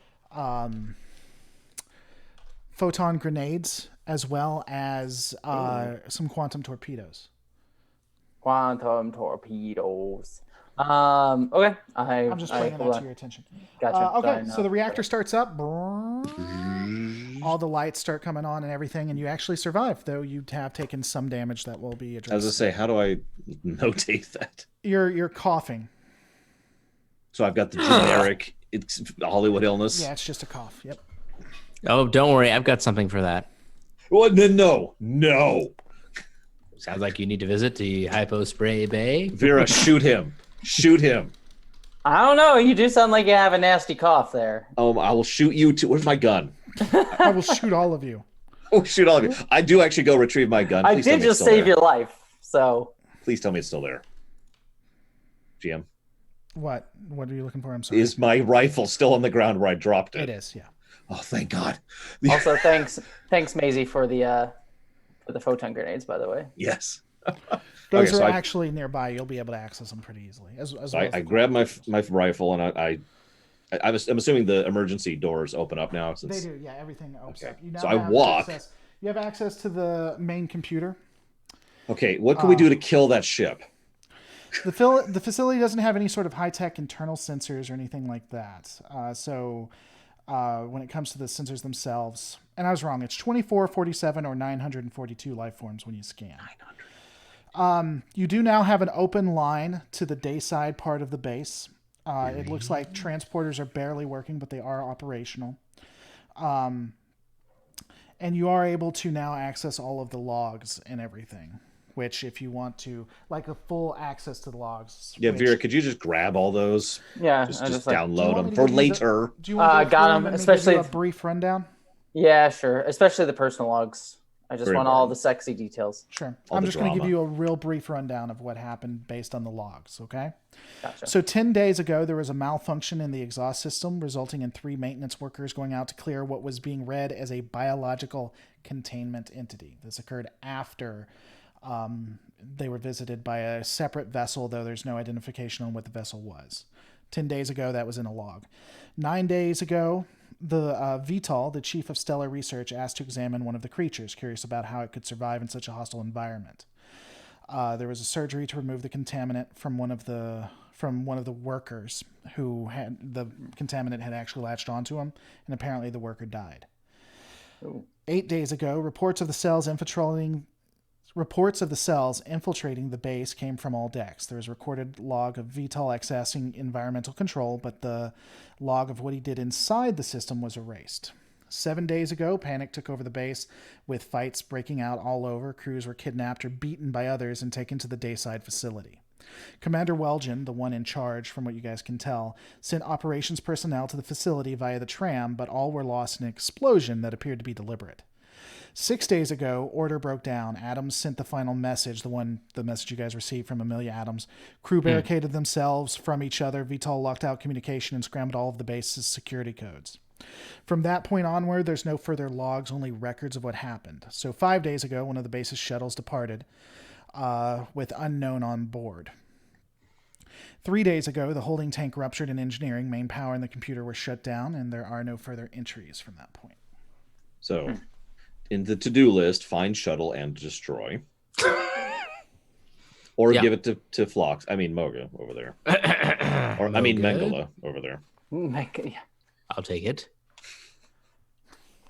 photon grenades as well as some quantum torpedoes. Quantum torpedoes. Okay. I'm just bringing that to your attention. Gotcha. Okay, so the reactor starts up. All the lights start coming on and everything, and you actually survive, though you have taken some damage that will be addressed. I was going to say, how do I notate that? You're coughing. So I've got the generic it's Hollywood illness. Yeah, it's just a cough. Yep. Oh, don't worry. I've got something for that. Well, no. Sounds like you need to visit the Hypospray Bay. Vera, shoot him. I don't know. You do sound like you have a nasty cough there. I will shoot you too. Where's my gun? I will shoot all of you. Oh, shoot all of you. I do actually go retrieve my gun. Please I did just save your life, so. Please tell me it's still there. GM. What are you looking for? I'm sorry. Is my rifle still on the ground where I dropped it? It is, yeah. Oh, thank God. Also, thanks, Maisie, for the photon grenades, by the way. Yes. Those are actually nearby. You'll be able to access them pretty easily. I grab my rifle and I I'm assuming the emergency doors open up now. They do, yeah. Everything opens Okay. up. You now So I have walk. access. You have access to the main computer. Okay, what can we do to kill that ship? The facility doesn't have any sort of high-tech internal sensors or anything like that. So when it comes to the sensors themselves, and I was wrong, it's 24, 47, or 942 life forms when you scan. 900. You do now have an open line to the dayside part of the base. It looks like transporters are barely working, but they are operational. And you are able to now access all of the logs and everything. Which, if you want to, like a full access to the logs. Yeah, Vera, could you just grab all those? Yeah, just like, download them for later. Do you want to got them, especially give you a brief rundown? Yeah, sure. Especially the personal logs. I just Very want all the sexy details. Sure. All I'm the just going to give drama. you a real brief rundown of what happened based on the logs, okay? Gotcha. So 10 days ago, there was a malfunction in the exhaust system, resulting in 3 maintenance workers going out to clear what was being read as a biological containment entity. This occurred after they were visited by a separate vessel, though there's no identification on what the vessel was. 10 days ago, that was in a log. 9 days ago, the VTOL, the chief of stellar research, asked to examine one of the creatures, curious about how it could survive in such a hostile environment. There was a surgery to remove the contaminant from one of the workers who had the contaminant had actually latched onto him, and apparently the worker died. Ooh. 8 days ago, reports of the cells infiltrating the base came from all decks. There was a recorded log of VTOL accessing environmental control, but the log of what he did inside the system was erased. 7 days ago, panic took over the base, with fights breaking out all over. Crews were kidnapped or beaten by others and taken to the dayside facility. Commander Welgen, the one in charge, from what you guys can tell, sent operations personnel to the facility via the tram, but all were lost in an explosion that appeared to be deliberate. 6 days ago, order broke down. Adams sent the final message, the message you guys received from Amelia Adams. Crew barricaded themselves from each other. VTOL locked out communication and scrambled all of the base's security codes. From that point onward, there's no further logs, only records of what happened. So 5 days ago, one of the base's shuttles departed with unknown on board. 3 days ago, the holding tank ruptured in engineering. Main power and the computer were shut down, and there are no further entries from that point. So, in the to-do list, find shuttle and destroy. Or give it to Phlox. I mean, Moga over there. Or I mean, Mengele over there. Yeah. I'll take it.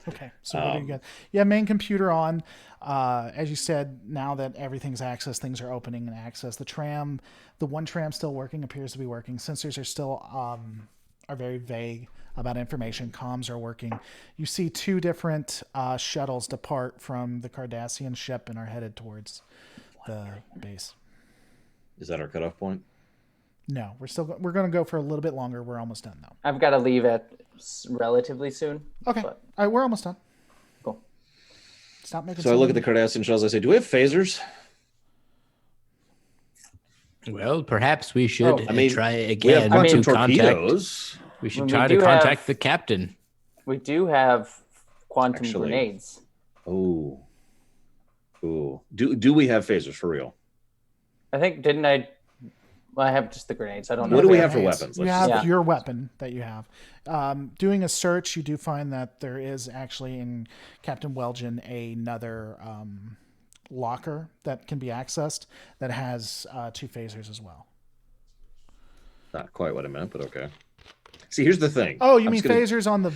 Okay, so what do you got? Yeah, main computer on. As you said, now that everything's accessed, things are opening and access. The one tram still working, appears to be working. Sensors are still are very vague about information. Comms are working. You see 2 different shuttles depart from the Cardassian ship and are headed towards the base. Is that our cutoff point? No, we're going to go for a little bit longer. We're almost done though. I've got to leave at relatively soon. Okay, But... all right, we're almost done. Cool. Stop making. So I look at the Cardassian shells. I say, "Do we have phasers?" Well, perhaps we should try We have again quantum to contact. torpedoes. We should We try to do contact have- the captain. We do have quantum Actually- grenades. Oh, ooh. Do we have phasers for real? I think, didn't I? Well, I have just the grenades. I don't know. What do if we I have for Grenades. weapons? You Let's have just- your weapon that you have. Doing a search, you do find that there is actually in Captain Welgen another locker that can be accessed that has 2 phasers as well. Not quite what I meant, but okay. See, here's the thing. Oh, you I'm mean just gonna- phasers on the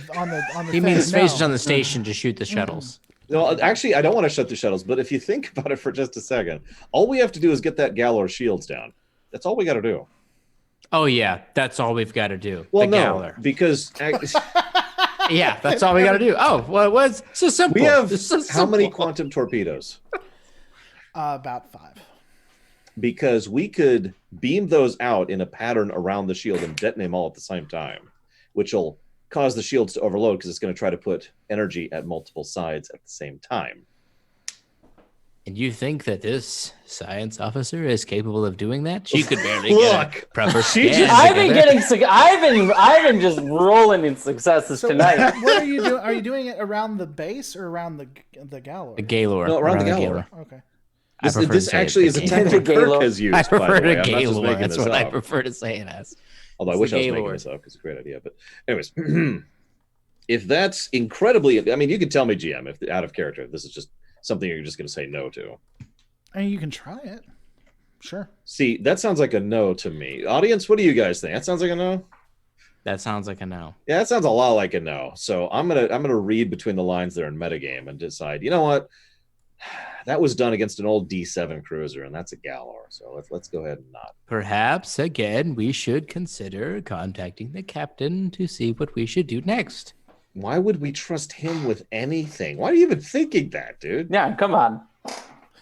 He thing. means phasers No. on the station to shoot the shuttles. No, actually, I don't want to shut the shuttles, but if you think about it for just a second, all we have to do is get that Galor shields down. That's all we got to do. Oh yeah, that's all we've got to do. Well, the no, Galler. because Yeah, that's all we got to do. Oh, well, it was so simple. we have It's so how many simple. quantum torpedoes? About 5. Because we could beam those out in a pattern around the shield and detonate them all at the same time, which will cause the shields to overload because it's going to try to put energy at multiple sides at the same time. And you think that this science officer is capable of doing that? She could barely Look, get a proper she scan just- I've been together. I've been just rolling in successes So tonight. what are you doing? Are you doing it around the base or around the Galor? The Gaylord. No, around the Gaylord. Okay. I prefer to This say actually it's is a the technique Gaylord. Kirk has used. I by prefer the way. to I'm not just Gaylord. making That's this what I up. prefer to say it as. Although I It's wish the I was gay making lord. this up because it's a great idea. But anyways, if that's incredibly, I mean, you can tell me, GM, if out of character, this is just something you're just going to say no to. I mean, you can try it. Sure. See, that sounds like a no to me. Audience, what do you guys think? That sounds like a no. That sounds like a no. Yeah, that sounds a lot like a no. So I'm gonna read between the lines there in metagame and decide. You know what? That was done against an old D7 cruiser, and that's a Galor. So let's go ahead and not. Perhaps again we should consider contacting the captain to see what we should do next. Why would we trust him with anything? Why are you even thinking that, dude? Yeah, come on.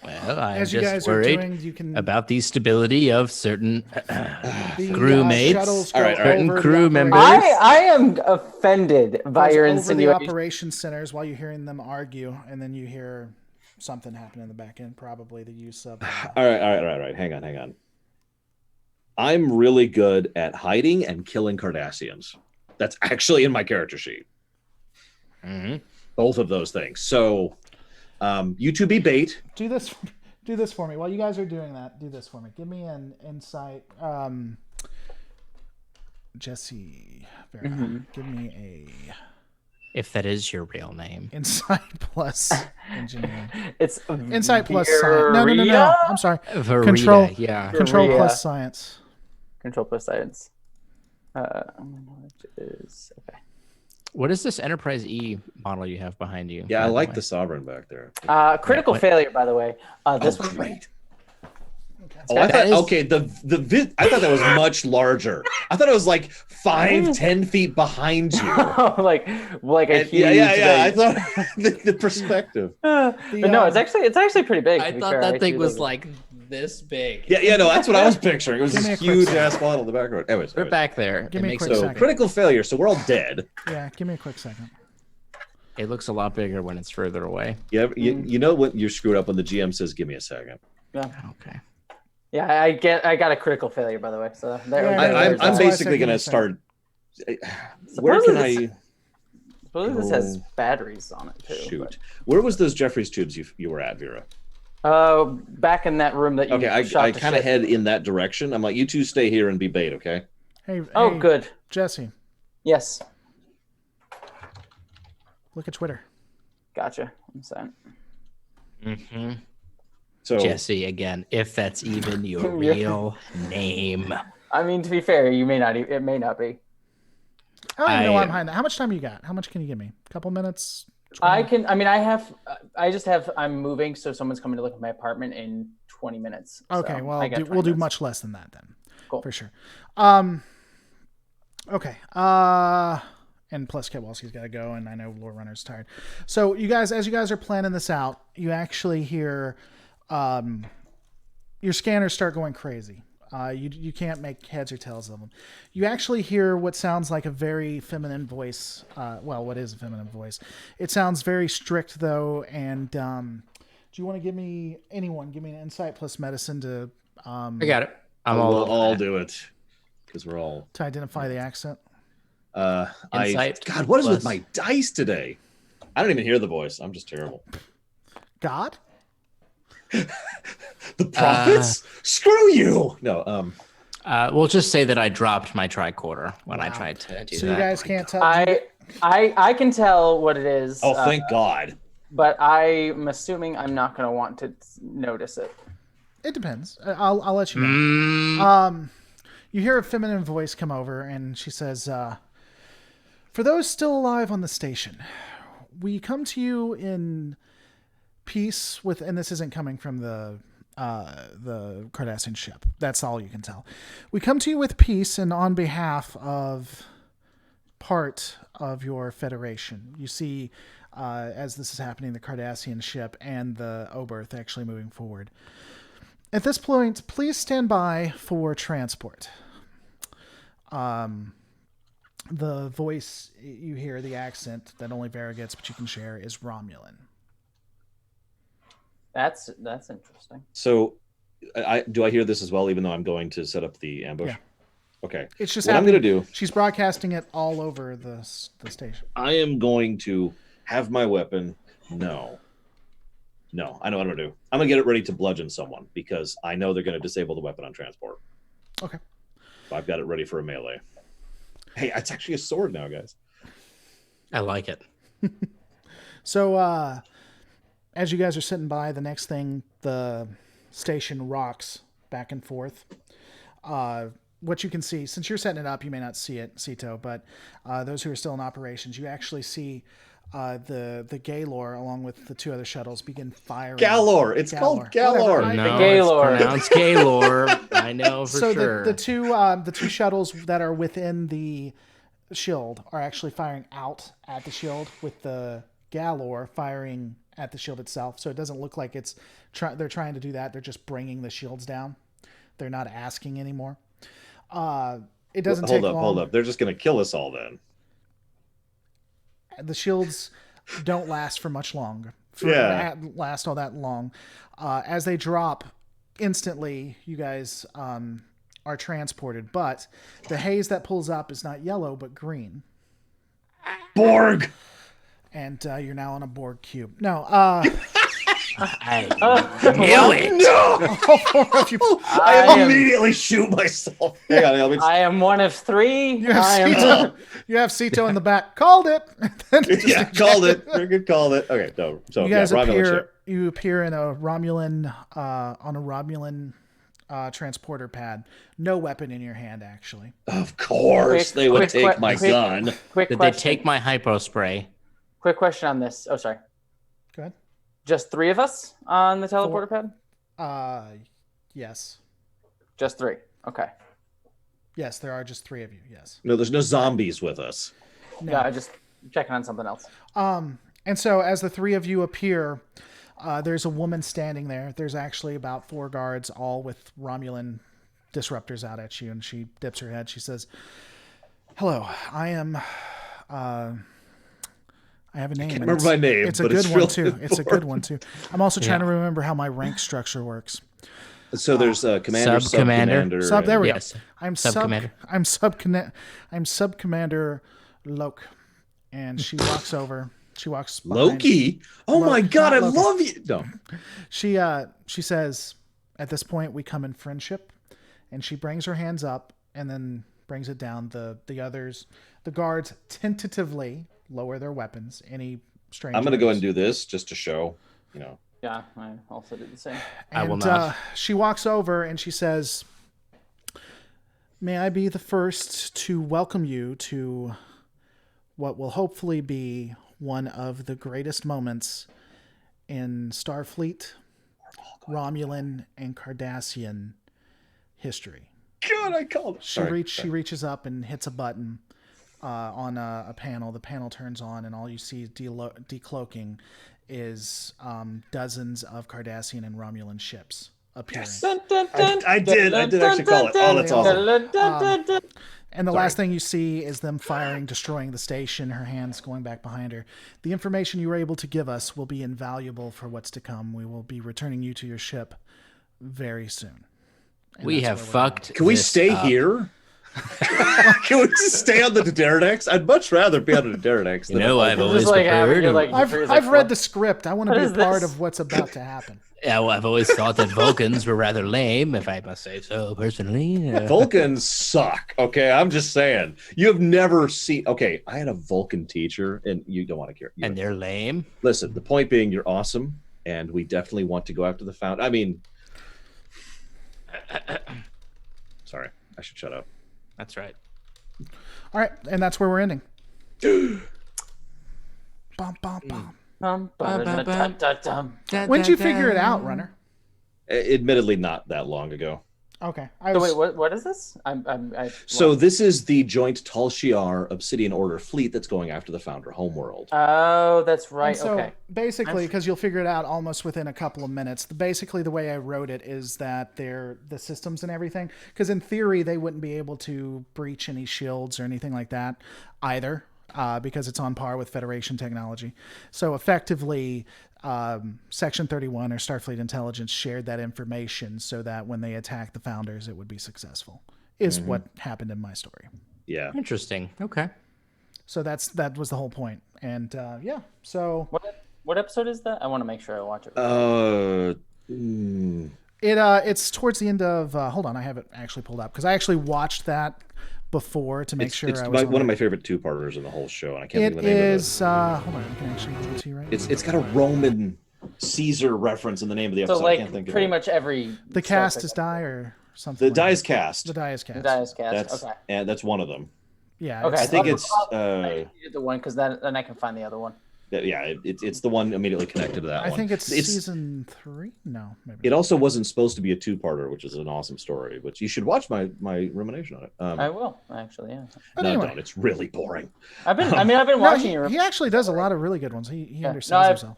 Well, I'm As you just guys are worried doing, you can about the stability of certain the crewmates, shuttles go All right. certain over the crew operation- members. I am offended by goes your over the insinuation. operations centers while you're hearing them argue, and then you hear something happen in the back end, probably the use of. All right. Hang on. I'm really good at hiding and killing Cardassians. That's actually in my character sheet. Mm-hmm. Both of those things. So, you two be bait. Do this for me. While you guys are doing that, do this for me. Give me an insight. Jesse, Vera, give me a If that is your real name. insight plus engineering. It's Insight plus science. No. I'm sorry. Verita, Control. yeah. Control Korea. plus science. Control plus science. Which is okay. What is this Enterprise E model you have behind you? Yeah, by I the like way? the Sovereign back there. Critical what? failure, by the way. This Oh, one, great. It's Oh, I got- thought is- okay. I thought that was much larger. I thought it was like 5-10 feet behind you. like a huge. Yeah. I like- thought the perspective. but no, it's actually pretty big. I to be thought fair. that I thing see was those- like this big. Yeah. No, that's what I was picturing. It was Give me this a quick huge second. ass model in the background. Anyways, We're back there. Give It me a makes quick it, so second. critical failure. So we're all dead. Yeah, give me a quick second. it looks a lot bigger when it's further away. You know when you're screwed up when the GM says, "Give me a second." Yeah, Okay. yeah. I got a critical failure, by the way. So there. Yeah, there's that's I'm why I that. basically said give me gonna a second. start. Where can I Suppose this has go? batteries on it too. shoot? Where was those Jeffries tubes you were at, Vera? Back in that room that you Okay, shot I to kind of shit. head in that direction. I'm like, you two stay here and be bait, okay? Hey, Oh, hey, good. Jesse, Yes. look at Twitter. Gotcha. I'm saying. Mm-hmm. So Jesse again, if that's even your Yeah. real name. I mean, to be fair, you may not. It may not be. I don't even know why I- I'm behind that. How much time you got? How much can you give me? A couple minutes? I can. I mean, I have. I just have. I'm moving, so someone's coming to look at my apartment in 20 minutes. Okay, so well, I got 20 we'll do minutes. much less than that then. Cool. For sure. Okay. And plus Kowalski's got to go, and I know Lore Runner's tired. So you guys, as you guys are planning this out, you actually hear your scanners start going crazy. You can't make heads or tails of them. You actually hear what sounds like a very feminine voice. Well, what is a feminine voice? It sounds very strict, though. And do you want to give me an insight plus medicine to I got it. I'm all we'll over all that. do it because we're all. to identify the accent? Insight God, what is with plus- my dice today? I don't even hear the voice. I'm just terrible. God? The prophets? Screw you! No. We'll just say that I dropped my tricorder when I Wow. tried to do So that. you guys can't tell. I can tell what it is. Oh, thank God. But I'm assuming I'm not going to want to notice it. It depends. I'll let you know. Mm, You hear a feminine voice come over, and she says, "For those still alive on the station, we come to you in peace with," and this isn't coming from the Cardassian ship. That's all you can tell. "We come to you with peace and on behalf of part of your Federation." You see, as this is happening, the Cardassian ship and the Oberth actually moving forward. "At this point, please stand by for transport." The voice you hear, the accent that only Vera gets, but you can share, is Romulan. That's interesting. So, do I hear this as well, even though I'm going to set up the ambush? Yeah. Okay. It's just What I'm happening- going to do, She's broadcasting it all over the station. I am going to have my weapon. No, I know what I'm going to do. I'm going to get it ready to bludgeon someone because I know they're going to disable the weapon on transport. Okay. I've got it ready for a melee. Hey, it's actually a sword now, guys. I like it. So, as you guys are sitting by, the next thing, the station rocks back and forth. What you can see, since you're setting it up, you may not see it, Cito, but those who are still in operations, you actually see the Gaylor, along with the 2 other shuttles, begin firing. Galor. It's called Galor. Whatever. No, Gaylord. it's pronounced Gaylord. I know for So sure. the two shuttles that are within the shield are actually firing out at the shield, with the Galor firing at the shield itself. So it doesn't look like they're trying to do that. They're just bringing the shields down. They're not asking anymore. It doesn't take long. Hold up. They're just going to kill us all then. The shields don't last for much longer. Last all that long. As they drop, instantly you guys are transported. But the haze that pulls up is not yellow, but green. Borg! And you're now on a Borg cube. No, I knew it. No! all 4 of you. I immediately shoot myself. Hang on, let me... I am one of 3. You have I am. Cito in the back. Called it. Yeah, called it. Very good, called it. Okay, no. So You guys Romulan ship. You appear in a Romulan on a Romulan transporter pad. No weapon in your hand, actually. Of course, they would take my gun. Quick Did question. they take my hypo spray? Quick question on this. Oh, sorry. Go ahead. Just 3 of us on the teleporter pad? Yes. Just 3. Okay. Yes, there are just 3 of you. Yes. No, there's no zombies with us. No. Yeah, I just checking on something else. And so as the 3 of you appear, there's a woman standing there. There's actually about 4 guards, all with Romulan disruptors out at you, and she dips her head. She says, "Hello, I am. I have a name. I can't remember my name. It's a but good it's one really too. It's a good one too. I'm also trying Yeah. to remember how my rank structure works. So there's commander, Sub-commander. Sub. There we Yes. go. I'm Sub-commander. I'm sub commander Loke, and she walks over. She walks behind. Loki. Oh my God, I not Loki. love you. No, She says, "At this point, we come in friendship," and she brings her hands up and then brings it down. The guards tentatively lower their weapons. Any strange. I'm gonna go ahead and do this just to show, Yeah, I also did the same. I will not. She walks over and she says, "May I be the first to welcome you to what will hopefully be one of the greatest moments in Starfleet, Romulan, and Cardassian history." God, I called it. She reaches up and hits a button on a panel. The panel turns on, and all you see decloaking is dozens of Cardassian and Romulan ships appearing. Yes. I did actually call it. Oh, that's awesome. And the last thing you see is them firing, destroying the station, her hands going back behind her. "The information you were able to give us will be invaluable for what's to come. We will be returning you to your ship very soon." And We that's have where we're fucked. Can we this stay up. here? Can we just stay on the Derricks? I'd much rather be on the Derricks. You know, I've You're always just like, preferred. you're like- I've read the script. I want to What be a is part this? of what's about to happen. Yeah, well, I've always thought that Vulcans were rather lame, if I must say so personally. Vulcans suck. Okay, I'm just saying. You have never seen. Okay, I had a Vulcan teacher, and you don't want to care. And they're lame. Listen, the point being, you're awesome, and we definitely want to go after the found. I mean, sorry, I should shut up. That's right. All right, and that's where we're ending. Bum, bum, bum. When'd you figure it out, Runner? Admittedly, not that long ago. Okay. So wait, what is this? So this is the joint Tal Shiar Obsidian Order fleet that's going after the Founder homeworld. Oh, that's right. And so Okay. basically, because you'll figure it out almost within a couple of minutes, basically the way I wrote it is that they're the systems and everything, because in theory they wouldn't be able to breach any shields or anything like that either, because it's on par with Federation technology. So effectively, Section 31 or Starfleet Intelligence shared that information so that when they attacked the Founders, it would be successful, is what happened in my story. Yeah. Interesting. Okay. So that was the whole point. And yeah, so What episode is that? I want to make sure I watch it. It's towards the end of. Hold on, I have it actually pulled up because I actually watched that before to make sure It's I was one of my favorite two-parters in the whole show, and I can't think of the name is. Hold on, I can actually give it to you right. it's got a Roman Caesar reference in the name of the episode. So I can't think pretty of it. much every The Star cast Trek is die or something. The like die is that. cast. The die is cast. The Dias cast. That's Okay. and that's one of them. Yeah. Okay. I think I'll- it's I needed the one because then I can find the other one. it's the one immediately connected to that one. I think it's season 3. No, maybe. It also wasn't supposed to be a two-parter, which is an awesome story. But you should watch my rumination on it. I will actually. Yeah. But No, anyway. don't. It's really boring. I've been No, watching he actually does a lot of really good ones. He Yeah. understands No, himself.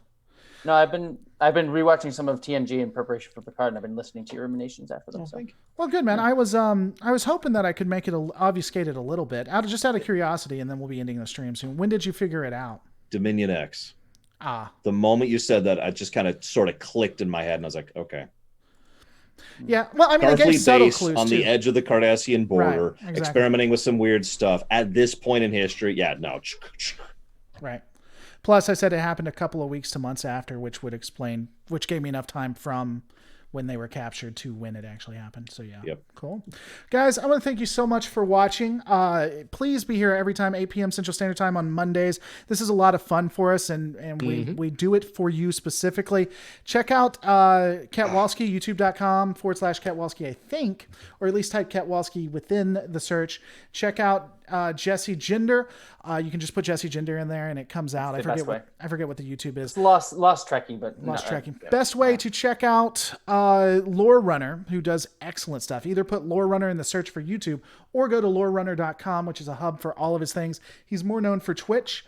No, I've been rewatching some of TNG in preparation for Picard, and I've been listening to your ruminations after them. Oh, So. thank you. Well, good man. I was hoping that I could make it obfuscate it a little bit, out of curiosity, and then we'll be ending the stream soon. When did you figure it out? Dominion X. Ah, The moment you said that, I just kind of sort of clicked in my head, and I was like, okay. yeah. Well, I mean, I gave Starfleet subtle base clues on too. the edge of the Cardassian border, Right, exactly. experimenting with some weird stuff. At this point in history, Right. Plus, I said it happened a couple of weeks to months after, which gave me enough time from when they were captured to when it actually happened. So yeah. Yep. Cool. Guys, I want to thank you so much for watching. Please be here every time, 8 p.m. Central Standard Time on Mondays. This is a lot of fun for us, and we do it for you specifically. Check out Katwalski, youtube.com/Katwalski, I think, or at least type Katwalski within the search. Check out Jesse Gender. You can just put Jesse Gender in there and it comes out. I forget what the YouTube is. Lost trekking, but Lost tracking. Best way to check out Lore Runner, who does excellent stuff. Either put Lore Runner in the search for YouTube or go to lorerunner.com, which is a hub for all of his things. He's more known for Twitch,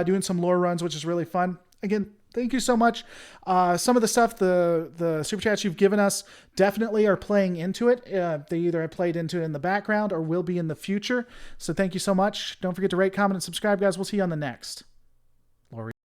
doing some lore runs, which is really fun. Again, thank you so much. Some of the stuff, the super chats you've given us definitely are playing into it. They either have played into it in the background or will be in the future. So thank you so much. Don't forget to rate, comment, and subscribe, guys. We'll see you on the next.